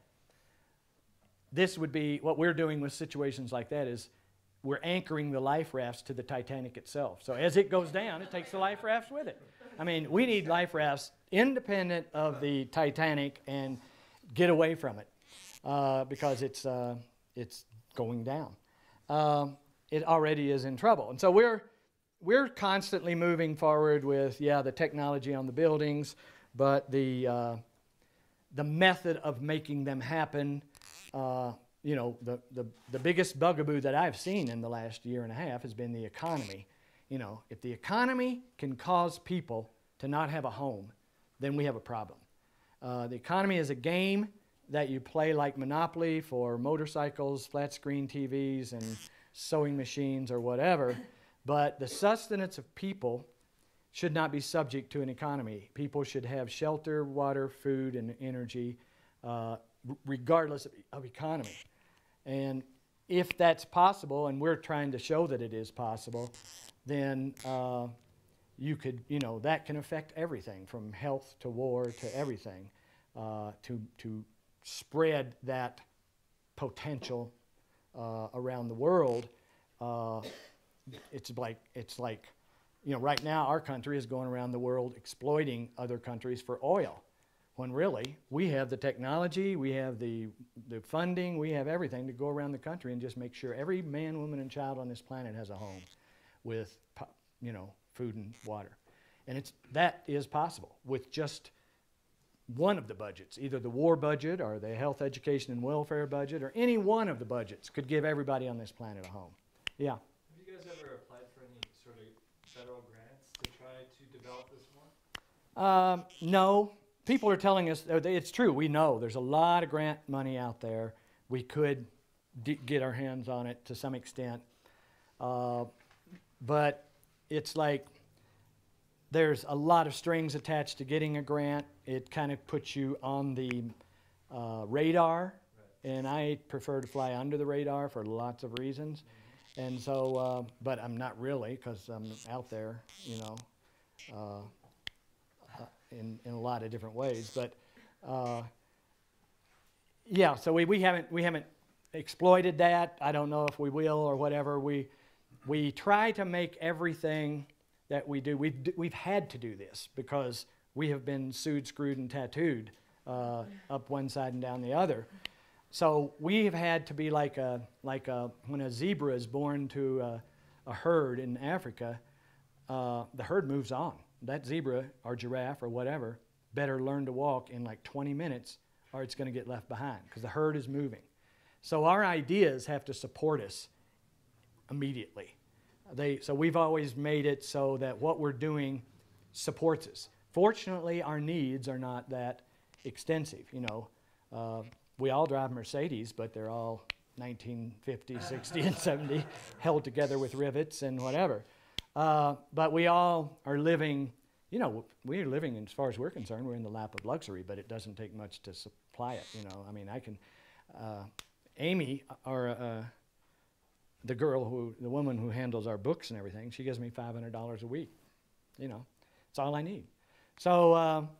This would be, what we're doing with situations like that is we're anchoring the life rafts to the Titanic itself. So as it goes down, it takes the life rafts with it. I mean, we need life rafts independent of the Titanic and get away from it because it's going down. It already is in trouble. And so we're constantly moving forward with, the technology on the buildings, but the method of making them happen, the biggest bugaboo that I've seen in the last year and a half has been the economy. If the economy can cause people to not have a home, then we have a problem. The economy is a game that you play like Monopoly for motorcycles, flat screen TVs, and sewing machines or whatever. But the sustenance of people should not be subject to an economy. People should have shelter, water, food, and energy, regardless of economy. And if that's possible, and we're trying to show that it is possible, then you could, that can affect everything from health to war to everything, to spread that potential around the world. It's like, you know, right now our country is going around the world exploiting other countries for oil, when really we have the technology, we have the funding, we have everything to go around the country and just make sure every man, woman, and child on this planet has a home with, you know, food and water. And that is possible with just one of the budgets, either the war budget or the health, education, and welfare budget, or any one of the budgets could give everybody on this planet a home. Yeah. Have you guys ever applied for any sort of federal grants to try to develop this more? No. People are telling us, it's true, we know there's a lot of grant money out there. We could get our hands on it to some extent. But it's like there's a lot of strings attached to getting a grant. It kind of puts you on the radar, and I prefer to fly under the radar for lots of reasons. And so, but I'm not really, because I'm out there, you know, in a lot of different ways. But yeah, so we haven't exploited that. I don't know if we will or whatever. We try to make everything that we do. We've had to do this because we have been sued, screwed, and tattooed up one side and down the other. So we have had to be like when a zebra is born to a herd in Africa, the herd moves on. That zebra or giraffe or whatever better learn to walk in like 20 minutes or it's going to get left behind because the herd is moving. So our ideas have to support us immediately. So we've always made it so that what we're doing supports us. Fortunately, our needs are not that extensive. You know, we all drive Mercedes, but they're all 1950, 60, and 70, held together with rivets and whatever. But we all are living, you know, we're living, as far as we're concerned, we're in the lap of luxury, but it doesn't take much to supply it, you know. I mean, I can, Amy, the woman who handles our books and everything, she gives me $500 a week, you know. It's all I need. So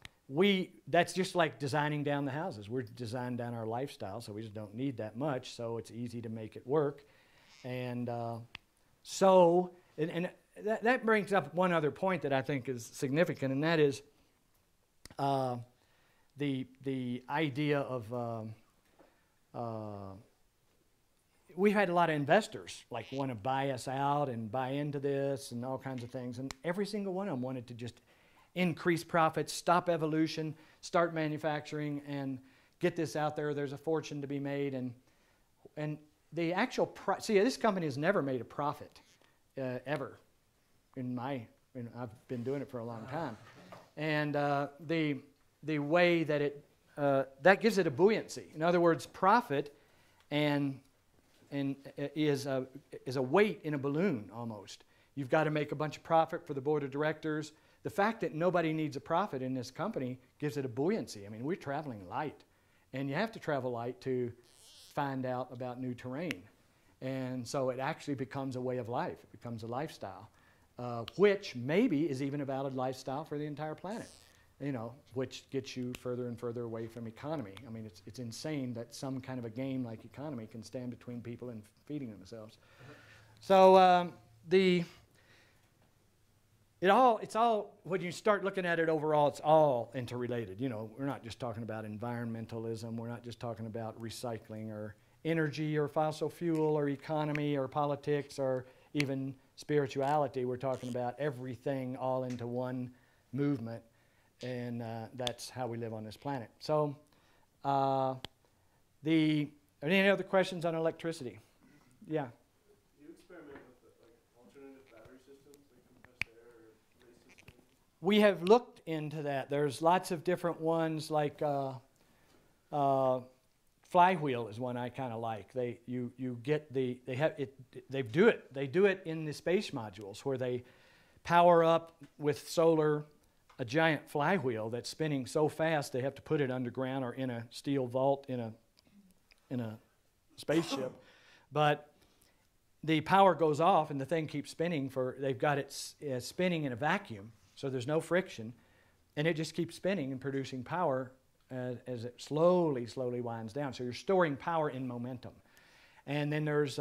that's just like designing down the houses. We're designing down our lifestyle, so we just don't need that much, so it's easy to make it work. And that brings up one other point that I think is significant, and that is the idea of we've had a lot of investors like want to buy us out and buy into this and all kinds of things, and every single one of them wanted to just increase profits, stop evolution, start manufacturing, and get this out there. There's a fortune to be made, and the actual this company has never made a profit ever. I've been doing it for a long time, and the way that that gives it a buoyancy. In other words, profit is a weight in a balloon almost. You've got to make a bunch of profit for the board of directors. The fact that nobody needs a profit in this company gives it a buoyancy. I mean, we're traveling light, and you have to travel light to find out about new terrain. And so it actually becomes a way of life. It becomes a lifestyle, which maybe is even a valid lifestyle for the entire planet, you know, which gets you further and further away from economy. I mean, it's insane that some kind of a game like economy can stand between people and feeding themselves. So it's all, when you start looking at it overall, it's all interrelated. You know, we're not just talking about environmentalism. We're not just talking about recycling or energy or fossil fuel or economy or politics or even spirituality. We're talking about everything all into one movement, and that's how we live on this planet. So are there any other questions on electricity? Yeah. You experiment with like alternative battery systems, like compressed air or race systems? We have looked into that. There's lots of different ones, like flywheel is one I kind of like. They do it in the space modules where they power up with solar a giant flywheel that's spinning so fast they have to put it underground or in a steel vault in a spaceship. But the power goes off and the thing keeps spinning they've got it spinning in a vacuum, so there's no friction, and it just keeps spinning and producing power as it slowly winds down. So you're storing power in momentum. And then there's,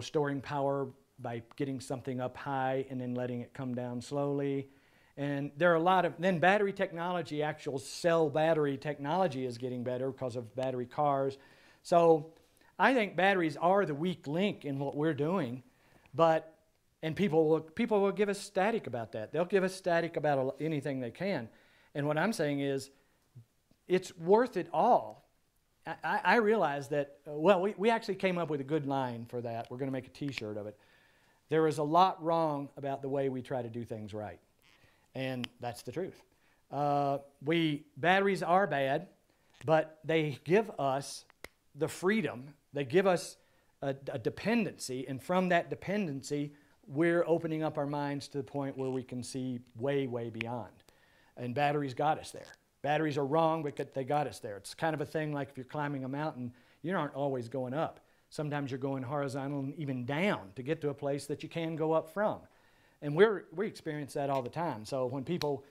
storing power by getting something up high and then letting it come down slowly. And there are a lot of, then battery technology, actual cell battery technology is getting better because of battery cars. So I think batteries are the weak link in what we're doing, and people will give us static about that. They'll give us static about anything they can. And what I'm saying is, it's worth it all. I realize that, we actually came up with a good line for that. We're going to make a t-shirt of it. There is a lot wrong about the way we try to do things right. And that's the truth. Batteries are bad, but they give us the freedom. They give us a dependency, and from that dependency, we're opening up our minds to the point where we can see way, way beyond. And batteries got us there. Batteries are wrong, but they got us there. It's kind of a thing like if you're climbing a mountain, you aren't always going up. Sometimes you're going horizontal and even down to get to a place that you can go up from. And we experience that all the time. So when people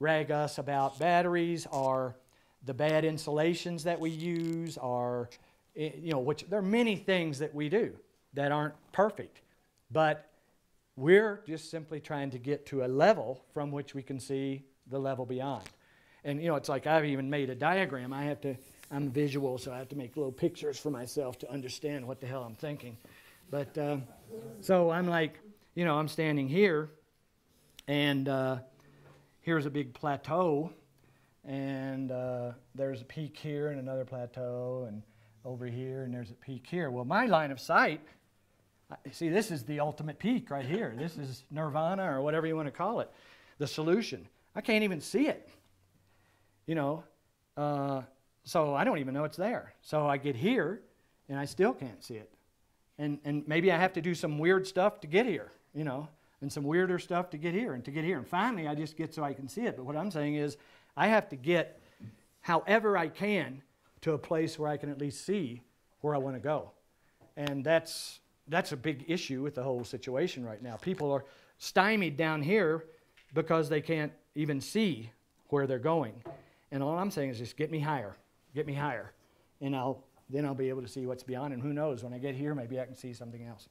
rag us about batteries or the bad insulations that we use, or which there are many things that we do that aren't perfect, but we're just simply trying to get to a level from which we can see the level beyond. And it's like I've even made a diagram. I'm visual, so I have to make little pictures for myself to understand what the hell I'm thinking. But so I'm like, I'm standing here, and here's a big plateau, and there's a peak here and another plateau, and over here, and there's a peak here. Well, my line of sight, see, this is the ultimate peak right here. This is nirvana, or whatever you want to call it, the solution. I can't even see it, so I don't even know it's there. So I get here, and I still can't see it. And maybe I have to do some weird stuff to get here, and some weirder stuff to get here and to get here. And finally, I just get so I can see it. But what I'm saying is I have to get, however I can, to a place where I can at least see where I want to go. And that's a big issue with the whole situation right now. People are stymied down here because they can't even see where they're going. And all I'm saying is just get me higher, and then I'll be able to see what's beyond. And who knows, when I get here, maybe I can see something else.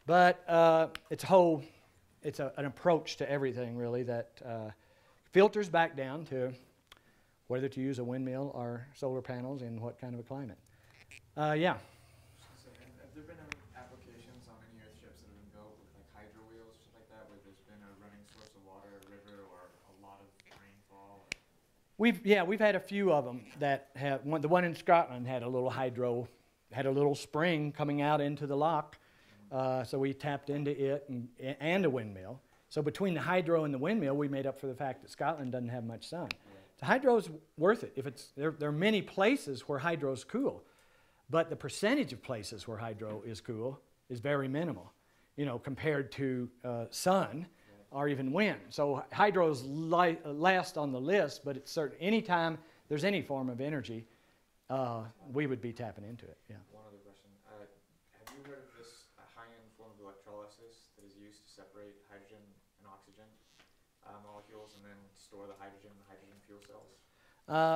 But it's an approach to everything, really, that filters back down to whether to use a windmill or solar panels in what kind of a climate. Yeah. So have there been any applications on any Earthships that have been built with like hydro wheels, stuff like that, where there's been a running source of water, a river, or a lot of rainfall? We've had a few of them that have. The one in Scotland had a little spring coming out into the loch, so we tapped into it and a windmill. So between the hydro and the windmill, we made up for the fact that Scotland doesn't have much sun. The hydro's worth it. There are many places where hydro's cool, but the percentage of places where hydro is cool is very minimal, compared to sun or even wind. So hydro's last on the list, but it's certain. Anytime there's any form of energy, we would be tapping into it. Yeah. One other question: have you heard of this high-end form of electrolysis that is used to separate hydrogen and oxygen molecules and then store the hydrogen in the hydrogen fuel cells?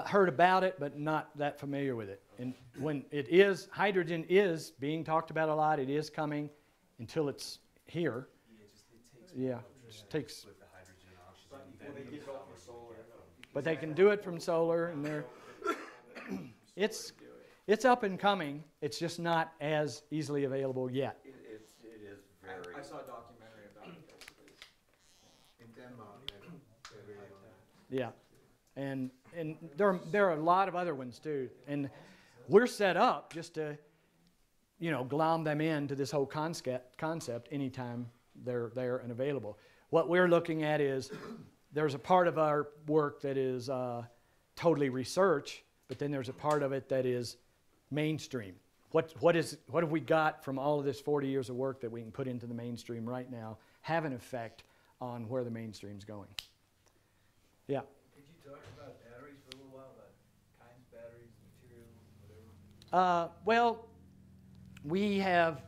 Heard about it, but not that familiar with it. And when hydrogen is being talked about a lot. It is coming until it's here. Yeah, it just takes. With the hydrogen and oxygen, They get it all from solar. But they can do it from solar, and it's up and coming. It's just not as easily available yet. It is very. I saw a documentary about it, basically. In Denmark, they're really on that. Yeah, and there are a lot of other ones too, and we're set up just to, glom them into this whole concept anytime they're there and available. What we're looking at is there's a part of our work that is totally research, but then there's a part of it that is mainstream. What have we got from all of this 40 years of work that we can put into the mainstream right now have an effect on where the mainstream's going? Yeah. Could you talk about batteries for a little while, about kinds of batteries, material, whatever? Well, we have.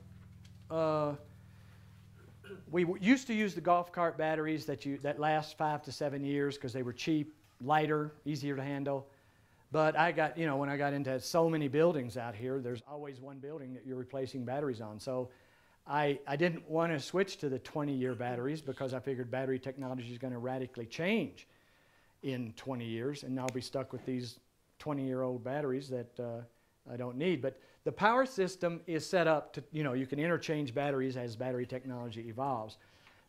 We used to use the golf cart batteries that last 5 to 7 years because they were cheap, lighter, easier to handle. But I got, you know, when I got into so many buildings out here, there's always one building that you're replacing batteries on. So I didn't want to switch to the 20-year batteries because I figured battery technology is going to radically change in 20 years, and I'll be stuck with these 20-year-old batteries that I don't need. But the power system is set up to, you know, you can interchange batteries as battery technology evolves.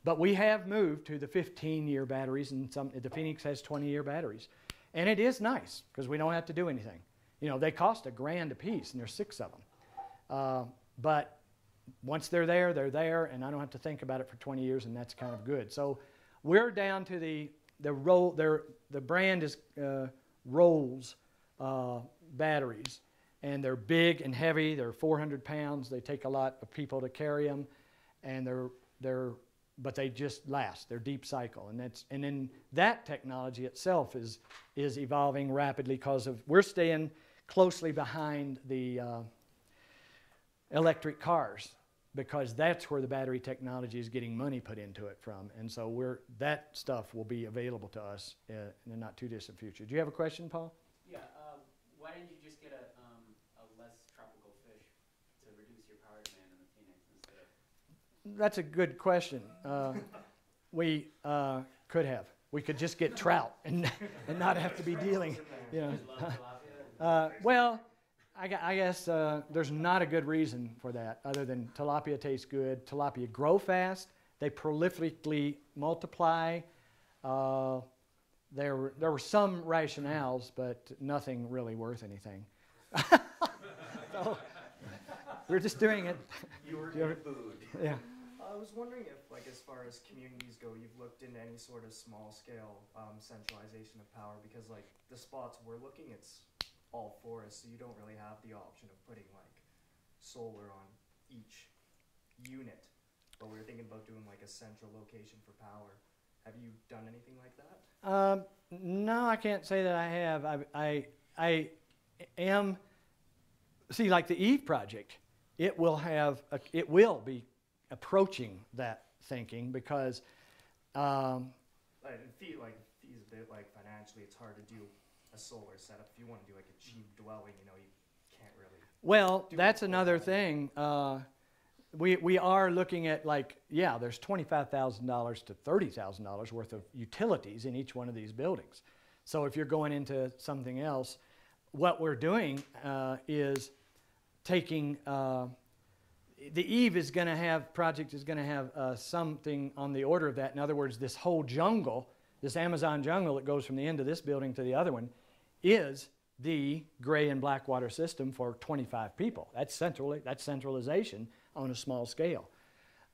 But we have moved to the 15-year batteries, and the Phoenix has 20-year batteries. And it is nice because we don't have to do anything. You know, they cost $1,000 a piece, and there's 6 of them. But once they're there, and I don't have to think about it for 20 years, and that's kind of good. So we're down to the brand is Rolls batteries, and they're big and heavy. They're 400 pounds. They take a lot of people to carry them, and but they just last. They're deep cycle, and then that technology itself is evolving rapidly because we're staying closely behind the electric cars, because that's where the battery technology is getting money put into it from, and so that stuff will be available to us in the not too distant future. Do you have a question, Paul? Yeah. Why didn't you just get a less tropical fish to reduce your power demand in the Phoenix instead of? That's a good question. We could have. We could just get trout and not have to be dealing. You know. Well, I guess there's not a good reason for that other than tilapia tastes good. Tilapia grow fast. They prolifically multiply. There were some rationales, but nothing really worth anything. So we're just doing it. You were getting food. Yeah. I was wondering if, like, as far as communities go, you've looked into any sort of small-scale centralization of power, because, like, the spots we're looking, it's all forest, so you don't really have the option of putting, like, solar on each unit. But we were thinking about doing, like, a central location for power. Have you done anything like that? No, I can't say that I have. I am, see, like the Eve project, it will be approaching that thinking, because financially it's hard to do a solar setup. If you want to do like a cheap dwelling, you know, you can't really. Well, that's another thing. We are looking at, like, yeah, there's $25,000 to $30,000 worth of utilities in each one of these buildings. So if you're going into something else, what we're doing is taking the Eve project is going to have something on the order of that. In other words, this whole jungle, this Amazon jungle that goes from the end of this building to the other one, is the gray and black water system for 25 people. That's centralization on a small scale.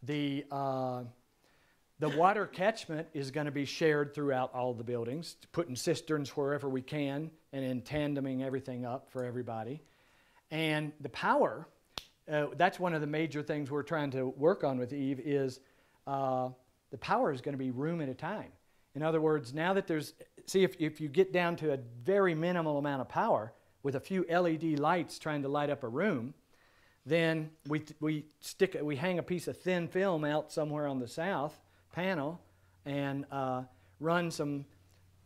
The water catchment is going to be shared throughout all the buildings, putting cisterns wherever we can, and then tandeming everything up for everybody. And the power, that's one of the major things we're trying to work on with Eve, is the power is going to be room at a time. In other words, now that if you get down to a very minimal amount of power with a few LED lights trying to light up a room, then we hang a piece of thin film out somewhere on the south panel and run some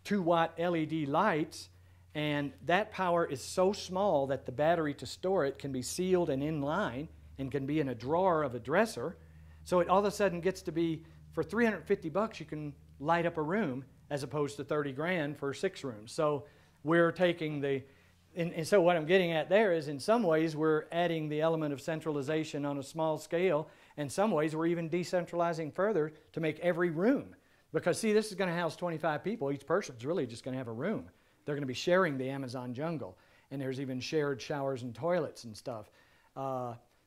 2-watt LED lights, and that power is so small that the battery to store it can be sealed and in line and can be in a drawer of a dresser. So it all of a sudden gets to be, for $350 you can light up a room, as opposed to $30,000 for 6 rooms. So we're taking and so what I'm getting at there is, in some ways we're adding the element of centralization on a small scale, and some ways we're even decentralizing further to make every room. Because see, this is going to house 25 people. Each person's really just going to have a room. They're going to be sharing the Amazon jungle, and there's even shared showers and toilets and stuff.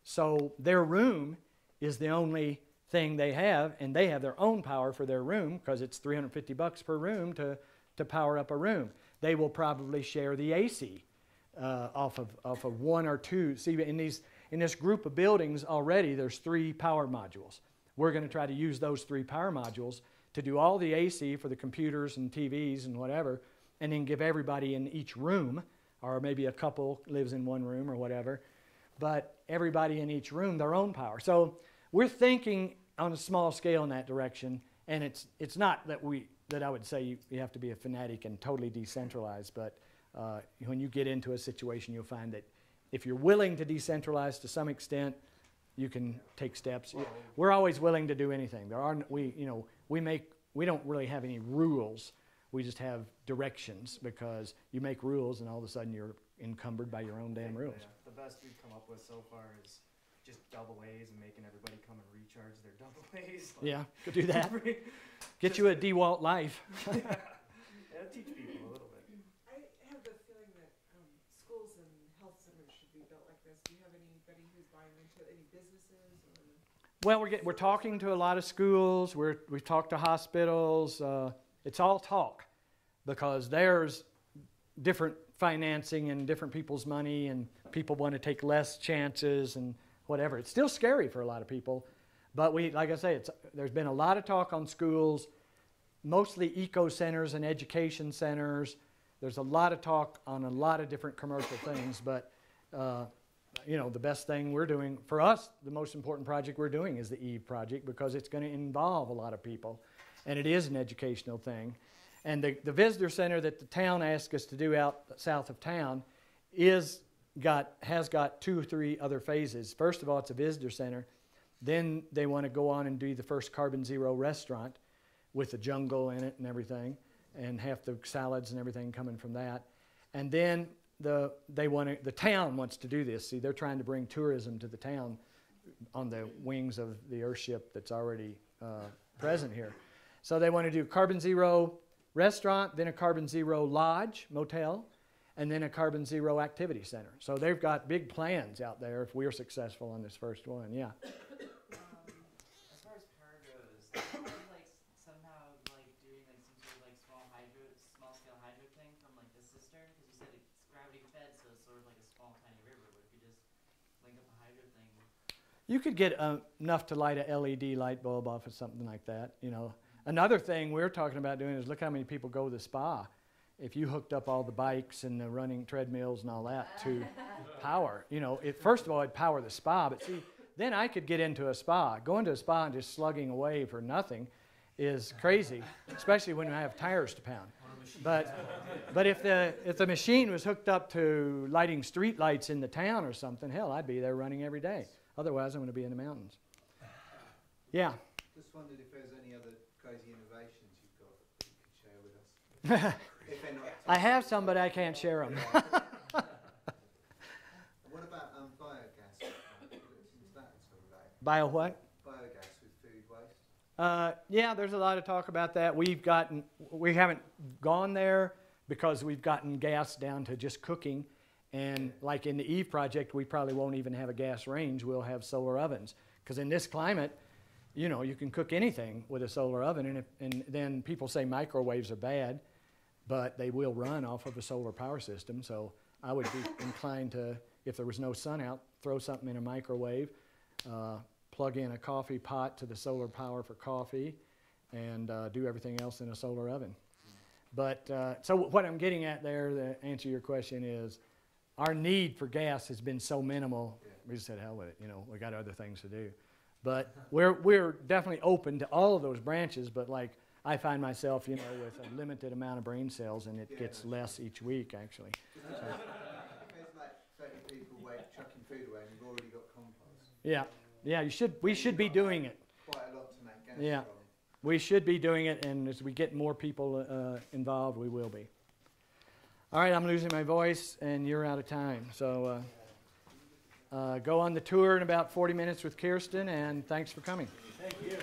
So their room is the only thing they have, and they have their own power for their room, because it's $350 per room to power up a room. They will probably share the AC off of 1 or 2. See, in this group of buildings already, there's 3 power modules. We're going to try to use those 3 power modules to do all the AC for the computers and TVs and whatever, and then give everybody in each room, or maybe a couple lives in one room or whatever, but everybody in each room their own power. So we're thinking on a small scale in that direction, and it's not that I would say you have to be a fanatic and totally decentralized, but when you get into a situation, you'll find that if you're willing to decentralize to some extent, you can take steps. We're always willing to do anything. We don't really have any rules. We just have directions, because you make rules and all of a sudden you're encumbered by your own damn rules. Yeah. The best we've come up with so far is just double A's and making everybody come and recharge their double A's. Like, yeah, could do that. Get you a DeWalt life. Yeah, teach people a little bit. I have the feeling that schools and health centers should be built like this. Do you have anybody who's buying into any businesses? Well, we're talking to a lot of schools. We've talked to hospitals. It's all talk, because there's different financing and different people's money, and people want to take less chances and whatever. It's still scary for a lot of people, but like I say, there's been a lot of talk on schools, mostly eco centers and education centers. There's a lot of talk on a lot of different commercial things, but the best thing we're doing, for us, the most important project we're doing is the EVE project, because it's going to involve a lot of people, and it is an educational thing. And the visitor center that the town asked us to do out south of town has got 2 or 3 other phases. First of all, it's a visitor center. Then they want to go on and do the first carbon zero restaurant with a jungle in it and everything, and half the salads and everything coming from that. And then the town wants to do this. See, they're trying to bring tourism to the town on the wings of the Earthship that's already present here. So they want to do carbon zero restaurant, then a carbon zero lodge, motel, and then a carbon zero activity center. So they've got big plans out there if we're successful on this first one, yeah. As far as power goes, are you like somehow like doing like some sort of like small scale hydro thing from like the cistern? Because you said it's gravity fed, so it's sort of like a small tiny river. But if you just link up a hydro thing, you could get enough to light a LED light bulb off of something like that, Another thing we're talking about doing is look how many people go to the spa. If you hooked up all the bikes and the running treadmills and all that to power, first of all, it'd power the spa. But see, then I could get into a spa. Going to a spa and just slugging away for nothing is crazy, especially when I have tires to pound. But if the machine was hooked up to lighting street lights in the town or something, hell, I'd be there running every day. Otherwise, I'm going to be in the mountains. Yeah. Just wondered if there's any other crazy innovations you've got that you could share with us. If they're not I have some, but I can't share them. What about biogas? Is that sort of like Bio what? Biogas with food waste? Yeah, there's a lot of talk about that. We haven't gone there because we've gotten gas down to just cooking. And like in the EVE project, we probably won't even have a gas range. We'll have solar ovens. Because in this climate, you can cook anything with a solar oven. And then people say microwaves are bad, but they will run off of a solar power system. So I would be inclined to, if there was no sun out, throw something in a microwave, plug in a coffee pot to the solar power for coffee, and do everything else in a solar oven. But so what I'm getting at there, to answer your question, is our need for gas has been so minimal. We just said, hell with it. We got other things to do. But we're definitely open to all of those branches. But like I find myself, with a limited amount of brain cells, and it gets less each week, actually. So. There's like 30 people chucking food away, and you've already got compost. Yeah. We should be doing it. Quite a lot to make gas Yeah. from. We should be doing it, and as we get more people involved, we will be. All right, I'm losing my voice, and you're out of time. So go on the tour in about 40 minutes with Kirsten, and thanks for coming. Thank you.